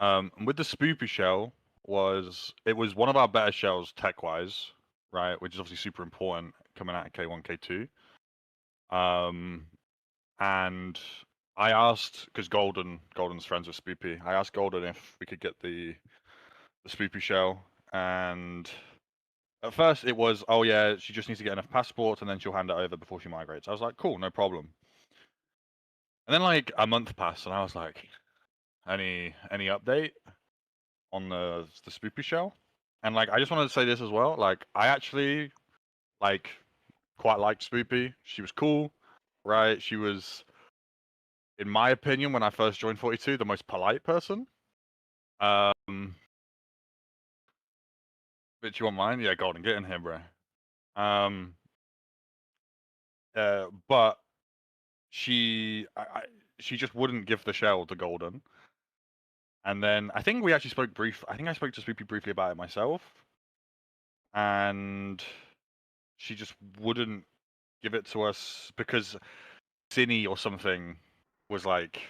And with the Spoopy shell, it was one of our better shells tech wise, right? Which is obviously super important coming out of K1, K2. And I asked, because Golden's friends with Spoopy, I asked Golden if we could get the Spoopy shell, and at first it was, oh yeah, she just needs to get enough passports and then she'll hand it over before she migrates. I was like, cool, no problem. And then like a month passed, and I was like, any update on the Spoopy show? And like I just wanted to say this as well. Like I actually like quite liked Spoopy. She was cool, right? She was, in my opinion, when I first joined 42, the most polite person. Bitch, you want mine? Yeah, Golden, get in here, bro. But she just wouldn't give the shell to Golden. And then I think we actually spoke I think I spoke to Spoopy briefly about it myself. And she just wouldn't give it to us because Cine or something was like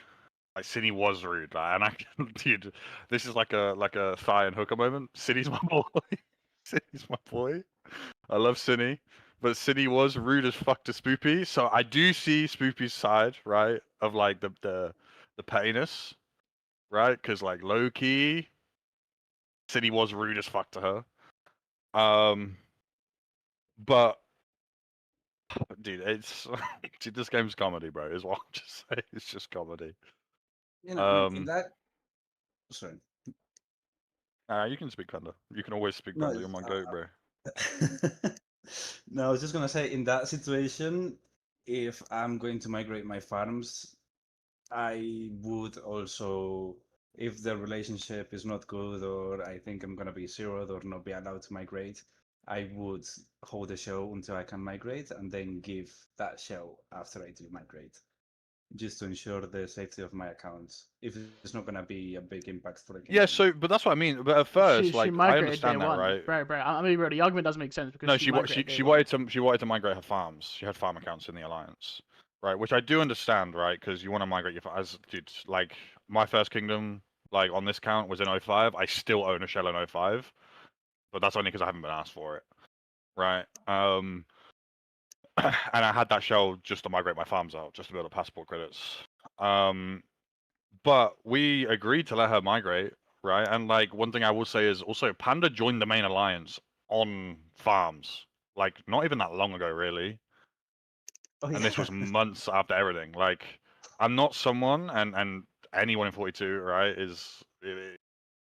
Cine was rude. And I dude, this is like a thigh and hooker moment. Cine's my boy. Cine's my boy. I love Cine. But Cine was rude as fuck to Spoopy, so I do see Spoopy's side, right, of like the pettiness, right? Because like low key, Cine was rude as fuck to her. But dude, it's dude, this game's comedy, bro. Is what I'm just saying. It's just comedy. You know, I mean, in that. Sorry. You can speak, Thunder. You can always speak, No, Thunder. You're my goat, bro. No, I was just gonna say, in that situation, if I'm going to migrate my farms, I would also, if the relationship is not good, or I think I'm gonna be zeroed or not be allowed to migrate, I would hold the show until I can migrate, and then give that show after I do migrate, just to ensure the safety of my accounts. If it's not gonna be a big impact for the game. Yeah, so but that's what I mean. But at first, She like I migrated day understand that, one, right? bro. I mean, bro, the argument doesn't make sense because No, she she migrated day one. wanted to migrate her farms. She had farm accounts in the alliance, right? Which I do understand, right? Because you want to migrate your as dude. Like my first kingdom, like on this count was in 05. I still own a shell in 05, but that's only because I haven't been asked for it, right? And I had that shell just to migrate my farms out, just to build up passport credits. But we agreed to let her migrate, right? And like one thing I will say is also Panda joined the main alliance on farms, like not even that long ago, really. Oh, And this was months after everything. Like I'm not someone, and anyone in 42, right,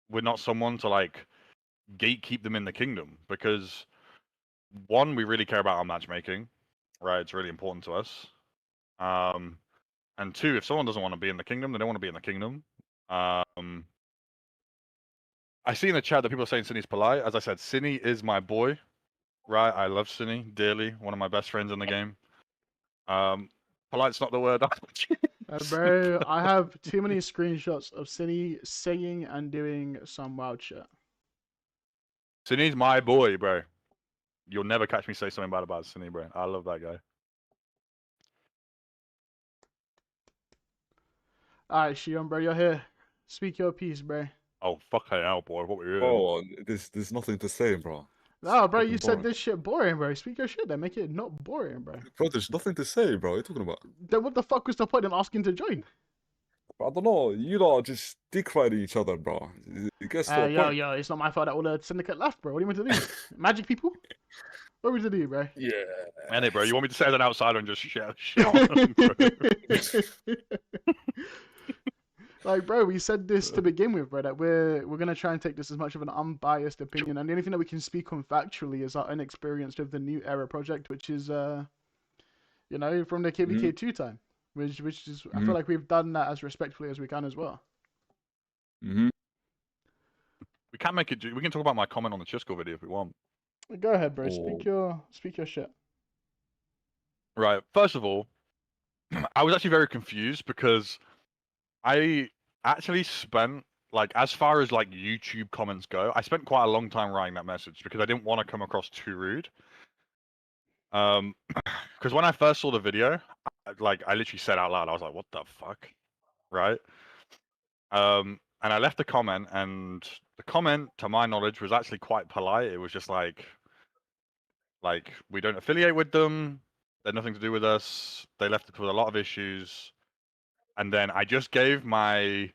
we're not someone to like gatekeep them in the kingdom because one, we really care about our matchmaking, right? It's really important to us. And two, if someone doesn't want to be in the kingdom, they don't want to be in the kingdom. I see in the chat that people are saying Cine's polite. As I said, Cine is my boy, right? I love Cine dearly. One of my best friends in the game. Polite's not the word. Bro, I have too many screenshots of Cine saying and doing some wild shit. Cine's my boy, bro. You'll never catch me say something bad about Cine, bro. I love that guy. Alright, Shion, bro, you're here. Speak your piece, bro. Oh, fuck hell, boy. What were you doing? Oh, there's nothing to say, bro. No, bro, fucking you said boring. this shit boring, bro. Speak your shit then. Make it not boring, bro. Bro, there's nothing to say, bro. What are you talking about? Then what the fuck was the point in asking to join? I don't know. You lot are just dick riding each other, bro. It gets to a point. Yo, it's not my fault that all the syndicate left, bro. What do you want me to do? Magic people? What are we to do, bro? Yeah. Anyway, bro, you want me to say as an outsider and just shit on them, bro? Like, bro, we said this to begin with, bro, that we're gonna try and take this as much of an unbiased opinion, and the only thing that we can speak on factually is our inexperience with the New Era project, which is you know, from the KVK2 time, which is I feel like we've done that as respectfully as we can as well. Mm-hmm. We can make it. We can talk about my comment on the Chisco video if we want. Go ahead, bro. Oh. Speak your shit. Right. First of all, I was actually very confused because I actually spent like as far as like YouTube comments go, I spent quite a long time writing that message because I didn't want to come across too rude. Because when I first saw the video, I literally said out loud, I was like, "What the fuck," right? And I left a comment, and the comment, to my knowledge, was actually quite polite. It was just like we don't affiliate with them. They're nothing to do with us. They left it with a lot of issues. And then I just gave my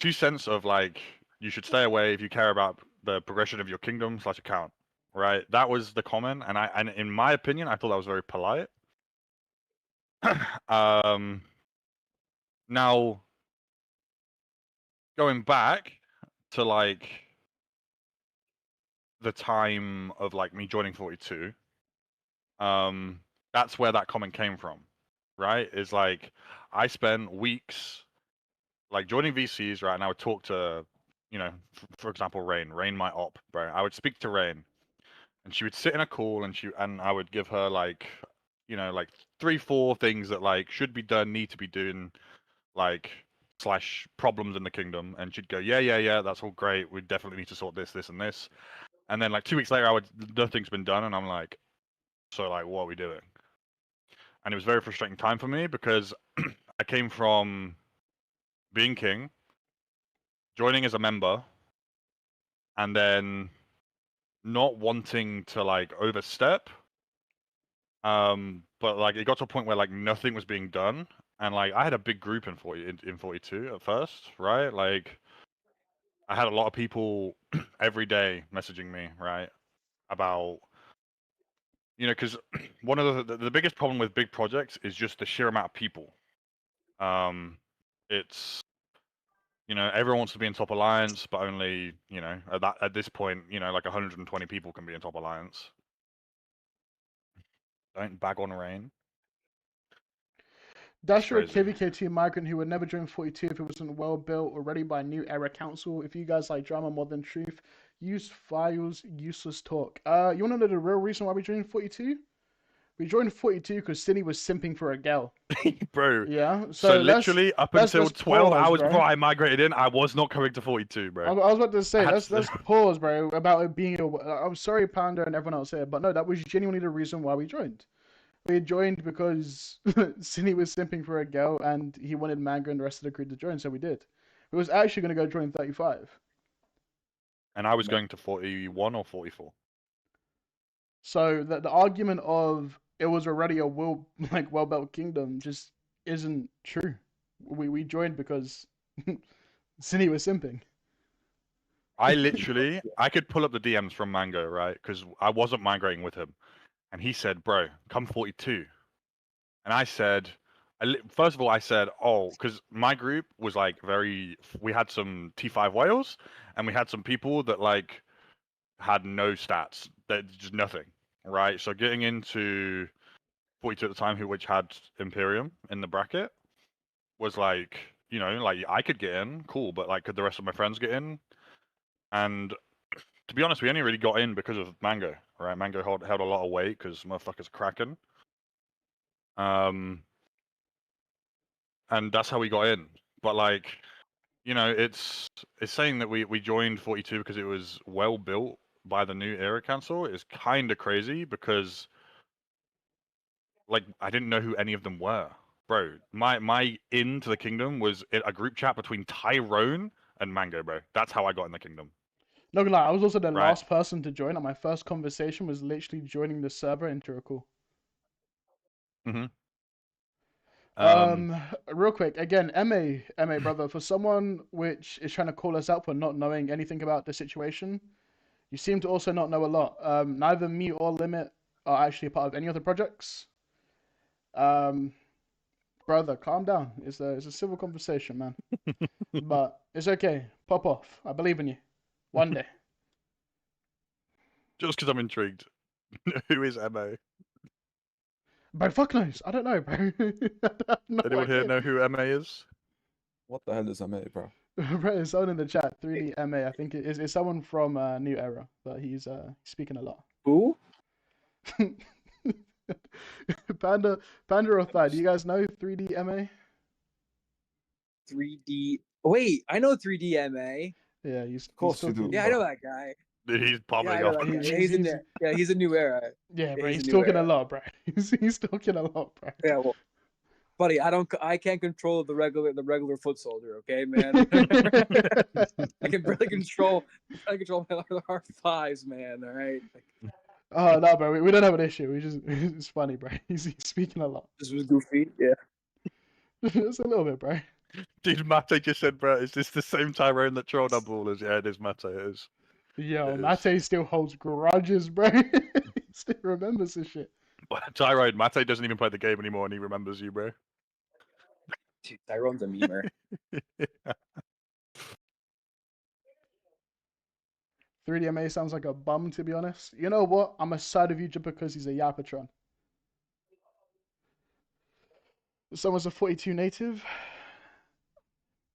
2 cents of like, you should stay away if you care about the progression of your kingdom/account, right? That was the comment, and in my opinion, I thought that was very polite. Now, going back to like the time of like me joining 42, that's where that comment came from, right? Is like I spent weeks like joining VCs, right? And I would talk to, you know, for example, Rain, my op, bro. I would speak to Rain, and she would sit in a call, and I would give her like, you know, like 3-4 things that like should be done, need to be doing, like slash problems in the kingdom, and she'd go, yeah, that's all great. We definitely need to sort this, and this. And then like 2 weeks later, nothing's been done, and I'm like, so like, what are we doing? And it was a very frustrating time for me because I came from being king, joining as a member, and then not wanting to like overstep. But like it got to a point where like nothing was being done, and like I had a big group in 42 at first, right? Like I had a lot of people every day messaging me, right, about, you know, because one of the biggest problem with big projects is just the sheer amount of people. It's, you know, everyone wants to be in top alliance, but only, you know, at this point, you know, like 120 people can be in top alliance. Don't bag on Rain. Dasher, a crazy. KVKT migrant who would never join 42 if it wasn't well built already by New Era Council. If you guys like drama more than truth, use files, useless talk. You want to know the real reason why we joined 42? We joined 42 because Cindy was simping for a gal. Bro. Yeah. So literally up until 12 hours before I migrated in, I was not coming to 42, bro. I was about to say, let's pause, bro, about it being I'm sorry, Panda and everyone else here, but no, that was genuinely the reason why we joined. We joined because Cindy was simping for a girl and he wanted Manga and the rest of the crew to join, so we did. We was actually going to go join 35. And I was going to 41 or 44. So the argument of it was already a well-built kingdom just isn't true. We joined because Cindy was simping. I literally, I could pull up the DMs from Mango, right? Because I wasn't migrating with him. And he said, bro, come 42. And I said, first of all, I said, oh, because my group was like we had some T5 whales, and we had some people that like had no stats, that just nothing, right? So getting into 42 at the time, which had Imperium in the bracket, was like, you know, like I could get in, cool, but like could the rest of my friends get in? And to be honest, we only really got in because of Mango, right? Mango held a lot of weight because motherfuckers are cracking. And that's how we got in. But like, you know, it's saying that we joined 42 because it was well built by the New Era Council is kind of crazy because like I didn't know who any of them were. Bro, my into the kingdom was a group chat between Tyrone and Mango, bro. That's how I got in the kingdom. Not gonna lie, I was also the last person to join, and my first conversation was literally joining the server into a call. Real quick, again, MA brother, for someone which is trying to call us out for not knowing anything about the situation, you seem to also not know a lot. Neither me or Limit are actually a part of any other projects. Brother, calm down. It's a civil conversation, man. But it's okay. Pop off. I believe in you. One day. Just because I'm intrigued. Who is MA? Bro, fuck knows. I don't know, bro. Anyone here know who MA is? What the hell is MA, bro? Bro, it's someone in the chat. 3D MA. I think it's someone from New Era, but he's speaking a lot. Who? Panda or Thad, do you guys know 3D MA? 3D. Wait, I know 3D MA. Yeah, of course you do. Yeah, I know that guy. Dude, he's popping Yeah, off. he's a New Era. Yeah, bro, he's talking a lot, bro. He's talking a lot, bro. Yeah, well, buddy, I can't control the regular foot soldier, okay, man. I can barely control my R5s, man. All right. Oh no, bro, we don't have an issue. It's funny, bro. He's speaking a lot. This was goofy, yeah. It's a little bit, bro. Dude, Mate just said, bro, is this the same Tyrone that trolled our ballers? Yeah, it is, Mate, it is. Yo, Mate still holds grudges, bro. He still remembers this shit. Tyrone, Mate doesn't even play the game anymore and he remembers you, bro. Dude, Tyrone's a memer. 3DMA sounds like a bum, to be honest. You know what? I'm a side of you just because he's a Yapatron. Someone's a 42 native.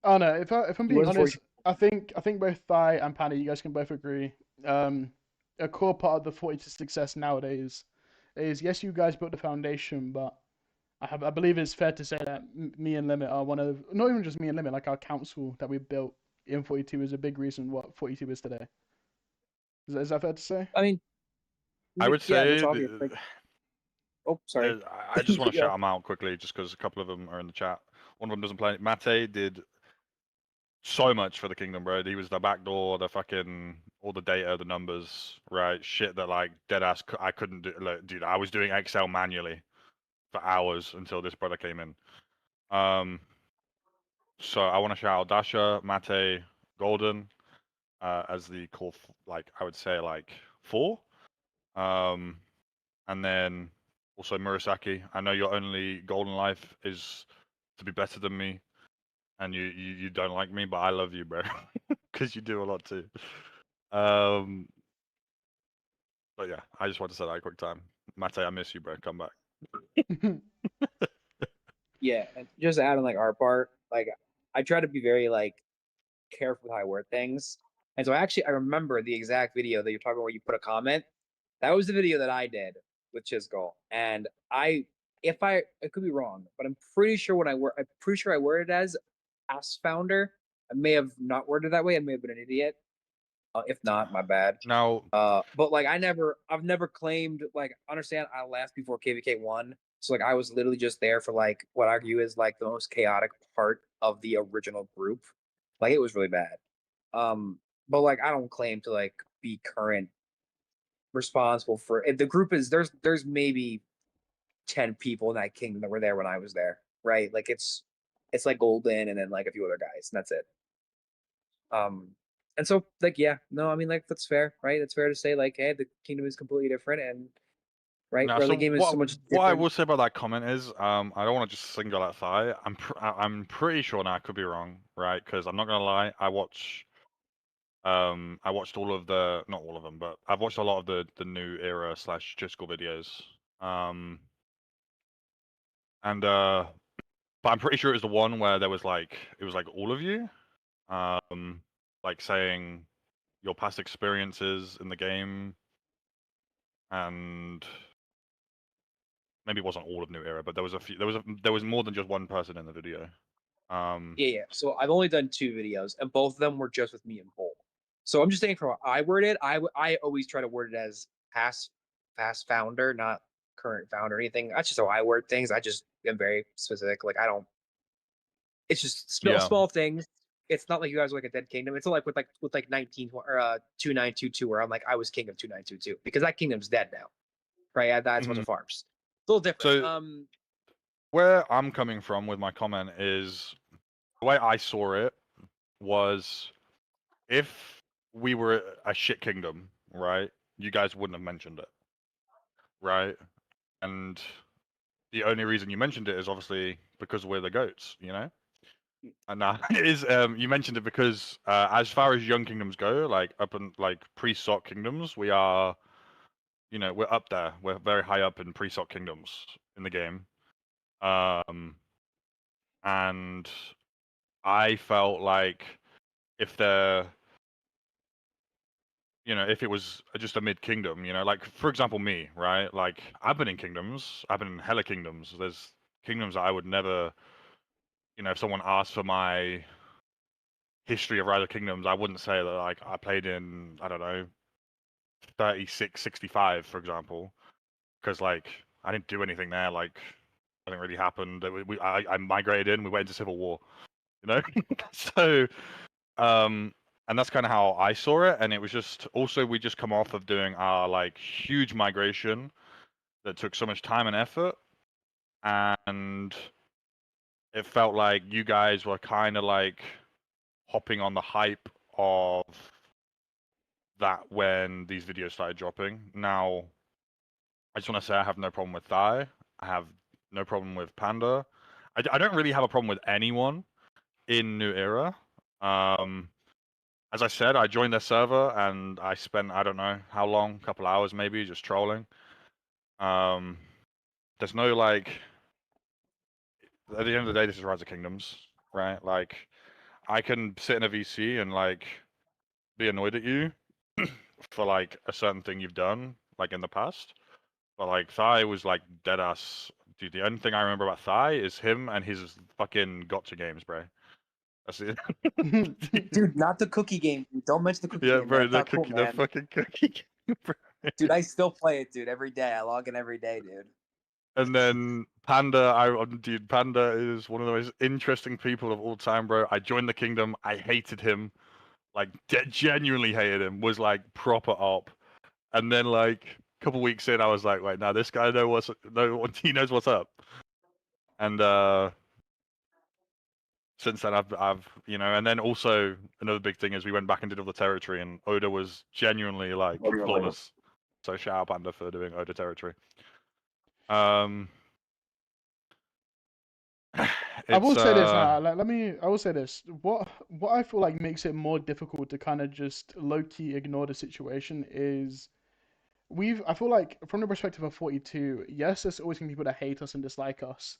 Oh no, if I'm He being was a honest, I think both Thai and Panda, you guys can both agree. A core part of the 42 success nowadays is, yes, you guys built the foundation, but I believe it's fair to say that me and Limit are one of, not even just me and Limit, like our council that we built in 42 is a big reason what 42 is today. Is that fair to say? I mean, I would yeah, say it's obvious. Like, oh, sorry. I just want to Yeah. shout them out quickly, just because a couple of them are in the chat. One of them doesn't play. Mate did so much for the kingdom, bro. He was the backdoor, the fucking all the data, the numbers, right? Shit that like dead ass I couldn't do. Like, dude, I was doing Excel manually for hours until this brother came in. So I want to shout out Dasha, Mate, Golden, as the core, like I would say like 4. And then also Murasaki. I know your only goal in life is to be better than me, and you don't like me, but I love you, bro, because you do a lot too. But yeah, I just want to say that a quick time. Mate, I miss you, bro. Come back. Yeah, and just to add on like our part, like I try to be very like careful with how I word things. And so I remember the exact video that you're talking about where you put a comment. That was the video that I did with Chisgul. And I could be wrong, but I'm pretty sure I worded it as founder. I may have not worded it that way. I may have been an idiot. If not, my bad. Now, but like I've never claimed, like, understand I left before KVK won. So like I was literally just there for like what I argue is like the most chaotic part of the original group. Like it was really bad. But like I don't claim to like be current responsible for if the group is there's maybe 10 people in that kingdom that were there when I was there, right? Like it's like Golden and then like a few other guys, and that's it. And so like yeah, no, I mean like that's fair, right? It's fair to say like, hey, the kingdom is completely different, and right, now, where so the game is so much what I different. will say about that comment is, I don't want to just single out Thai. I'm pretty sure now, I could be wrong, right? Because I'm not gonna lie, I watched all of the, not all of them, but I've watched a lot of the new era / Chisgul videos. But I'm pretty sure it was the one where there was like, it was like all of you, like saying your past experiences in the game, and maybe it wasn't all of New Era, but there was more than just one person in the video. Yeah. So I've only done 2 videos, and both of them were just with me and Bull. So I'm just saying, from how I word it, I always try to word it as past founder, not current founder or anything. That's just how I word things. I just am very specific. Like I don't. It's just small things. It's not like you guys are like a dead kingdom. It's not like with 19 or 2922, where I'm like I was king of 2922, because that kingdom's dead now, right? That's a bunch of farms. It's a little different. So where I'm coming from with my comment is, the way I saw it was, if we were a shit kingdom, right, you guys wouldn't have mentioned it, right? And the only reason you mentioned it is obviously because we're the goats, you know? And now it is, you mentioned it because as far as young kingdoms go, like up in like pre-SOC kingdoms, we are, you know, we're up there. We're very high up in pre-SOC kingdoms in the game. And I felt like if they're, you know, if it was just a mid kingdom, you know, like for example me, right? Like I've been in kingdoms, I've been in hella kingdoms. There's kingdoms that I would never, you know, if someone asked for my history of Rise of Kingdoms, I wouldn't say that like I played in, I don't know, 3665, for example, because like I didn't do anything there. Like nothing really happened. I migrated in, we went into Civil War, you know. So and that's kind of how I saw it. And it was just, also we just come off of doing our like huge migration that took so much time and effort, and it felt like you guys were kind of like hopping on the hype of that when these videos started dropping. Now, I just want to say I have no problem with Thai. I have no problem with Panda. I don't really have a problem with anyone in New Era. As I said, I joined their server and I spent I don't know how long, a couple hours maybe, just trolling. There's no like. At the end of the day, this is Rise of Kingdoms, right? Like, I can sit in a VC and like be annoyed at you for like a certain thing you've done, like in the past. But like Thai was like dead ass. Dude, the only thing I remember about Thai is him and his fucking gotcha games, bro. That's it. Dude, not the cookie game. Dude. Don't mention the cookie Yeah, game. bro, That's the not cool, cookie, the man. fucking cookie game, bro. Dude, I still play it, dude, every day. I log in every day, dude. And then Panda, dude, Panda is one of the most interesting people of all time, bro. I joined the kingdom. I hated him, like genuinely hated him. Was like proper op. And then like a couple weeks in, I was like, wait, now this guy he knows what's up. And since then, I've and then also another big thing is we went back and did all the territory, and Oda was genuinely like flawless. So shout out Panda for doing Oda territory. I will say this. I will say this. What I feel like makes it more difficult to kind of just low key ignore the situation is I feel like from the perspective of 42, yes, there's always gonna be people that hate us and dislike us,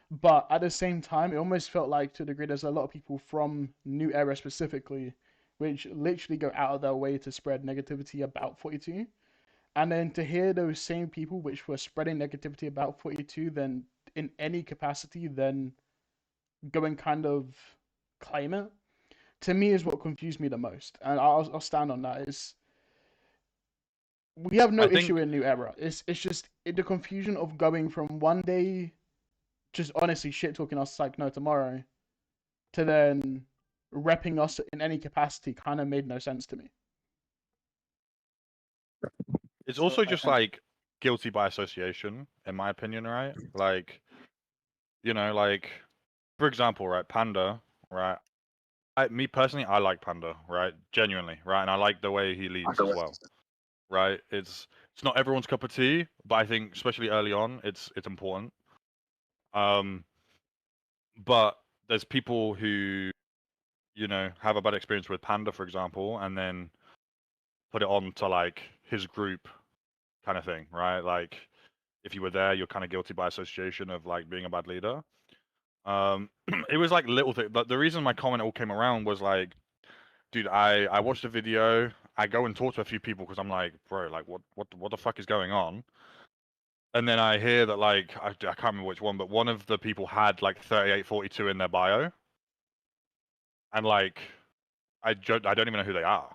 but at the same time, it almost felt like to a degree there's a lot of people from New Era specifically, which literally go out of their way to spread negativity about 42. And then to hear those same people which were spreading negativity about 42 then in any capacity then go and kind of claim it, to me is what confused me the most. And I'll stand on that. Is we have no I think- issue in New Era. It's just the confusion of going from one day just honestly shit talking us like no tomorrow to then repping us in any capacity kind of made no sense to me. It's So also I- just I- like guilty by association, in my opinion, right? Like, like for example, right, Panda, right? Me personally, I like Panda, right? Genuinely, right? And I like the way he leads as well, right? It's not everyone's cup of tea, but I think especially early on, it's important. But there's people who, have a bad experience with Panda, for example, and then put it on to like his group kind of thing, right? Like if you were there, you're kind of guilty by association of like being a bad leader. It was like little thing, but the reason my comment all came around was like, dude, I watched the video. I go and talk to a few people because I'm like, bro, like what the fuck is going on? And then I hear that like I can't remember which one, but one of the people had like 3842 in their bio, and like I don't even know who they are.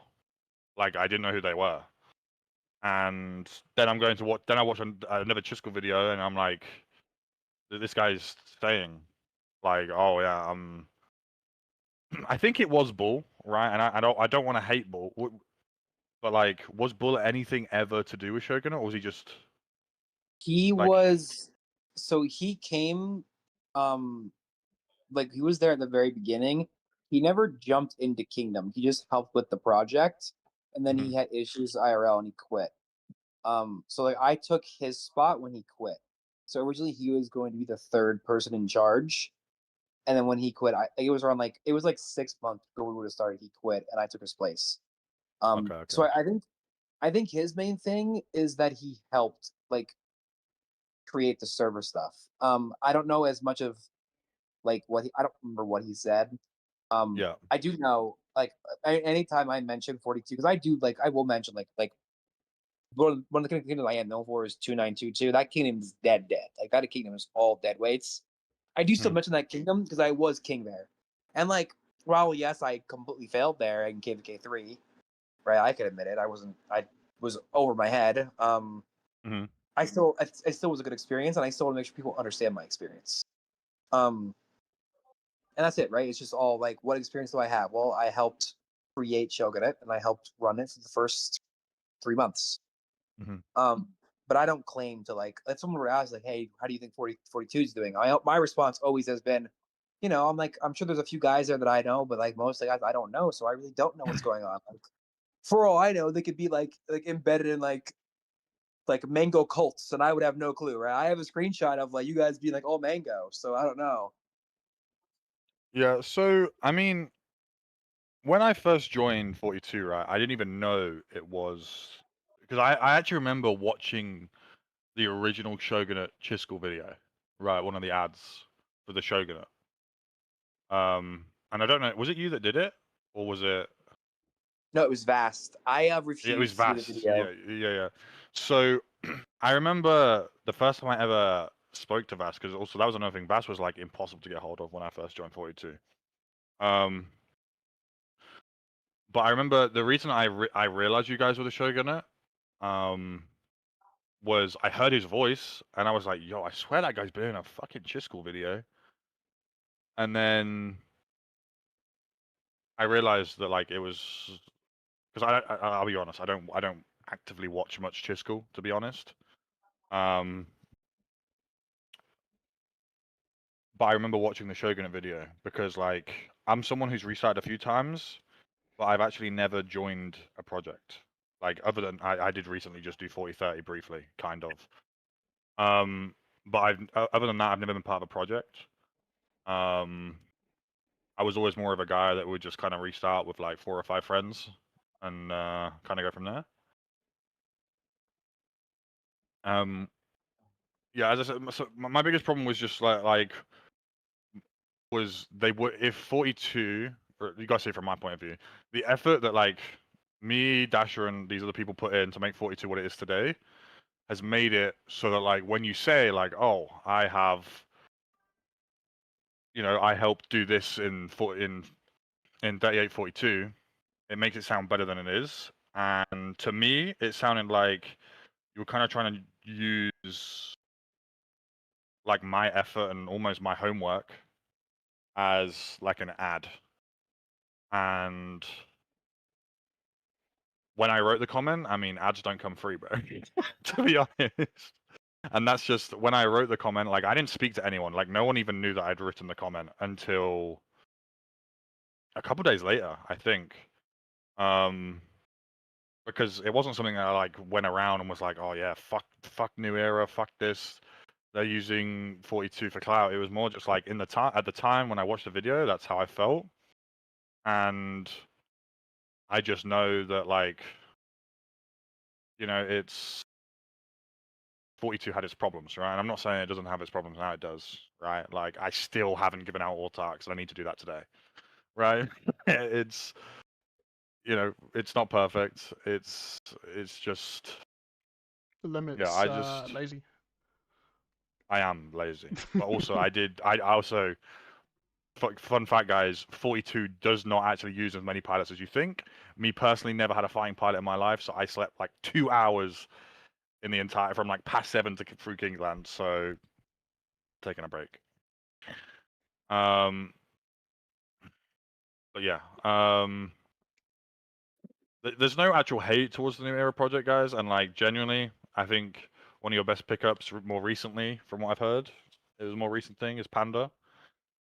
Like I didn't know who they were. And then I'm going to watch. Then I watch another Chiskel video, and I'm like, this guy's saying, like, oh yeah, I think it was Bull, right? And I don't want to hate Bull, but like, was Bull anything ever to do with Shogun, or was he just? He Like- was so he came like he was there at the very beginning. He never jumped into Kingdom. He just helped with the project and then he had issues IRL and he quit. So like I took his spot when he quit. So originally he was going to be the third person in charge. And then when he quit, it was around like 6 months before we would have started, he quit and I took his place. Okay. So I think his main thing is that he helped like create the server stuff. I don't know as much of like I don't remember what he said. Yeah. I do know like anytime I mention 42, because I will mention like one of the kingdoms I am known for is 2922. That kingdom is dead. Like that kingdom is all dead weights. I do still mention that kingdom because I was king there, and like while yes, I completely failed there in KVK 3, right? I could admit it. I was over my head. I still it still was a good experience, and I still want to make sure people understand my experience. And that's it, right? It's just all like, what experience do I have? Well, I helped create Shogunate, and I helped run it for the first 3 months. But I don't claim to like. If someone were asked, like, "Hey, how do you think 42 is doing?" My response always has been, I'm sure there's a few guys there that I know, but like most of the guys I don't know, so I really don't know what's going on. Like, for all I know, they could be like embedded in like mango cults, and I would have no clue, right? I have a screenshot of like you guys being like, "Oh, mango," so I don't know. Yeah, so I mean, when I first joined 42, right, I didn't even know it was because I actually remember watching the original Shogunate Chiskel video, right, one of the ads for the Shogunate. And I don't know, was it you that did it, or was it? No, it was vast. I Yeah, it was refused to do the Vast. video. Yeah. So I remember the first time I ever spoke to Vast, because also that was another thing. Vast was like impossible to get hold of when I first joined 42. But I remember the reason I realized you guys were the Shogunate, was I heard his voice and I was like, yo, I swear that guy's been in a fucking Chiskel video. And then I realized that like it was because I'll be honest, I don't actively watch much Chiskel, to be honest. But I remember watching the Shogunate video because like I'm someone who's restarted a few times, but I've actually never joined a project. Like other than I did recently just do 4030 briefly, kind of. But other than that, I've never been part of a project. I was always more of a guy that would just kind of restart with like 4 or 5 friends and kind of go from there. Yeah, as I said, so my biggest problem was just like was they would if 42, or you guys see from my point of view, the effort that like me, Dasher, and these other people put in to make 42 what it is today has made it so that like when you say like, oh, I have, I helped do this in 3842, it makes it sound better than it is. And to me, it sounded like you were kind of trying to use like my effort and almost my homework as like an ad. And when I wrote the comment, I mean, ads don't come free, bro, to be honest. And that's just when I wrote the comment, like I didn't speak to anyone, like no one even knew that I'd written the comment until a couple days later, I think. Because it wasn't something that I like went around and was like, oh yeah, fuck New Era, fuck this. They're using 42 for clout. It was more just like at the time when I watched the video, that's how I felt. And I just know that like, it's 42 had its problems, right? And I'm not saying it doesn't have its problems now, it does, right? Like I still haven't given out autarks and I need to do that today. Right? It's it's not perfect. It's just The limits, yeah, lazy. I am lazy. But also I also fun fact guys, 42 does not actually use as many pilots as you think. Me personally never had a fighting pilot in my life, so I slept like 2 hours in the entire from like past 7 to through Kingsland, so taking a break. But yeah, there's no actual hate towards the New Era project, guys, and like genuinely, I think one of your best pickups more recently, from what I've heard, it was a more recent thing, is Panda.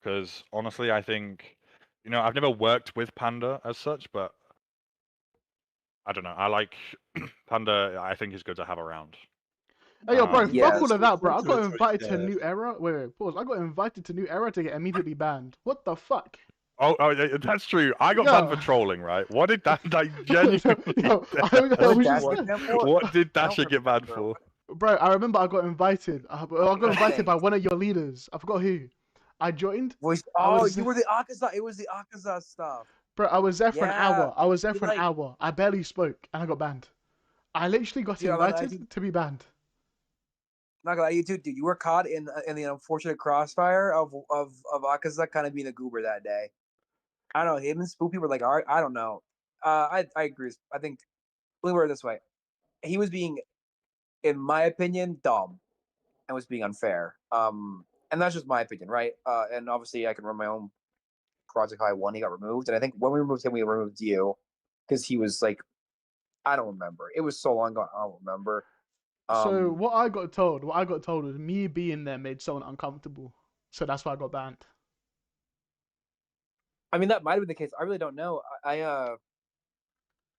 Because honestly, I think, I've never worked with Panda as such, but I don't know. I like Panda. I think is good to have around. Hey, yo, bro, Yeah. fuck all of that, bro. I got Territory, invited to yeah. New Era. Wait, pause. I got invited to New Era to get immediately banned. What the fuck? Oh, yeah, that's true. I got banned for trolling, right? What did that? Like, Yo, genuinely. What did just- Dasher get banned for? What did I don't Dasher get banned remember. for? Bro, I remember I got invited. I got invited Thanks. by one of your leaders. I forgot who. I joined. Voice. I Oh, was- you were the Akaza. It was the Akaza stuff. Bro, I was there for an Yeah, hour. I was there you for an like- hour. I barely spoke, and I got banned. I literally got Dude, I'm not invited gonna lie, to be banned. Not gonna lie, you too, dude. You were caught in the unfortunate crossfire of Akaza kind of being a goober that day. I don't know. Him and Spoopy were like, all right, I don't know. I agree. I think let me word it this way: he was being, in my opinion, dumb, and was being unfair. And that's just my opinion, right? And obviously, I can run my own project how I won. He got removed, and I think when we removed him, we removed you because he was like, I don't remember. It was so long ago. I don't remember. So what I got told was me being there made someone uncomfortable. So that's why I got banned. I mean, that might have been the case. I really don't know.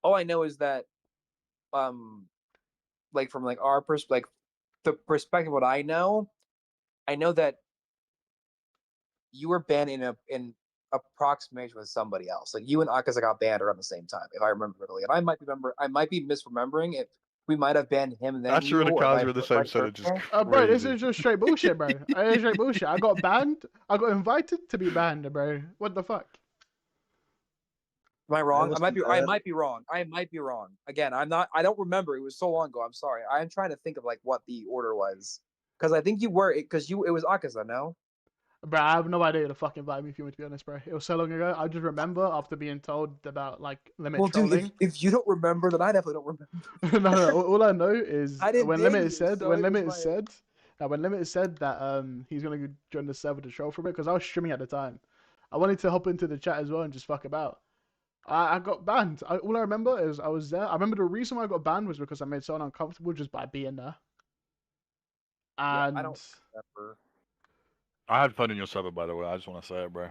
All I know is that, like from like our like the perspective, what I know that you were banned in approximation with somebody else. Like you and Akaza got banned around the same time, if I remember correctly. And I might be misremembering if we might have banned him then Asher you, and or Akaza vice are the same versa. percentage. Is Bro, this crazy. is just straight bullshit, bro. It's straight bullshit. I got banned. I got invited to be banned, bro. What the fuck? Am I wrong? I wasn't might be. I there. might be wrong. I might be wrong. Again, I'm not. I don't remember. It was so long ago. I'm sorry. I'm trying to think of like what the order was, because I think you were. Because you. It was Akaza. No. Bro, I have no idea who the fuck invited me, if you want to be honest, bro. It was so long ago. I just remember after being told about like limit Well, dude, trolling. if you don't remember, then I definitely don't remember. No. All I know is I didn't when ban Limited you, said so when it was Limited my- said when Limited said that he's gonna go join the server to troll for a bit, because I was streaming at the time. I wanted to hop into the chat as well and just fuck about. I got banned. All I remember is I was there. I remember the reason why I got banned was because I made someone uncomfortable just by being there. Yeah, And I don't remember. I had fun in your server, by the way. I just want to say it, bro.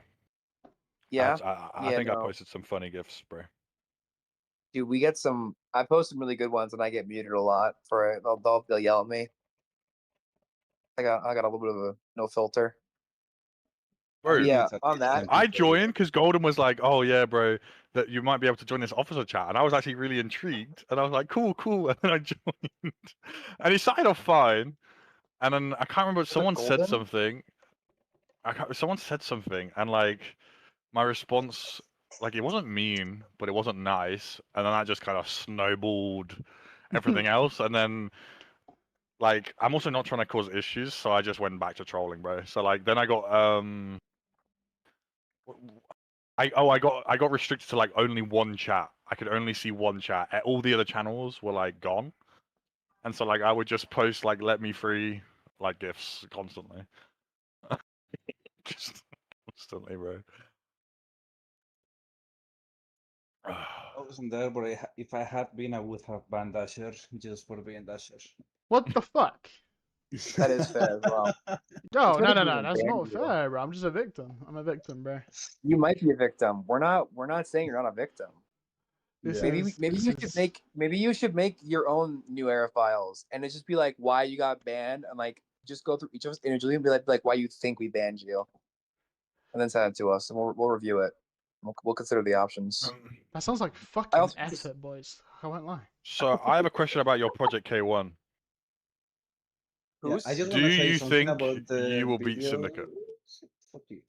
Yeah, I Yeah, think I no. posted some funny gifs, bro. dude, we get some. I post some really good ones, and I get muted a lot for it. They'll yell at me. I got a little bit of a no filter. Bro, Yeah, on that. I joined because Golden was like, "Oh yeah, bro, that you might be able to join this officer chat," and I was actually really intrigued, and I was like, "Cool, cool," and then I joined, and he started off fine, and then I can't remember. Someone said Golden? something. Someone said something, and like my response, like it wasn't mean, but it wasn't nice, and then that just kind of snowballed everything else, and then. Like, I'm also not trying to cause issues, so I just went back to trolling, bro. So like, then I got I got restricted to like only one chat. I could only see one chat. All the other channels were like gone, and so like I would just post like "let me free" like gifs constantly, just constantly, bro. I wasn't there, but if I had been, I would have banned Dasher just for being Dasher. what the fuck? That is fair as well. No, It's no, better no, to no. be That's banned, not bro. fair, bro. I'm just a victim. I'm a victim, bro. You might be a victim. We're not saying you're not a victim. This Maybe is maybe this you is- should make your own new era files, and it just be like why you got banned, and like just go through each of us individually and be like why you think we banned you, and then send it to us, and we'll review it. We'll consider the options. That sounds like fucking also- effort, boys. I won't lie. So I have a question about your Project K1. Yeah, Who's I just Do want to say you something think about the you will beat video. Syndicate? Fuck you.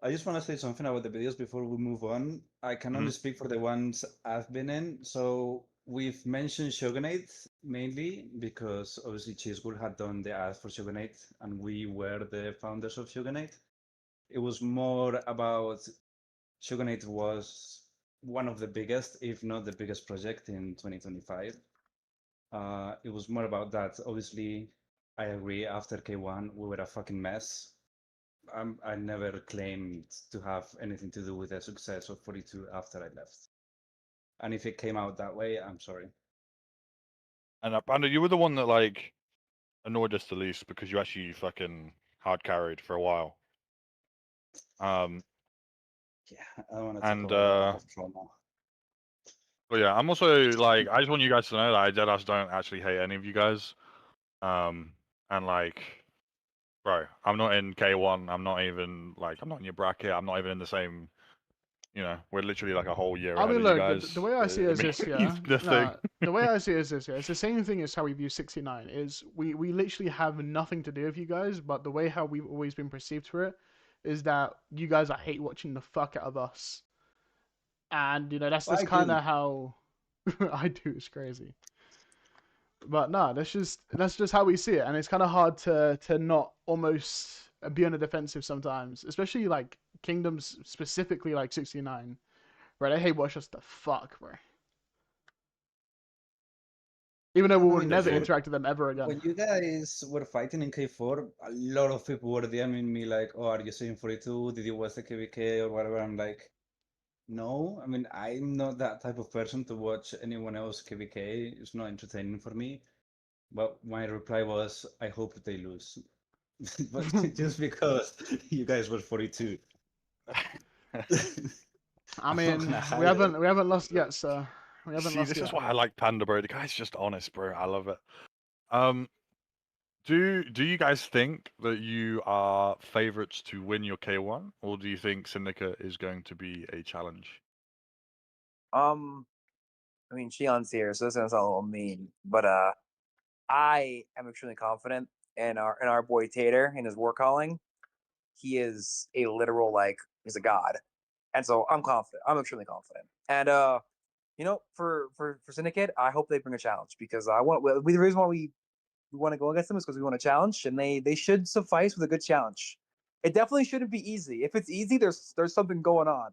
I just want to say something about the videos before we move on. I can only speak for the ones I've been in. So we've mentioned Shogunate mainly because obviously Cheesewood had done the ad for Shogunate and we were the founders of Shogunate. It was more about Shogunate was one of the biggest, if not the biggest project in 2025. It was more about that. Obviously, I agree. After K1, we were a fucking mess. I never claimed to have anything to do with the success of 42 after I left. And if it came out that way, I'm sorry. And Brandon, you were the one that like annoyed us the least because you actually fucking hard carried for a while. Yeah, I don't want to talk And, about that trauma. But yeah, I'm also like, I just want you guys to know that I Deadass don't actually hate any of you guys. And like, bro, I'm not in K1. I'm not even like, I'm not in your bracket. I'm not even in the same. You know, we're literally like a whole year I ahead mean, of you look, guys. the way I see it is mean, this, yeah. nothing. The way I see it is this, yeah. It's the same thing as how we view 69. Is we literally have nothing to do with you guys, but the way how we've always been perceived for it is that you guys are hate watching the fuck out of us, and you know that's I kind do. of how I do. It's crazy, but no, that's just how we see it, and it's kind of hard to not almost be on the defensive sometimes, especially like Kingdoms specifically like 69. Bro, they hate watch us the fuck, bro. Even though we will mean, never before- interact with them ever again. When you guys were fighting in K4, a lot of people were DMing me like, "Oh, are you saying 42? Did you watch the KVK or whatever?" I'm like, no. I mean, I'm not that type of person to watch anyone else KVK. It's not entertaining for me. But my reply was, "I hope they lose," but just because you guys were 42. I mean, gonna we hide it. haven't lost yet, so we haven't See, lost this yet. is why I like Panda, bro. The guy's just honest, bro. I love it. Do you guys think that you are favorites to win your K1, or do you think Syndicate is going to be a challenge? I mean, Shion's here, so this sounds a little mean, but I am extremely confident in our boy Tater and his war calling. He is a literal he's a god, and so I'm confident. I'm extremely confident, and for Syndicate, I hope they bring a challenge because I want. The reason why we want to go against them is because we want a challenge, and they should suffice with a good challenge. It definitely shouldn't be easy. If it's easy, there's something going on.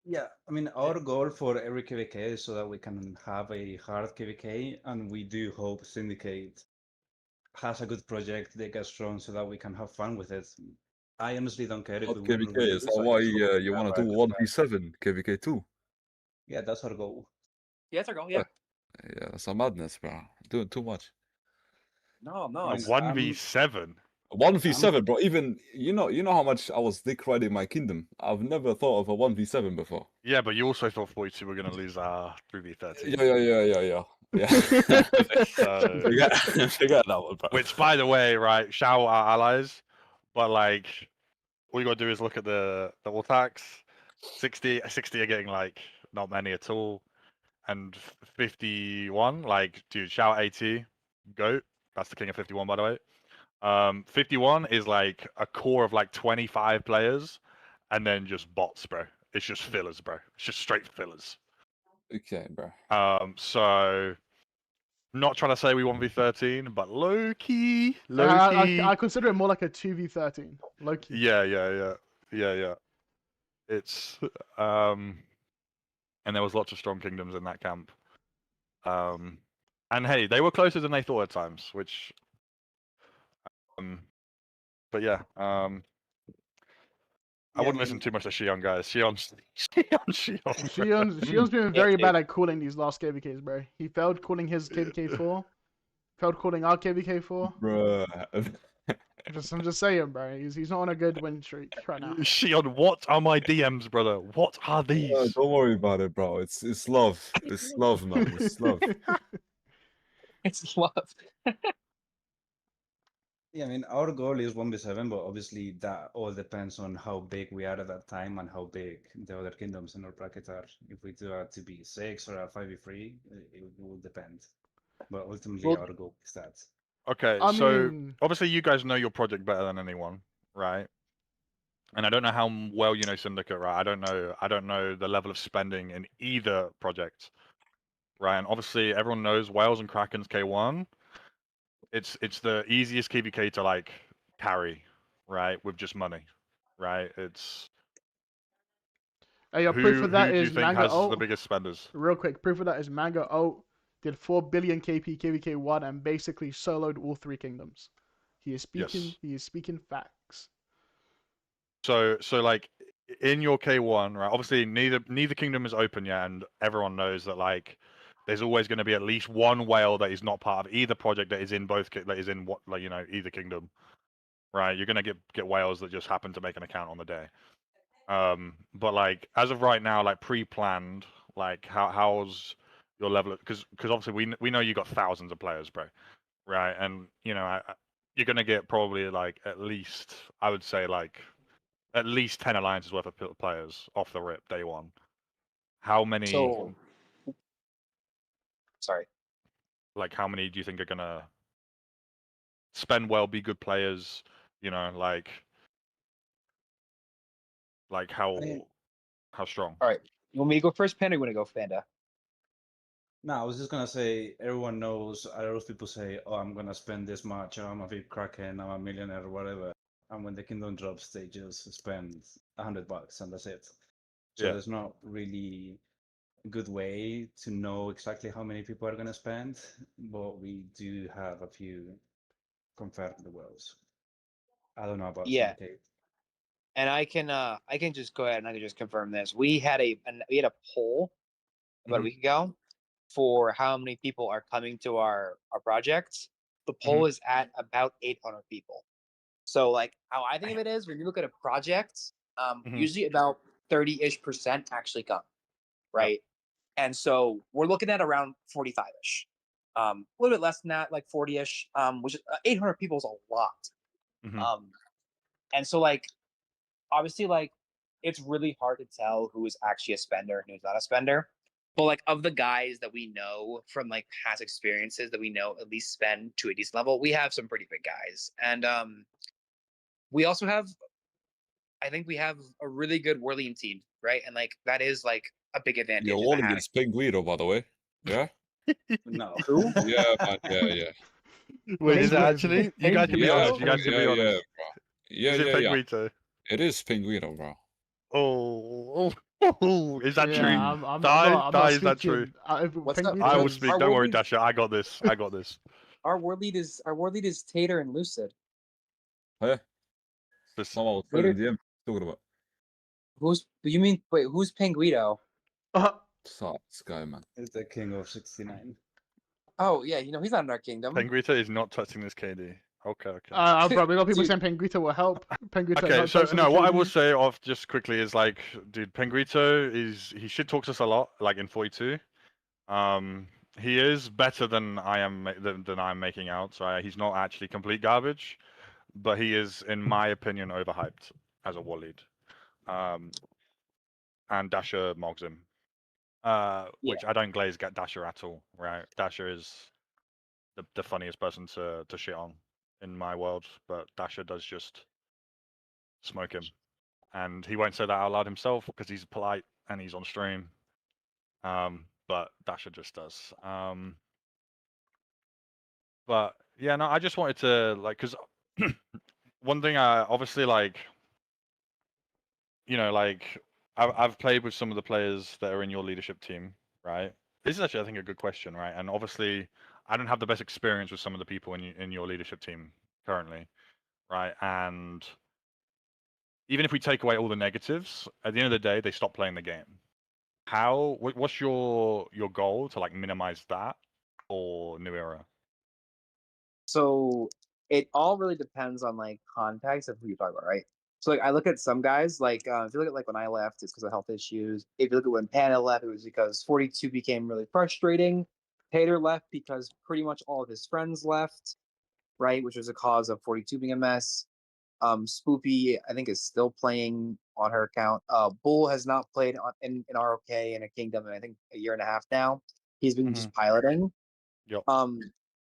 Yeah, I mean, our goal for every KVK is so that we can have a hard KVK, and we do hope Syndicate has a good project, they get strong, so that we can have fun with it. I honestly don't care if Not we win or we KVK, is lose. that I why just hope we you have want to a do good time. 1v7 KVK 2? Yeah, that's our goal. Yeah, that's our goal. Yeah. Yeah, that's a madness, bro. Doing too much. No, I no. mean, It's, 1v7. 1v7, bro. Even you know how much I was dick riding my kingdom. I've never thought of a 1v7 before. Yeah, but you also thought 42 were going to lose our 3v13. Yeah. So, Forget that one, bro. which, by the way, right, shout out our allies, but like, all you got to do is look at the all tax. 60 are getting like not many at all, and 51, like, dude, shout out AT, GOAT. That's the king of 51, by the way. 51 is like a core of like 25 players, and then just bots, bro. It's just fillers, bro. It's just straight fillers. Okay, bro. So not trying to say we 1v13, but low key. I consider it more like a 2v13. Low key. Yeah. It's and there was lots of strong kingdoms in that camp. And hey, they were closer than they thought at times, which but yeah, I wouldn't listen too much to Shion, guys. Shion's Shion's been very bad at calling these last KVKs, bro. He failed calling his KVK4. Failed calling our KVK4. Bruh. I'm just saying, bro. He's not on a good win streak right now. Shion, what are my DMs, brother? What are these? Don't worry about it, bro. It's love. It's love, man. It's love. it's love. Yeah, I mean, our goal is 1v7, but obviously that all depends on how big we are at that time and how big the other kingdoms in our bracket are. If we do a 2v6 or a 5v3, it will depend. But ultimately, our goal is that. Okay, so obviously you guys know your project better than anyone, right? And I don't know how well you know Syndicate, right? I don't know the level of spending in either project, right? And obviously everyone knows Whales and Kraken's K1. It's the easiest KVK to like carry, right? With just money, right? It's proof of that who do you is think Manga has Ult. the biggest spenders? Real quick, proof of that is Manga Ult did 4 billion KP KVK1 and basically soloed all 3 kingdoms. He is speaking. Yes. He is speaking facts. So like in your K1, right? Obviously neither kingdom is open yet, and everyone knows that like there's always going to be at least one whale that is not part of either project that is in both that is in what like either kingdom, right? You're going to get whales that just happen to make an account on the day. But like as of right now, like pre-planned, like how's your level of, because obviously we know you got thousands of players, bro, right? And you're going to get probably like at least, I would say like at least 10 alliances worth of players off the rip day one. How many? Sorry. Like, how many do you think are gonna spend well, be good players? Like how strong? All right. You want me to go first, Panda? Or you want to go, Panda? No, I was just gonna say everyone knows. A lot of people say, "Oh, I'm gonna spend this much. I'm a big Kraken. I'm a millionaire, or whatever." And when the kingdom drops, they just spend $100 and that's it. So there's not really a good way to know exactly how many people are gonna spend, but we do have a few confirmed worlds. I don't know about Syndicate. And I can just go ahead and I can just confirm this. We had a poll about a week ago for how many people are coming to our project. The poll is at about 800 people. So like how I think of it is when you look at a project, usually about 30-ish% actually come, right? And so we're looking at around 45-ish. A little bit less than that, like 40-ish. Which is 800 people is a lot. Mhm. And so like obviously like it's really hard to tell who is actually a spender and who's not a spender. But like of the guys that we know from like past experiences that we know at least spend to a decent level, we have some pretty big guys. And we also have, I think we have a really good Whirling team, right? And like that is like a big advantage. Your of wallet having- is Pink Guido, by the way. Yeah? No. Who? Yeah, man. Yeah. Wait, is it Penguito- actually? You guys can be Yeah, honest. You guys can yeah, be yeah, honest. bro. Yeah, Is it yeah. Penguito? It is Pink Guido, bro. Oh, is that Yeah, true? I'm Di, not Di, is that true? speaking. What's up? I will Our speak. Don't worry, world lead- Dasher. I got this. I got this. Our war lead is Tater and Lucid. Hey, This- someone was Later. putting DM talking about. Who's who's Penguito? Stop, this guy, man. It's the king of 69. Oh yeah, he's not in our kingdom. Penguita is not touching this KD. Okay. Bro, we got people Dude. saying Penguito will help. Penguito Okay, not so touching no, the what I KD. will say off just quickly is like, dude, Penguito he shit talks us a lot, like in 42. He is better than I am than I'm making out. So he's not actually complete garbage, but he is, in my opinion, overhyped as a war lead. And Dasher mogs him, which I don't glaze Dasher at all. Right, Dasher is the funniest person to shit on in my world, but Dasher does just smoke him. And he won't say that out loud himself because he's polite and he's on stream. But Dasher just does. But yeah, no, I just wanted to like, because one thing I obviously like, like I've played with some of the players that are in your leadership team, right? This is actually, I think, a good question, right? And obviously, I don't have the best experience with some of the people in your leadership team currently, right? And even if we take away all the negatives, at the end of the day, they stop playing the game. What's your goal to like minimize that for New Era? So it all really depends on like context of who you're talking about, right? So like I look at some guys like if you look at like when I left, it's because of health issues. If you look at when Panda left, it was because 42 became really frustrating. Tater left because pretty much all of his friends left, right? Which was a cause of 42 being a mess. Spoopy, I think, is still playing on her account. Bull has not played in ROK in a Kingdom in I think a year and a half now. He's been just piloting. Yep.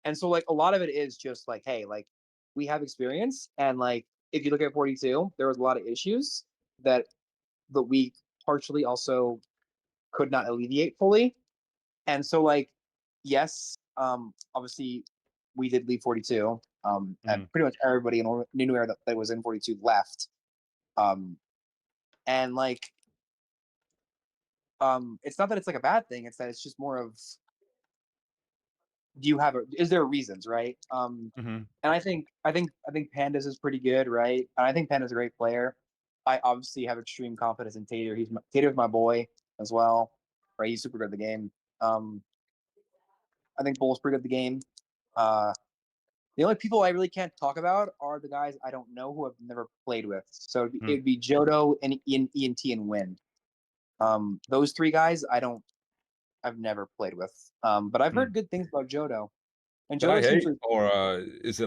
And so like a lot of it is just like, hey, like we have experience, and like if you look at 42, there was a lot of issues that we partially also could not alleviate fully. And so like, yes, obviously we did leave 42. And pretty much everybody in New Era that was in 42 left. And like it's not that it's like a bad thing, it's that it's just more of, is there reasons, right? And I think Pandas is pretty good, right? And I think Panda's a great player. I obviously have extreme confidence in Tater. Tater's my boy as well, right? He's super good at the game. I think Bull's pretty good at the game. The only people I really can't talk about are the guys I don't know who I've never played with. So it'd be Jodo and ENT and Wind. Those three guys I've never played with. But I've heard good things about Jodo. And Can I Jodo seems hate, or is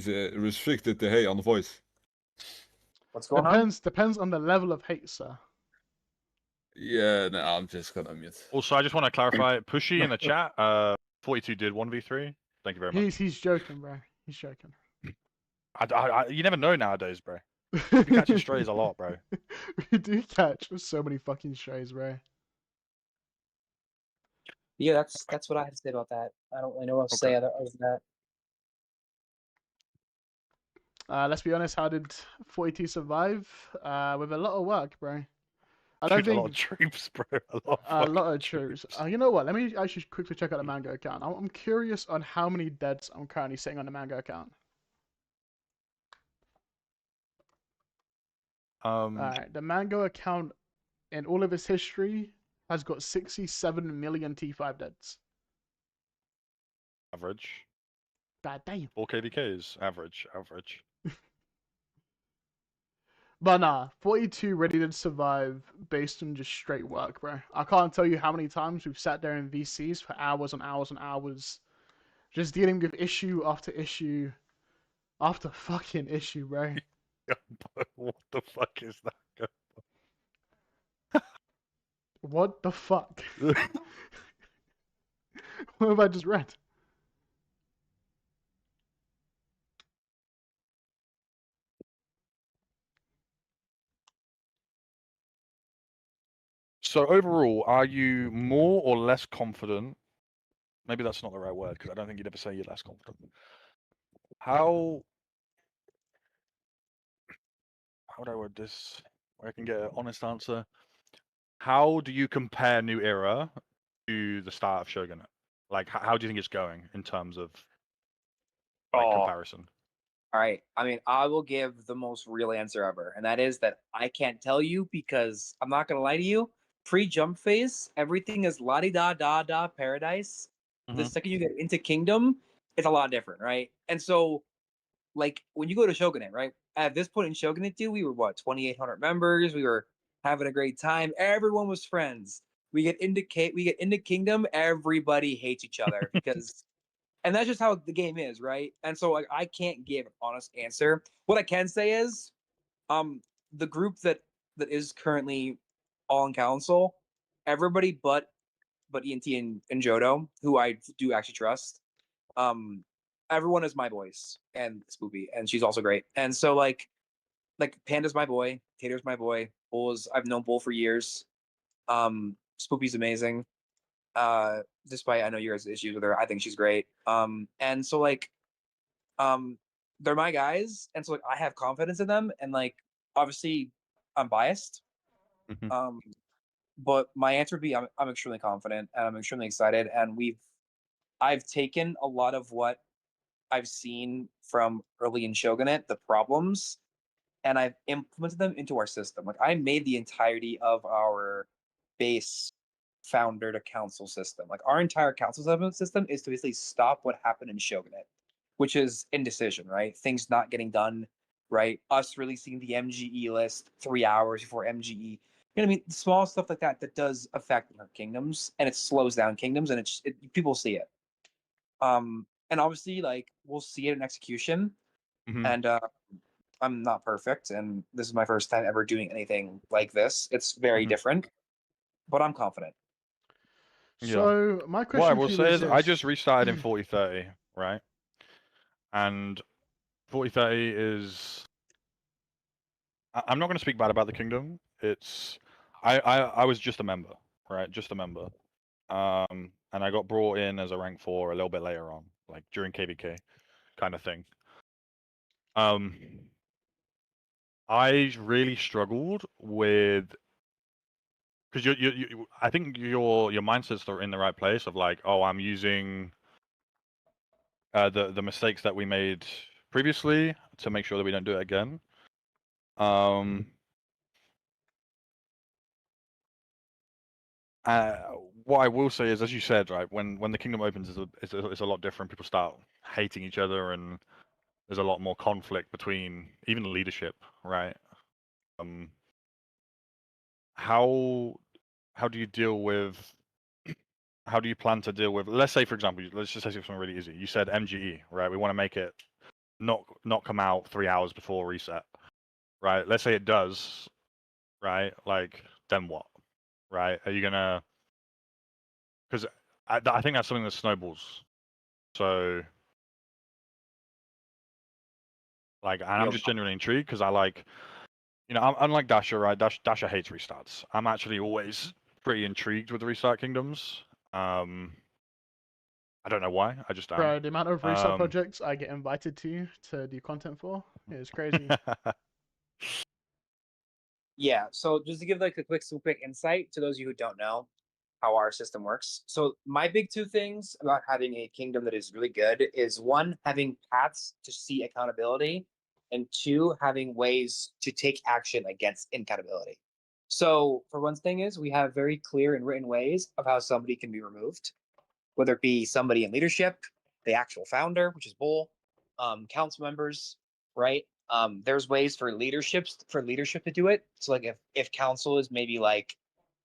it restricted to hate on the voice? What's going on? Depends on the level of hate, sir. Yeah, no, I'm just gonna mute. Also, I just want to clarify, Pushy in the chat, 42 did 1v3. Thank you very much. He's joking, bro. He's joking. You never know nowadays, bro. You catching strays a lot, bro. We do catch so many fucking strays, bro. Yeah, that's what I have to say about that. I don't really know what else to say other than that. Let's be honest, how did 42 survive? With a lot of work, bro. I Dude, don't think a lot of troops, bro. a lot of troops. You know what? Let me actually quickly check out the Mango account. I'm curious on how many deads I'm currently sitting on the Mango account. Alright, the Mango account in all of its history has got 67 million T5 deads. Average. God damn. 4 KDKs. Average. But nah, 42 ready to survive based on just straight work, bro. I can't tell you how many times we've sat there in VCs for hours and hours and hours, just dealing with issue after issue after fucking issue, bro. What the fuck is that? What the fuck? What have I just read? So overall, are you more or less confident? Maybe that's not the right word because I don't think you'd ever say you're less confident. How would I word this where I can get an honest answer? How do you compare New Era to the start of Shogunate? Like, how do you think it's going in terms of like Oh, comparison? all right. I mean, I will give the most real answer ever, and that is that I can't tell you because I'm not gonna lie to you. Pre-jump phase, everything is la di da da da paradise. The Mhm. second you get into Kingdom, it's a lot different, right? And so, like when you go to Shogunate, right? At this point in Shogunate 2, we were what 2,800 members. We were having a great time. Everyone was friends. We get into Kingdom, everybody hates each other because and that's just how the game is, right? And so like I can't give an honest answer. What I can say is, um, the group that is currently all in council, everybody but ENT and Jodo, who I do actually trust, um, everyone is my boys and Spoopy, and she's also great. And so like Panda's my boy, Tater's my boy, Bull is I've known Bull for years. Spoopy's amazing. Despite I know you guys issues with her, I think she's great. And so like um they're my guys, and so like I have confidence in them, and like obviously I'm biased. Mhm. But my answer would be I'm extremely confident and I'm extremely excited, and I've taken a lot of what I've seen from early in Shogunate, the problems, and I've implemented them into our system. Like I made the entirety of our base founder to council system. Like our entire council system is to basically stop what happened in Shogunate, which is indecision, right? Things not getting done, right? Us releasing the MGE list 3 hours before MGE. You know what I mean? Small stuff like that that does affect our kingdoms, and it slows down kingdoms, and people see it. And obviously, like we'll see it in execution, Mhm. and I'm not perfect, and this is my first time ever doing anything like this. It's very Mhm. different, but I'm confident. Yeah. So my What I question will for you say is is, I this. just restarted in 4030, right? And 4030 is. I'm not going to speak bad about the kingdom. It's. I was just a member, right? Just a member. And I got brought in as a rank 4 a little bit later on, like during KVK, kind of thing. I really struggled with because I think your mindsets are in the right place of like, oh, I'm using the mistakes that we made previously to make sure that we don't do it again. What I will say is, as you said, right, when the kingdom opens, it's a lot different. People start hating each other, and there's a lot more conflict between even the leadership, right? How do you deal with? How do you plan to deal with? Let's say, for example, let's just say something really easy. You said MGE, right? We want to make it not come out 3 hours before reset, right? Let's say it does, right? Like, then what, right? Are you gonna? Because I think that's something that snowballs. So, like, and I'm Yo, just genuinely intrigued because I like, I'm unlike Dasha, right? Dasha hates restarts. I'm actually always pretty intrigued with the restart kingdoms. I don't know why. I just am. Bro, the amount of restart projects I get invited to do content for is crazy. Yeah, so just to give like a quick insight to those of you who don't know how our system works. So my big two things about having a kingdom that is really good is one, having paths to see accountability, and two, having ways to take action against accountability. So for one thing is we have very clear and written ways of how somebody can be removed, whether it be somebody in leadership, the actual founder, which is Bull, council members, right? There's ways for leadership to do it. So like if council is maybe like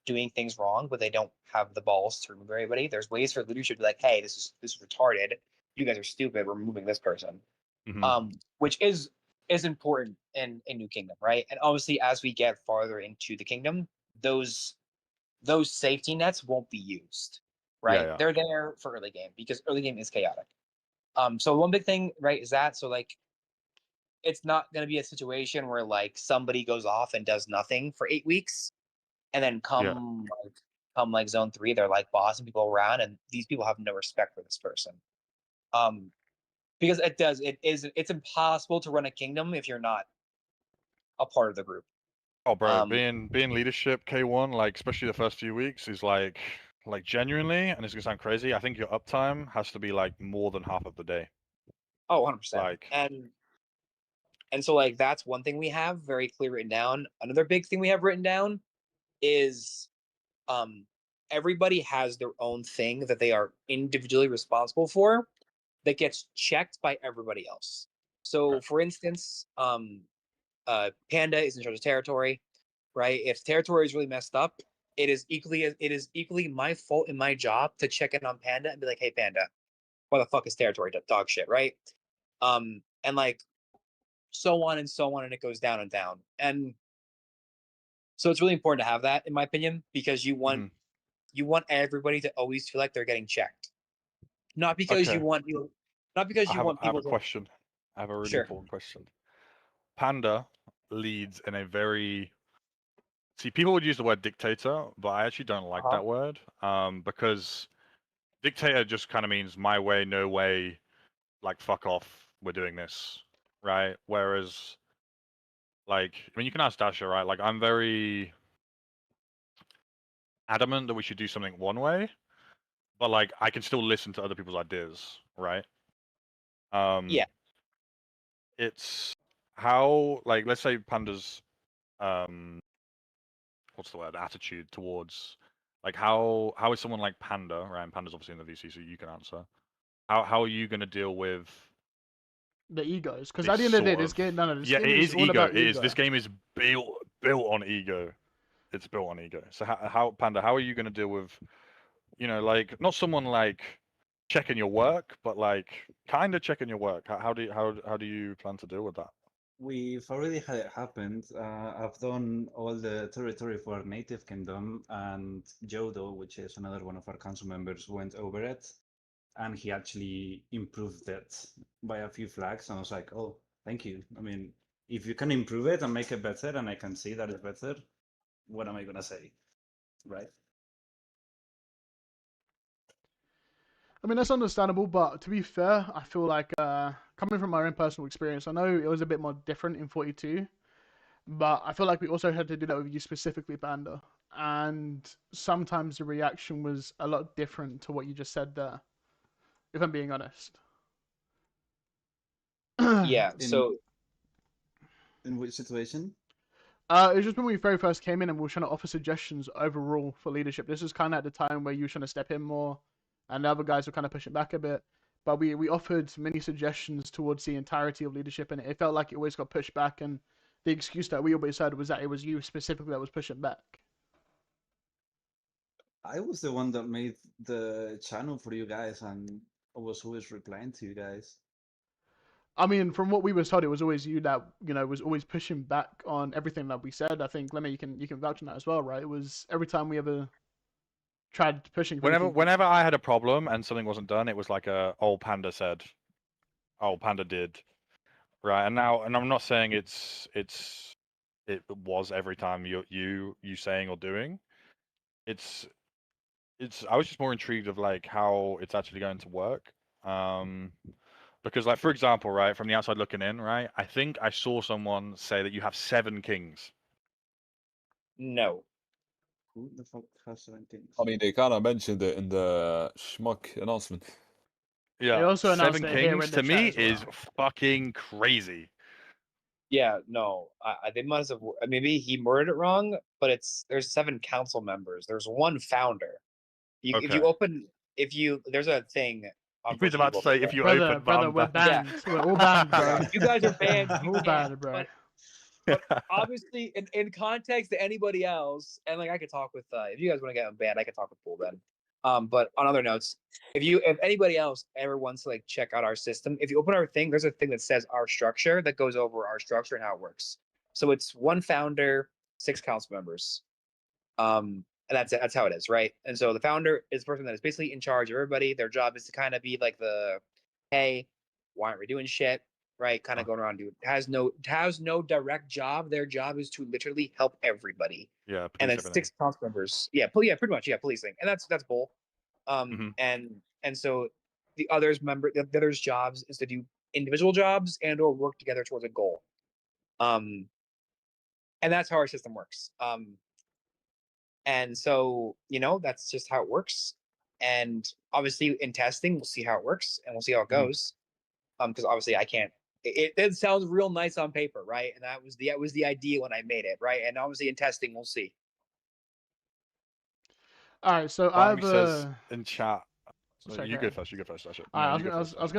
doing things wrong, but they don't have the balls to remove everybody, there's ways for leadership to be like, hey, this is retarded. You guys are stupid. We're removing this person. Which is important in New Kingdom, right? And obviously, as we get farther into the kingdom, those safety nets won't be used, right? yeah. They're there for early game because early game is chaotic. So one big thing, right, is that so like it's not going to be a situation where like somebody goes off and does nothing for 8 weeks, and then come like zone 3, they're like bossing people around, and these people have no respect for this person. Because it's impossible to run a kingdom if you're not a part of the group. Oh, bro, being leadership K1, like especially the first few weeks, is like genuinely, and it's gonna sound crazy. I think your uptime has to be like more than half of the day. Oh, 100%. Like, and so like that's one thing we have very clear written down. Another big thing we have written down is everybody has their own thing that they are individually responsible for that gets checked by everybody else. So for instance, Panda is in charge of territory, right? If territory is really messed up, it is equally my fault and my job to check in on Panda and be like, hey Panda, why the fuck is territory dog shit, right? And like so on, and it goes down and down. And so it's really important to have that, in my opinion, because you want everybody to always feel like they're getting checked. Not because you want people I have a question. I have a really important question. Panda leads in a very... See, people would use the word dictator, but I actually don't like that word. Because dictator just kind of means my way, no way, like fuck off, we're doing this, right? Whereas, like, I mean, you can ask Dasha, right? Like, I'm very adamant that we should do something one way, but like, I can still listen to other people's ideas, right? Yeah. It's how, like, let's say Panda's what's the word, attitude towards, like, how is someone like Panda, right? And Panda's obviously in the VC, so you can answer. How are you going to deal with the egos? Because at the end of the day, this game, it is all ego. about It is. ego. This game is built on ego. It's built on ego. So how Panda, how are you going to deal with, you know, like, not someone like checking your work, but like kind of checking your work? How do you plan to deal with that? We've already had it happened. I've done all the territory for Native Kingdom, and Jodo, which is another one of our council members, went over it, and he actually improved it by a few flags. And I was like, oh, thank you. I mean, if you can improve it and make it better, and I can see that it's better, what am I gonna say, right? I mean, that's understandable, but to be fair, I feel like coming from my own personal experience, I know it was a bit more different in 42, but I feel like we also had to do that with you specifically, Panda. And sometimes the reaction was a lot different to what you just said there, if I'm being honest. Yeah, so... In which situation? It was just when we very first came in and we were trying to offer suggestions overall for leadership. This was kind of at the time where you were trying to step in more, and the other guys were kind of pushing back a bit. But we offered many suggestions towards the entirety of leadership, and it felt like it always got pushed back. And the excuse that we always had was that it was you specifically that was pushing back. I was the one that made the channel for you guys, and I was always replying to you guys. I mean, from what we were told, it was always you that, you know, was always pushing back on everything that we said. I think, Lemmy, you can vouch on that as well, right? It was every time we ever tried pushing. Whenever I had a problem and something wasn't done, it was like Panda said, Panda did, right? And I'm not saying it was every time you saying or doing. It's I was just more intrigued of like how it's actually going to work. Because, like, for example, right, from the outside looking in, right, I think I saw someone say that you have 7 kings. No. Who the fuck has 7 kings? I mean, they kind of mentioned it in the Schmuck announcement. Yeah, they also 7 kings to me is fucking crazy. Yeah, no, they must have. Maybe he worded it wrong, but there's 7 council members. There's 1 founder. If you open, there's a thing I was about to say if you Brother, open, brother, I'm we're banned. banned. We're all banned, bro. Yeah, you guys are banned. You all can't, banned, bro. but obviously, in context to anybody else, and like I could talk with if you guys want to get banned, I could talk with Bull then. But on other notes, if anybody else ever wants to like check out our system, if you open our thing, there's a thing that says our structure that goes over our structure and how it works. So it's 1 founder, 6 council members. And that's it. That's how it is, right? And so the founder is the person that is basically in charge of everybody. Their job is to kind of be like the, hey, why aren't we doing shit? Right? Kind of going around, dude. Has no direct job. Their job is to literally help everybody. Yeah, And then police everything. 6 council members. Yeah, pretty much. Yeah, policing. And that's Bull. And so the others jobs is to do individual jobs and or work together towards a goal. And that's how our system works. And so, that's just how it works. And obviously in testing, we'll see how it works and we'll see how it goes. Because obviously I can't, it sounds real nice on paper, right? And that was the idea when I made it, right? And obviously in testing, we'll see. All right, so Barney I've says in chat. Sorry, You go go ahead. first. You go first, Sasha. All right, No, I you go was first,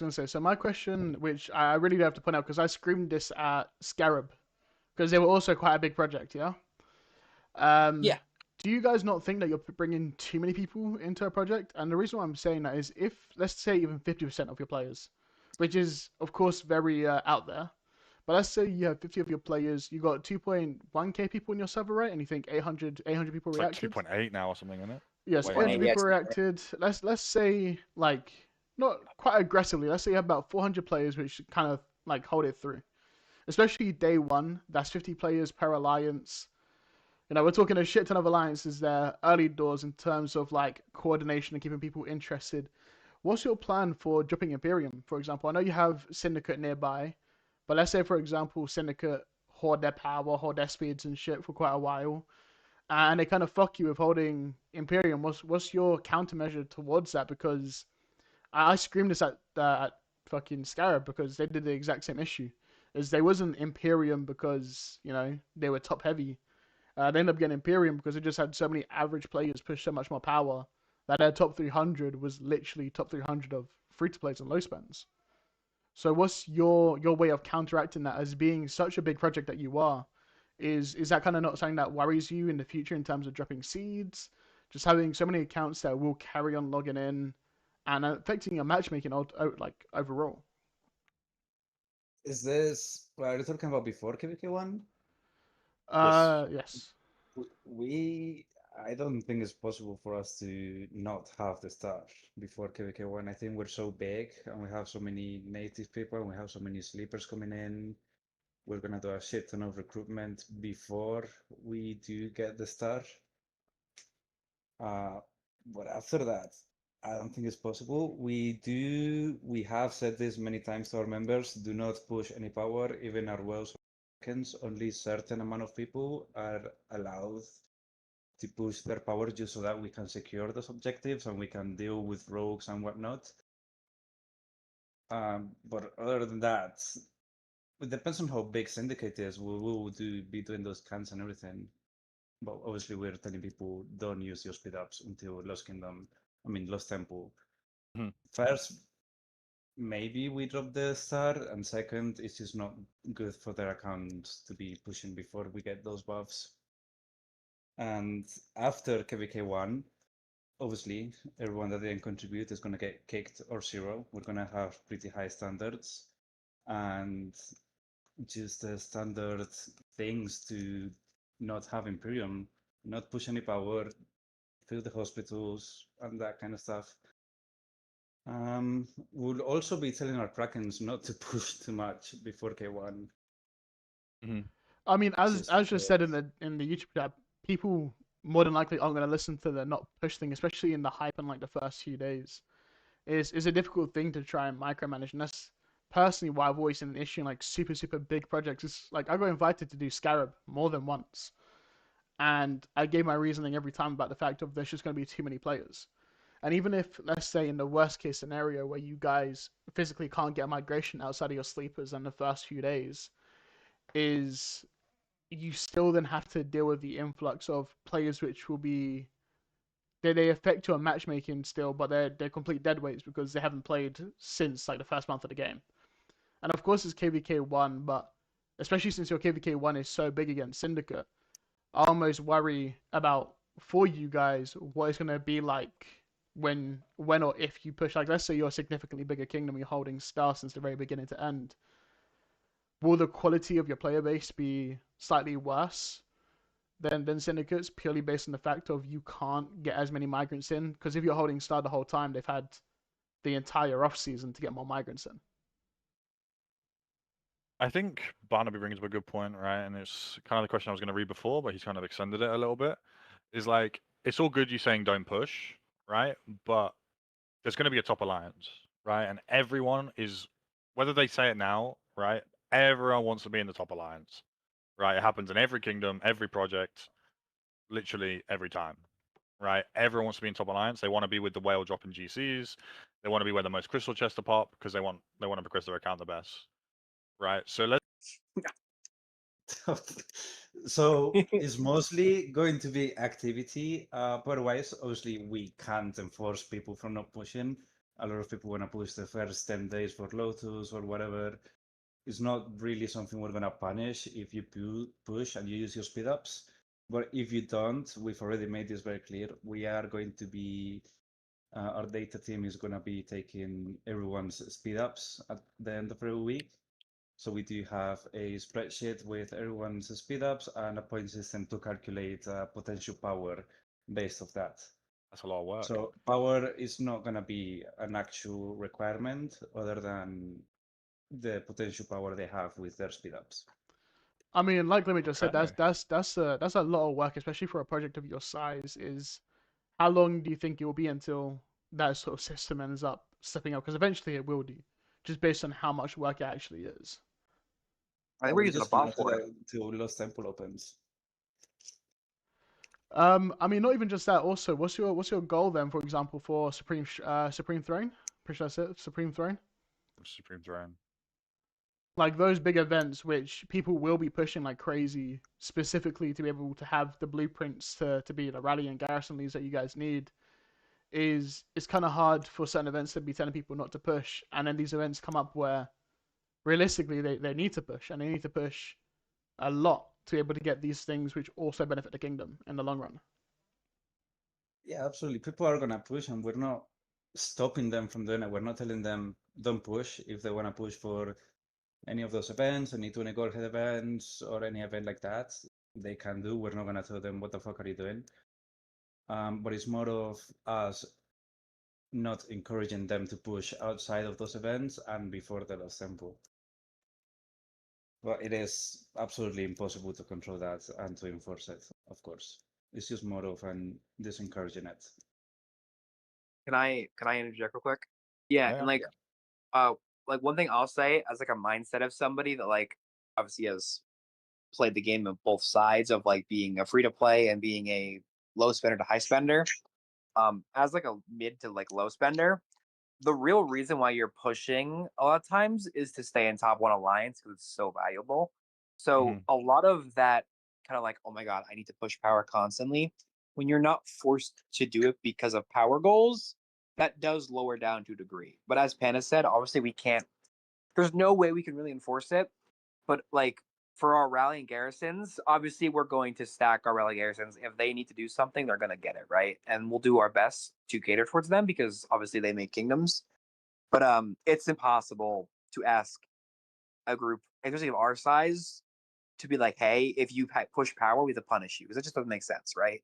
gonna say. So my question, which I really do have to point out, because I screamed this at Scarab, because they were also quite a big project, yeah. Yeah. Do you guys not think that you're bringing too many people into a project? And the reason why I'm saying that is, if let's say even 50% of your players, which is of course very out there, but let's say you have 50 of your players, you got 2.1k people in your server, right? And you think 800 people It's reacted. like 2.8 now or something, isn't it? Yes, Way 800 higher. people reacted. Let's say like not quite aggressively. Let's say you have about 400 players, which kind of like hold it through. Especially day one, that's 50 players per alliance. We're talking a shit ton of alliances there, early doors in terms of like coordination and keeping people interested. What's your plan for dropping Imperium, for example? I know you have Syndicate nearby, but let's say, for example, Syndicate hoard their power, hoard their speeds and shit for quite a while, and they kind of fuck you with holding Imperium. What's your countermeasure towards that? Because I screamed this at fucking Scarab because they did the exact same issue. Is they wasn't Imperium because they were top heavy. They ended up getting Imperium because they just had so many average players push so much more power that their top 300 was literally top 300 of free-to-plays and low spends. So what's your way of counteracting that as being such a big project that you are? Is that kind of not something that worries you in the future in terms of dropping seeds? Just having so many accounts that will carry on logging in and affecting your matchmaking like overall? Is this what are you talking about before KVK1? Yes. I don't think it's possible for us to not have the star before KVK1. I think we're so big and we have so many native people and we have so many sleepers coming in. We're gonna do a shit ton of recruitment before we do get the star. But after that, I don't think it's possible. We have said this many times to our members, do not push any power, even our wells. Only certain amount of people are allowed to push their power just so that we can secure those objectives and we can deal with rogues and whatnot. But other than that, it depends on how big Syndicate is. We will be doing those cans and everything. But obviously we're telling people don't use your speed ups until Lost Temple. First, maybe we drop the star, and second, it's just not good for their accounts to be pushing before we get those buffs. And after KVK1, obviously, everyone that didn't contribute is going to get kicked or 0. We're going to have pretty high standards and just the standard things to not have Imperium, not push any power, fill the hospitals, and that kind of stuff. We'll also be telling our Krakens not to push too much before K1. I mean, as just said in the YouTube chat, people more than likely aren't going to listen to the not push thing, especially in the hype and like the first few days. Is a difficult thing to try and micromanage, and that's personally why I've always seen an issue in like super big projects. It's like I got invited to do Scarab more than once, and I gave my reasoning every time about the fact of there's just going to be too many players. And even if, let's say, in the worst case scenario where you guys physically can't get a migration outside of your sleepers in the first few days, is you still then have to deal with the influx of players which will be they affect your matchmaking still, but they're complete deadweights because they haven't played since like the first month of the game. And of course it's KVK1, but especially since your KVK1 is so big against Syndicate, I almost worry about for you guys what it's gonna be like when or if you push. Like let's say you're a significantly bigger kingdom, you're holding Star since the very beginning to end. Will the quality of your player base be slightly worse than Syndicates purely based on the fact of you can't get as many migrants in? Because if you're holding Star the whole time, they've had the entire off season to get more migrants in. I think Barnaby brings up a good point, right? And it's kind of the question I was going to read before, but he's kind of extended it a little bit. Is like, it's all good you saying don't push, right? But there's going to be a top alliance, right? And everyone is, whether they say it now, right? Everyone wants to be in the top alliance, right? It happens in every kingdom, every project, literally every time, right? Everyone wants to be in top alliance. They want to be with the whale dropping GCs. They want to be where the most crystal chests are pop because they want to progress their account the best, right? So let's. So it's mostly going to be activity. But otherwise, obviously, we can't enforce people from not pushing. A lot of people want to push the first 10 days for Lotus or whatever. It's not really something we're going to punish if you push and you use your speed ups. But if you don't, we've already made this very clear. We are going to be, our data team is going to be taking everyone's speed ups at the end of every week. So we do have a spreadsheet with everyone's speed ups and a point system to calculate potential power based off that. That's a lot of work. So power is not going to be an actual requirement other than the potential power they have with their speed ups. I mean, like Limit just said, Okay. that's a lot of work, especially for a project of your size. Is how long do you think it will be until that sort of system ends up stepping up? Because eventually it will do, just based on how much work it actually is. I think we're using a bot for it. Till Lost Temple opens. I mean, not even just that. Also, what's your goal then? For example, for Supreme Throne, pretty sure that's it. Supreme Throne. Supreme Throne. Like those big events, which people will be pushing like crazy, specifically to be able to have the blueprints to be the rally and garrison leads that you guys need. It's kind of hard for certain events to be telling people not to push, and then these events come up where realistically they need to push, and they need to push a lot to be able to get these things which also benefit the kingdom in the long run. Yeah, absolutely. People are gonna push, and we're not stopping them from doing it. We're not telling them don't push if they want to push for any of those events, any 20 gold head events, or any event like that. They can do. We're not gonna tell them what the fuck are you doing. But it's more of us not encouraging them to push outside of those events and before the Lost Temple. But it is absolutely impossible to control that and to enforce it, of course. It's just more of an disencouraging it. Can I interject real quick? Yeah, Yeah. and like one thing I'll say as like a mindset of somebody that like obviously has played the game of both sides of like being a free to play and being a low spender to high spender. As like a mid to like low spender, the real reason why you're pushing a lot of times is to stay in top one alliance because it's so valuable. So a lot of that kind of like, oh my god, I need to push power constantly. When you're not forced to do it because of power goals, that does lower down to a degree. But as Panda said, obviously we can't. There's no way we can really enforce it. But like for our rally and garrisons, obviously we're going to stack our rally garrisons. If they need to do something, they're going to get it, right? And we'll do our best to cater towards them because obviously they make kingdoms. But it's impossible to ask a group, especially of our size, to be like, hey, if you push power, we have to punish you because it just doesn't make sense, right?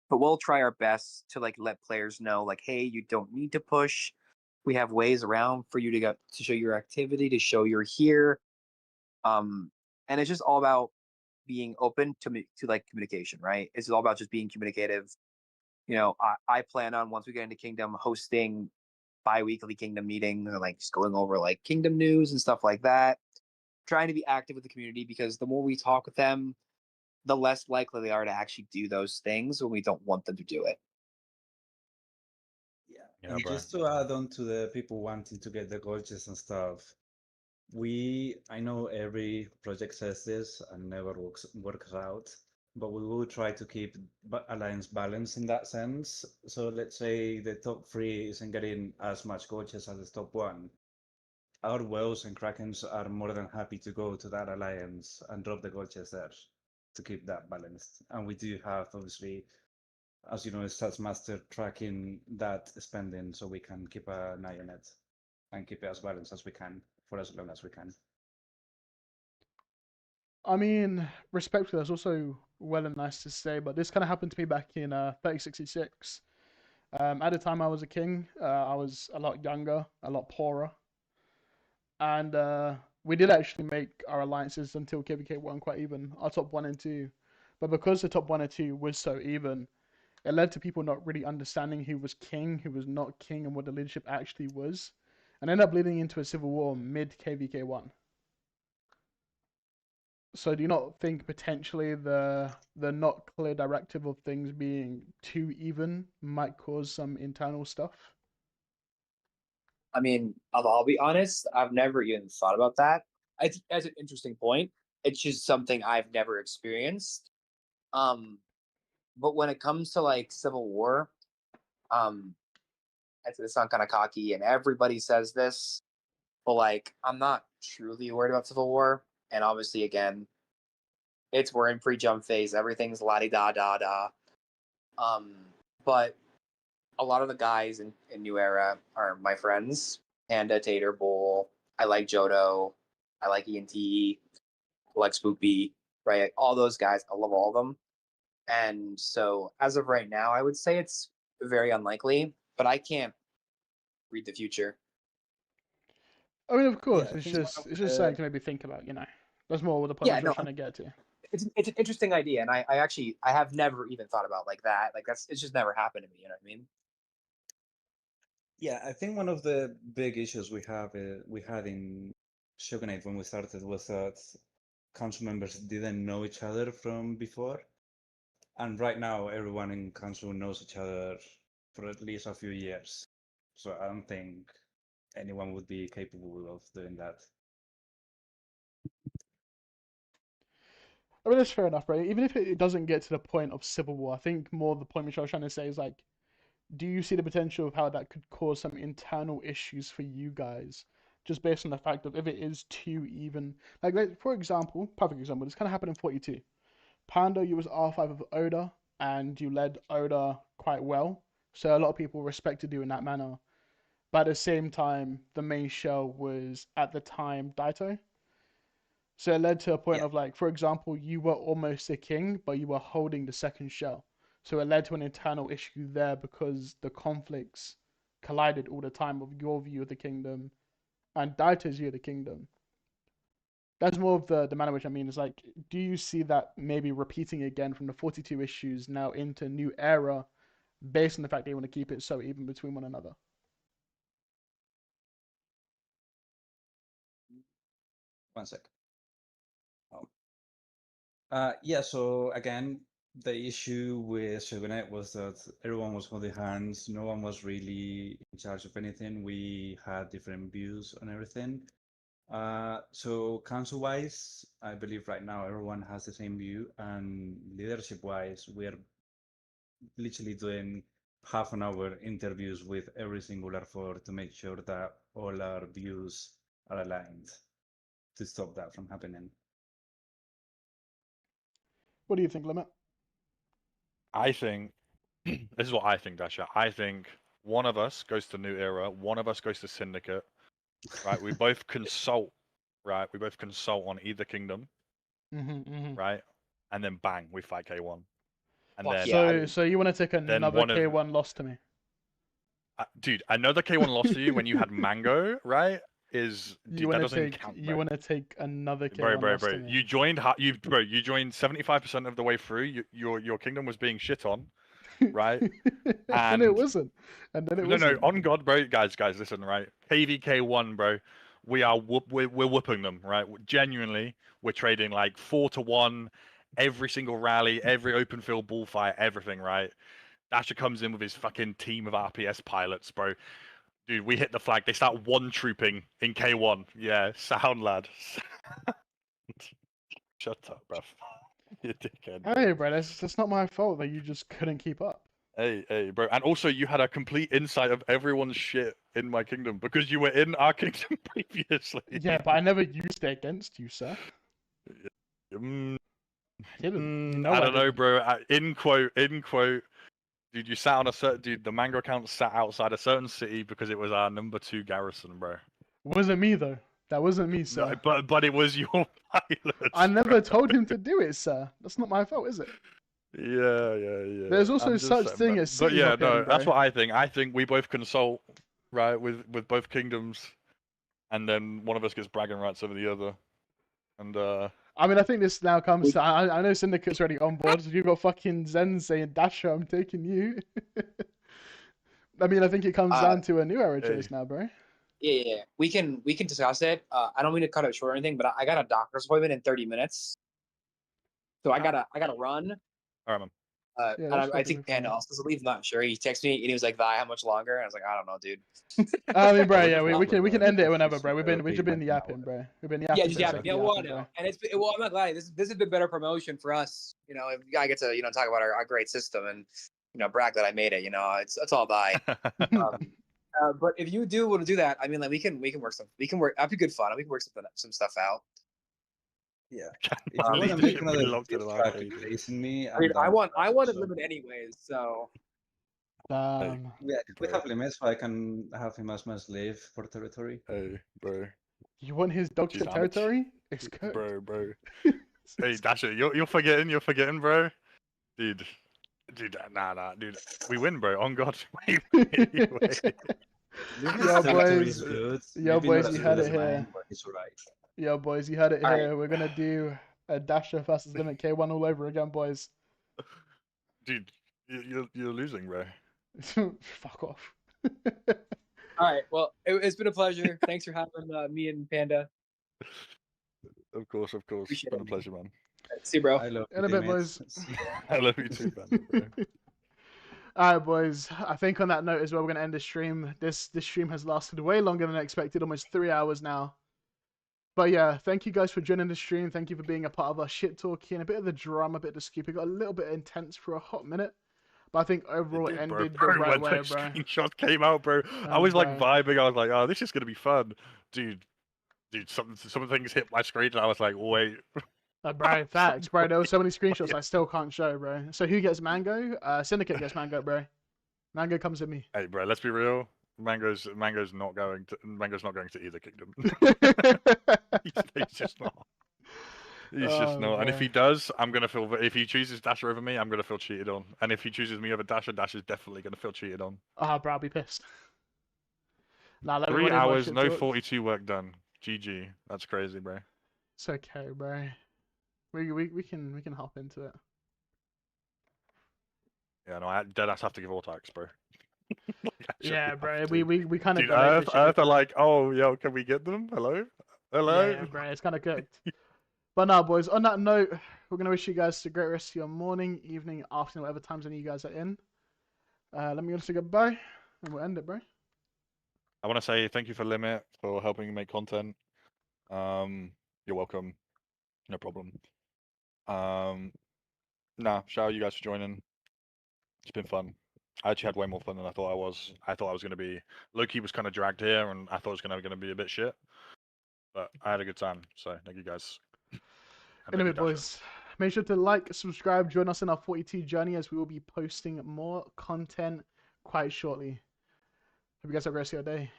But we'll try our best to like let players know, like, hey, you don't need to push. We have ways around for you to show your activity, to show you're here. And it's just all about being open to like communication, right? It's all about just being communicative. You know, I plan on once we get into Kingdom hosting bi-weekly Kingdom meetings and like just going over like Kingdom news and stuff like that. Trying to be active with the community because the more we talk with them, the less likely they are to actually do those things when we don't want them to do it. Yeah, and just to add on to the people wanting to get the gorges and stuff, I know every project says this and never works out, but we will try to keep alliance balance in that sense. So let's say the top 3 isn't getting as much coaches as the top 1. Our Wells and Krakens are more than happy to go to that alliance and drop the coaches there to keep that balanced. And we do have, obviously, as you know, a Stats Master tracking that spending so we can keep an eye on it and keep it as balanced as we can for as long as we can. I mean, respectfully, that's also well and nice to say, but this kind of happened to me back in 3066. At the time I was a king, I was a lot younger, a lot poorer, and we did actually make our alliances until KVK 1 quite even, our top 1 and 2. But because the top 1 and 2 was so even, it led to people not really understanding who was king, who was not king, and what the leadership actually was, and ended up leading into a civil war mid KVK 1. So do you not think potentially the not clear directive of things being too even might cause some internal stuff? I mean, I'll be honest, I've never even thought about that. I think that's an interesting point. It's just something I've never experienced. But when it comes to like Civil War, it's not kind of cocky, and everybody says this, but like I'm not truly worried about Civil War. And obviously, again, we're in pre-jump phase. Everything's la-di-da-da-da. But a lot of the guys in New Era are my friends. Panda, Tater, Bull. I like Jodo. I like ENT. I like Spoopy. Right? All those guys. I love all of them. And so, as of right now, I would say it's very unlikely. But I can't read the future. I mean, of course, Yeah, I it's think just something to maybe think about. That's more what the point Yeah, I was no, trying to get to. it's an interesting idea, and I have never even thought about like that. Like it's just never happened to me. You know what I mean? Yeah, I think one of the big issues we had in Shogunate when we started was that council members didn't know each other from before, and right now everyone in council knows each other for at least a few years. So I don't think anyone would be capable of doing that. I mean, that's fair enough, right? Even if it doesn't get to the point of civil war, I think more the point which I was trying to say is like, do you see the potential of how that could cause some internal issues for you guys? Just based on the fact of if it is too even. Like for example, perfect example, this kind of happened in 42. Panda, you was R5 of Oda, and you led Oda quite well. So a lot of people respected you in that manner. But at the same time, the main show was, at the time, Daito. So it led to a point Yeah. of like, for example, you were almost a king, but you were holding the second shell. So it led to an internal issue there because the conflicts collided all the time of your view of the kingdom and Daito's view of the kingdom. That's more of the manner which I mean is like, do you see that maybe repeating again from the 42 issues now into New Era based on the fact they want to keep it so even between one another? One sec. Yeah, so again, the issue with Shogunate was that everyone was holding hands. No one was really in charge of anything. We had different views on everything. So council-wise, I believe right now everyone has the same view, and leadership-wise, we're literally doing half an hour interviews with every single R4 to make sure that all our views are aligned to stop that from happening. What do you think, Limit? I think this is what I think, Dasha. I think one of us goes to New Era, one of us goes to Syndicate. Right, we both consult. Right, we both consult on either kingdom. Right, and then bang, we fight K1. And Fuck then, yeah. So you want to take another one of- K1 loss to me? dude, another K1 loss to you when you had Mango, right? Is dude, that doesn't count. You want to take another K1 Bro, loss to me? you joined 75% of the way through. Your kingdom was being shit on, right? and it wasn't. And then it wasn't. No, on God, bro, guys, listen, right? KVK1, bro, we're whooping them, right? Genuinely, we're trading like 4-1 every single rally, every open field bullfight, everything, right? Dasher comes in with his fucking team of RPS pilots, bro. Dude, we hit the flag. They start one-trooping in K1. Yeah, sound, lad. Shut up, bro. You dickhead. bro. Hey, bro, that's not my fault that you just couldn't keep up. Hey, bro. And also, you had a complete insight of everyone's shit in my kingdom because you were in our kingdom previously. Yeah, but I never used it against you, sir. Mm, I didn't. You know I I don't know, didn't. bro. In quote, dude, you sat on a certain dude. The Mango account sat outside a certain city because it was our number 2 garrison, bro. It wasn't me though. That wasn't me, No, sir. but it was your pilots. I never bro. told him to do it, sir. That's not my fault, is it? Yeah. There's also I'm just such saying, thing bro. as But city yeah, hopping, no, that's bro. what I think. I think we both consult, right, with both kingdoms, and then one of us gets bragging rights over the other, and I mean, I think this now comes to. I know Syndicate's already on board. You've got fucking Zen saying, Dasher, I'm taking you. I mean, I think it comes down to a new era hey. choice now, bro. Yeah. We can discuss it. I don't mean to cut it short or anything, but I got a doctor's appointment in 30 minutes, so I gotta run. All right, man. Yeah, And that's I perfectly think Panda fine. also has to leave. Not sure. He texted me and he was like, "Vi, how much longer?" And I was like, "I don't know, dude." I mean, bro, we're yeah, just we waffling, can man. end it It's whenever, just bro. We've be just been like an yapping, hour. bro. We've been Yeah, yapping. just basically yapping. Yeah, well, yapping, bro. and I'm not lying. This is a bit better promotion for us. You know, if I get to talk about our great system and brag that I made it. It's all by. But if you do want to do that, I mean, like we can work some. We can work. That'd be good fun. We can work some stuff out. Yeah. Can If my you want to make leadership be another locked in diss an track arcade? replacing me, I mean, I'm down for I that. want to So, limit anyways. So Hey, yeah, we bro. have limits, so I can have him as my slave for territory. Hey, bro. You want his dog Dude, shit I'm a territory? It's cooked. bro. Hey, Dasher, you're forgetting, bro. Dude, nah, dude. We win, bro. On God, we win anyway. Yo, Territory is boys. good. Yo, Maybe boys, not you as had good it as here. mine, but it's alright. Yo, boys, you had it All right. here. We're gonna do a Dasher versus Limit K1 all over again, boys. Dude, you're losing, bro. Fuck off. all right. Well, it's been a pleasure. Thanks for having me and Panda. Of course. Appreciate Been a it. pleasure, man. See you, bro. I love In a bit, limits. boys. I love you too, man. Bro. Alright, boys. I think on that note as well, we're gonna end the stream. This stream has lasted way longer than I expected, almost 3 hours now. But yeah, thank you guys for joining the stream. Thank you for being a part of our shit talking, a bit of the drama, a bit of the scoop. It got a little bit intense for a hot minute, but I think overall it Dude, ended the bro, right when way, that bro. screenshot came out, bro, I was like bro. vibing. I was like, oh, this is gonna be fun, dude. Some things hit my screen, and I was like, wait. Bro, facts, bro. There were so many screenshots I still can't show, bro. So who gets Mango? Syndicate gets Mango, bro. Mango comes with me. Hey, bro, let's be real. Mango's not going to either kingdom. he's just not. He's just not. And if bro. he does, I'm gonna feel. If he chooses Dasher over me, I'm gonna feel cheated on. And if he chooses me over Dasher, Dasher's definitely gonna feel cheated on. Bro, I'll be pissed. Nah, let 3 everybody watch hours, it no talk. 42 work done. GG. That's crazy, bro. It's okay, bro. We can hop into it. Yeah, no, I deadass have to give Autox, bro. Actually Yeah, have bro. to. We kind of Dude, Earth are like, oh, yo, can we get them? Hello? Yeah, bro. It's kind of cooked. But now, boys. On that note, we're gonna wish you guys a great rest of your morning, evening, afternoon, whatever time zone you guys are in. Let me say goodbye, and we'll end it, bro. I want to say thank you for Limit for helping me make content. You're welcome. No problem. Shout out you guys for joining. It's been fun. I actually had way more fun than I thought I was. I thought I was going to be... Loki was kind of dragged here, and I thought it was going to be a bit shit. But I had a good time, so thank you guys. Anyway, boys, make sure to like, subscribe, join us in our 42 journey as we will be posting more content quite shortly. Hope you guys have a great rest of your day.